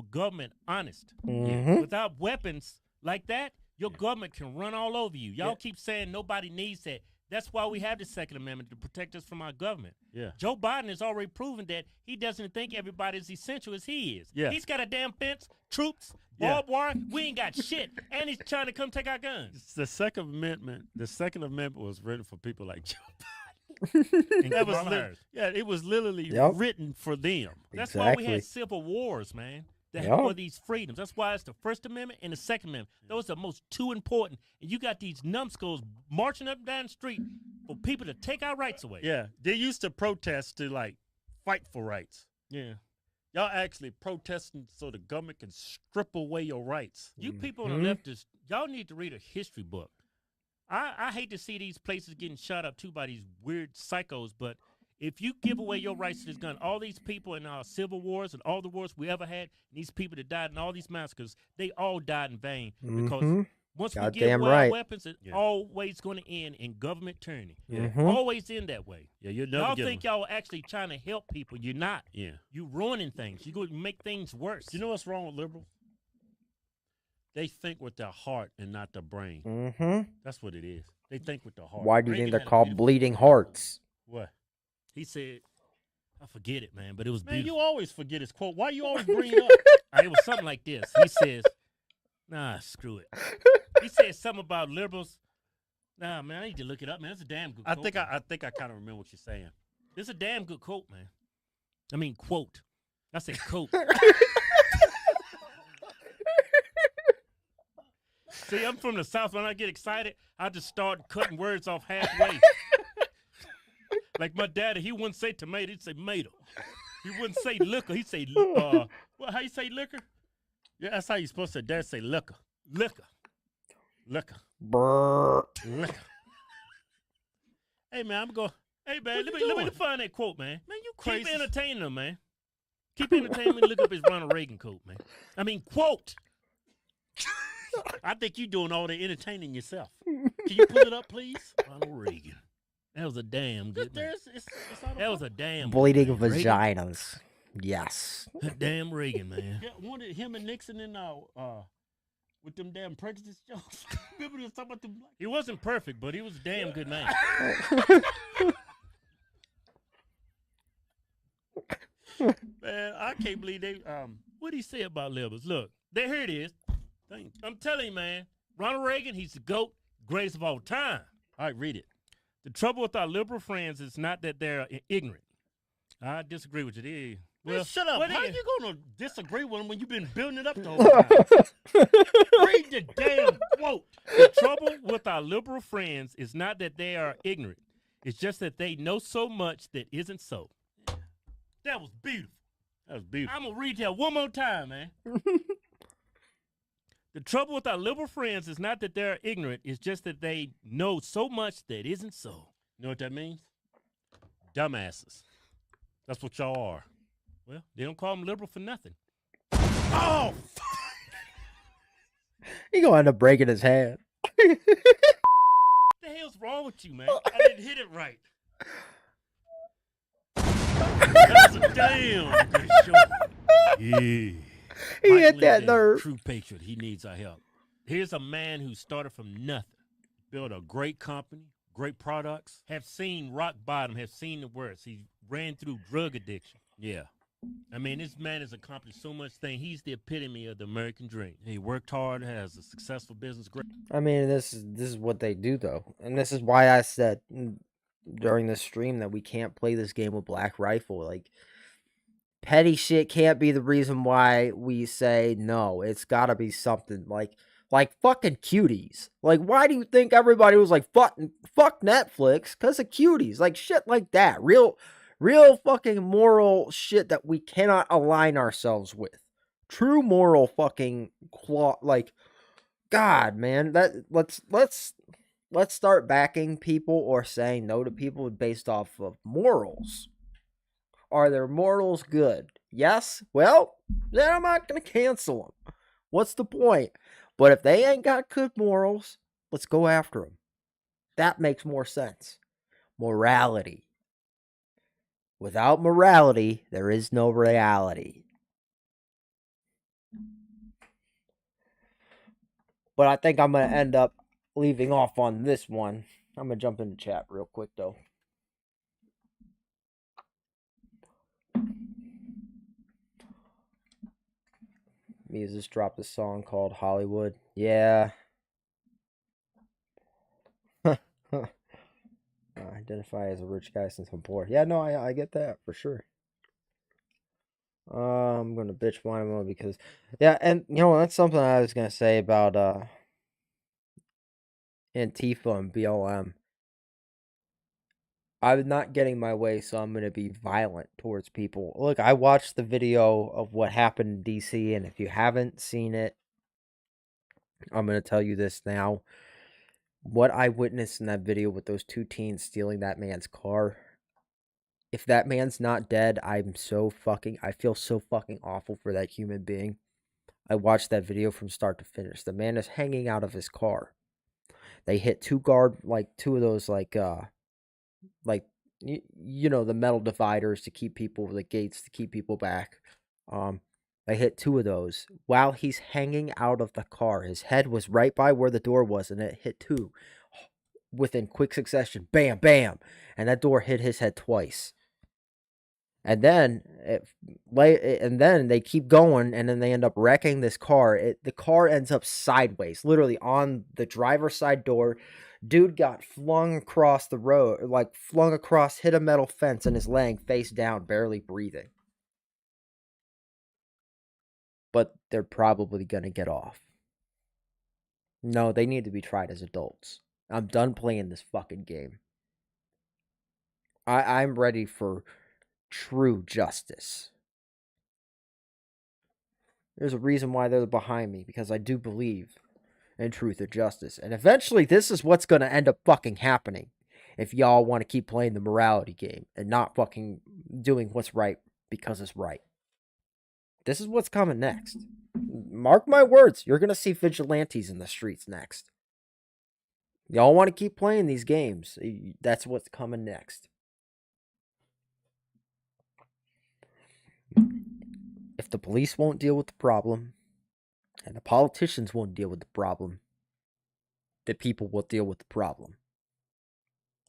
government honest. Mhm. Without weapons like that, your government can run all over you. Y'all keep saying nobody needs that. That's why we have the Second Amendment, to protect us from our government. Yeah. Joe Biden has already proven that he doesn't think everybody is essential as he is. Yeah. He's got a damn fence, troops, barbed wire. We ain't got shit. And he's trying to come take our guns. The Second Amendment was written for people like Joe Biden. And That was Kamala Harris. it was literally Yep. written for them. That's why we Exactly. had civil wars, man. Yeah. For these freedoms. That's why it's the First Amendment and the Second Amendment. Those are the most two important. And you got these numbskulls marching up and down the street for people to take our rights away. Yeah, they used to protest to like fight for rights. Yeah. Y'all actually protesting so the government can strip away your rights. You people on the left, y'all need to read a history book. I hate to see these places getting shot up too by these weird psychos, but if you give away your rights to this gun, all these people in our civil wars and all the wars we ever had, and these people that died in all these massacres, they all died in vain. Because once we give Goddamn away right. our weapons, it's always going to end in government tyranny. Mhm. Always end that way. Yeah, you'll never Y'all get think them. y'all actually trying to help people. You're not. Yeah. You ruining things. You're going to make things worse. You know what's wrong with liberals? They think with their heart and not their brain. Mhm. That's what it is. They think with their heart. Why do you think Reagan they're had a called beautiful- bleeding hearts? What? He said, I forget it, man, but it was Man, beautiful. you always forget his quote. Why you always bring it up? It was something like this. He says, nah, screw it. He said something about liberals. Nah, man, I need to look it up, man. It's a damn good I quote. think I kind of remember what you're saying. It's a damn good quote, man. I mean, quote. I said quote. See, I'm from the South. When I get excited, I just start cutting words off halfway. Like my daddy, he wouldn't say tomato, he'd say tomato. He wouldn't say liquor, he'd say, how you say liquor? Yeah, that's how you're supposed to. Dad say liquor. Liquor. Liquor. Brr. Liquor. Hey, man, hey, man, What let you me doing? find that quote, man. Man, you Keep crazy. entertaining them, man. Keep entertaining me. Look up his Ronald Reagan quote, man. I mean, quote. I think you're doing all the entertaining yourself. Can you pull it up, please? Ronald Reagan. That was a damn good man. It's all That was a damn Bleeding good man. Reagan. vaginas. Yes. Damn Reagan, man. Yeah, one of him and Nixon in with them damn prejudice jokes. Remember they was talking about them black? He wasn't perfect, but he was a damn good man. Man, I can't believe they What did he say about liberals? Look, here it is. I'm telling you, man. Ronald Reagan, he's the GOAT, greatest of all time. all right, read it. The trouble with our liberal friends is not that they're ignorant. I disagree with you. Man, shut up. what How is- you gonna disagree with him when you've been building it up the whole time? Read the damn quote. The trouble with our liberal friends is not that they are ignorant. It's just that they know so much that isn't so. That was beautiful. That was beautiful. I'm going to read that one more time, man. The trouble with our liberal friends is not that they're ignorant. It's just that they know so much that isn't so. You know what that means? Dumbasses. That's what y'all are. Well, they don't call them liberal for nothing. Oh, He gonna end up breaking his hand. What the hell's wrong with you, man? I didn't hit it right. That was a damn good shot. Yeah. He Mike hit that Lindell, nerve. True patriot. He needs our help. Here's a man who started from nothing, built a great company, great products, have seen rock bottom, have seen the worst. He ran through drug addiction. Yeah. I mean, this man has accomplished so much thing. He's the epitome of the American dream. He worked hard, has a successful business. Great. I mean, this is what they do, though, and this is why I said during this stream that we can't play this game with Black Rifle. Like, petty shit can't be the reason why we say no. It's got to be something like fucking cuties. Like, why do you think everybody was like fuck Netflix? Because of cuties, like shit like that. Real fucking moral shit that we cannot align ourselves with. True moral fucking like, God, man, that let's start backing people or saying no to people based off of morals. Are their morals good? Yes? Well, then I'm not going to cancel them. What's the point? But if they ain't got good morals, let's go after them. That makes more sense. Morality. Without morality, there is no reality. But I think I'm going to end up leaving off on this one. I'm going to jump into chat real quick, though. Muse dropped a song called Hollywood. Yeah. I identify as a rich guy since I'm poor. Yeah, no, I get that for sure. I'm gonna bitch whine more because, yeah, and you know that's something I was gonna say about Antifa and BLM. I'm not getting my way, so I'm gonna be violent towards people. Look, I watched the video of what happened in DC, and if you haven't seen it, I'm gonna tell you this now. What I witnessed in that video with those two teens stealing that man's car. If that man's not dead, I feel so fucking awful for that human being. I watched that video from start to finish. The man is hanging out of his car. They hit two of those, you know, the metal dividers to keep people, the gates to keep people back. They hit two of those while he's hanging out of the car. His head was right by where the door was, and it hit two within quick succession. Bam, bam. And that door hit his head twice. And then they keep going, and then they end up wrecking this car. The car ends up sideways, literally on the driver's side door. Dude got flung across the road, hit a metal fence, and is laying face down, barely breathing. But they're probably gonna get off. No, they need to be tried as adults. I'm done playing this fucking game. I'm ready for true justice. There's a reason why they're behind me, because I do believe in truth and justice. And eventually this is what's going to end up fucking happening if y'all want to keep playing the morality game and not fucking doing what's right because it's right. This is what's coming next. Mark my words, you're going to see vigilantes in the streets next. Y'all want to keep playing these games, that's what's coming next. If the police won't deal with the problem, and the politicians won't deal with the problem, the people will deal with the problem.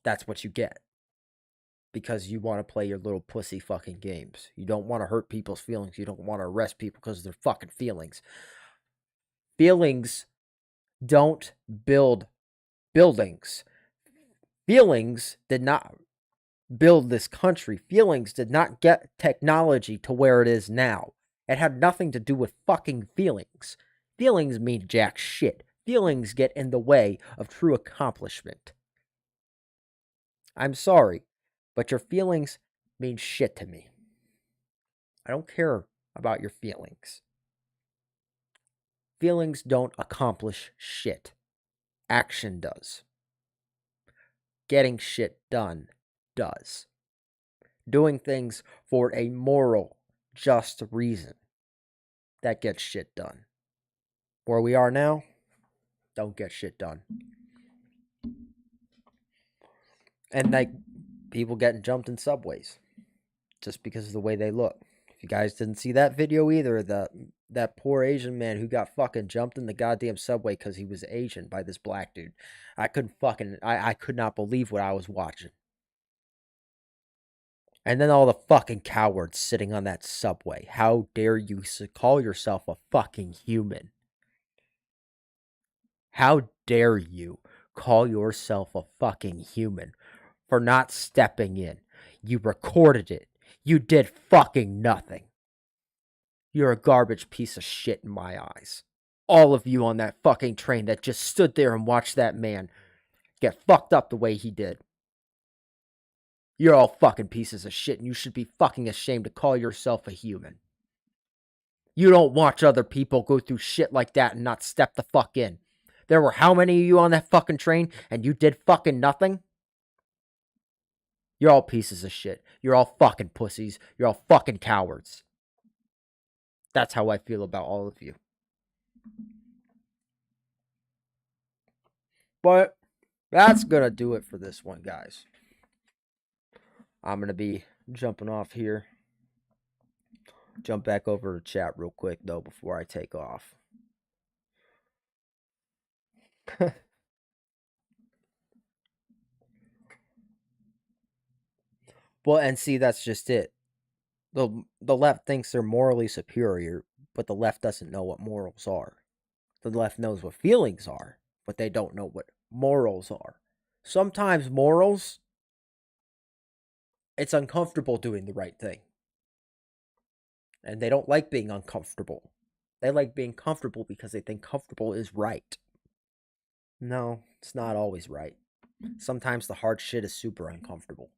That's what you get. Because you want to play your little pussy fucking games. You don't want to hurt people's feelings. You don't want to arrest people because of their fucking feelings. Feelings don't build buildings. Feelings did not build this country. Feelings did not get technology to where it is now. It had nothing to do with fucking feelings. Feelings mean jack shit. Feelings get in the way of true accomplishment. I'm sorry, but your feelings mean shit to me. I don't care about your feelings. Feelings don't accomplish shit. Action does. Getting shit done does. Doing things for a moral, just reason, that gets shit done. Where we are now, don't get shit done. And like people getting jumped in subways just because of the way they look. If you guys didn't see that video either, that poor Asian man who got fucking jumped in the goddamn subway because he was Asian by this black dude. I could not believe what I was watching. And then all the fucking cowards sitting on that subway. How dare you call yourself a fucking human? How dare you call yourself a fucking human for not stepping in? You recorded it. You did fucking nothing. You're a garbage piece of shit in my eyes. All of you on that fucking train that just stood there and watched that man get fucked up the way he did. You're all fucking pieces of shit, and you should be fucking ashamed to call yourself a human. You don't watch other people go through shit like that and not step the fuck in. There were how many of you on that fucking train, and you did fucking nothing? You're all pieces of shit. You're all fucking pussies. You're all fucking cowards. That's how I feel about all of you. But that's gonna do it for this one, guys. I'm going to be jumping off here. Jump back over to chat real quick, though, before I take off. Well, and see, that's just it. The left thinks they're morally superior, but the left doesn't know what morals are. The left knows what feelings are, but they don't know what morals are. Sometimes morals, it's uncomfortable doing the right thing. And they don't like being uncomfortable. They like being comfortable because they think comfortable is right. No, it's not always right. Sometimes the hard shit is super uncomfortable.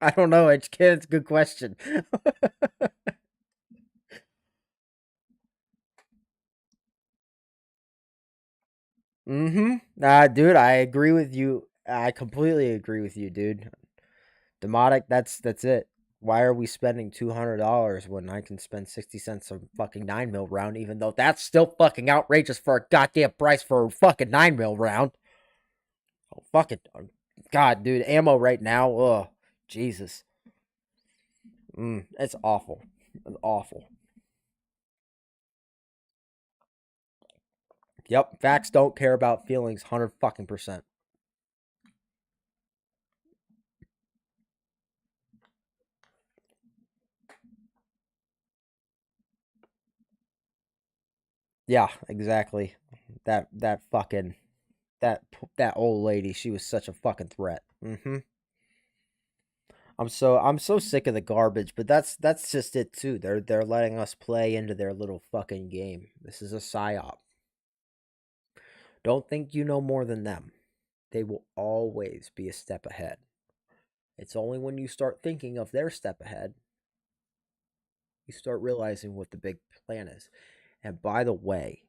I don't know, it's a good question. Dude, I agree with you. I completely agree with you, dude. Demotic, that's it. Why are we spending $200 when I can spend 60 cents a fucking 9mm round, even though that's still fucking outrageous for a goddamn price for a fucking 9mm round? Oh, fucking God, dude, ammo right now, ugh, Jesus. It's awful. It's awful. Yep, facts don't care about feelings 100%. Yeah, exactly. That fucking that old lady, she was such a fucking threat. I'm so sick of the garbage, but that's just it too. They're letting us play into their little fucking game. This is a psyop. Don't think you know more than them. They will always be a step ahead. It's only when you start thinking of their step ahead, you start realizing what the big plan is. And by the way,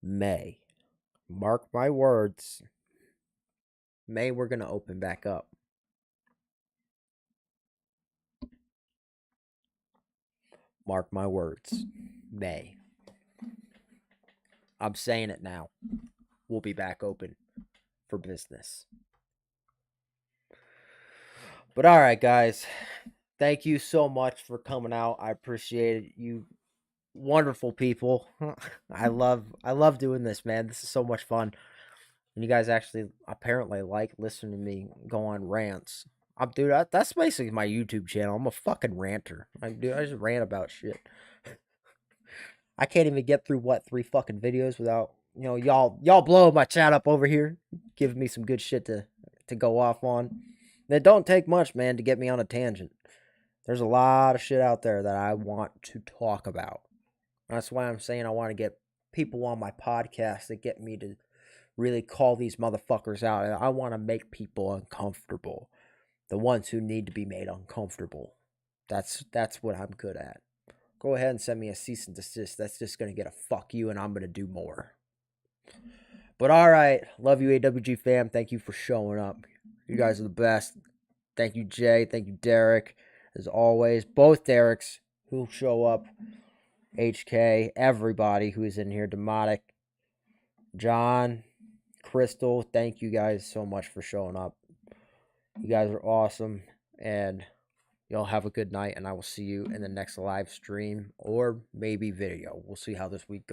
May, mark my words, May we're going to open back up. Mark my words, May. I'm saying it now. We'll be back open for business. But all right, guys. Thank you so much for coming out. I appreciate it. You wonderful people. I love doing this, man. This is so much fun. And you guys actually apparently like listening to me go on rants. Dude, that's basically my YouTube channel. I'm a fucking ranter. I just rant about shit. I can't even get through 3 fucking videos without, y'all blowing my chat up over here, giving me some good shit to go off on. It don't take much, man, to get me on a tangent. There's a lot of shit out there that I want to talk about. That's why I'm saying I want to get people on my podcast that get me to really call these motherfuckers out. I want to make people uncomfortable. The ones who need to be made uncomfortable. That's what I'm good at. Go ahead and send me a cease and desist. That's just going to get a fuck you, and I'm going to do more. But all right. Love you, AWG fam. Thank you for showing up. You guys are the best. Thank you, Jay. Thank you, Derek. As always, both Dereks who show up. HK, everybody who's in here. Demotic, John, Crystal. Thank you guys so much for showing up. You guys are awesome. And y'all have a good night, and I will see you in the next live stream or maybe video. We'll see how this week goes.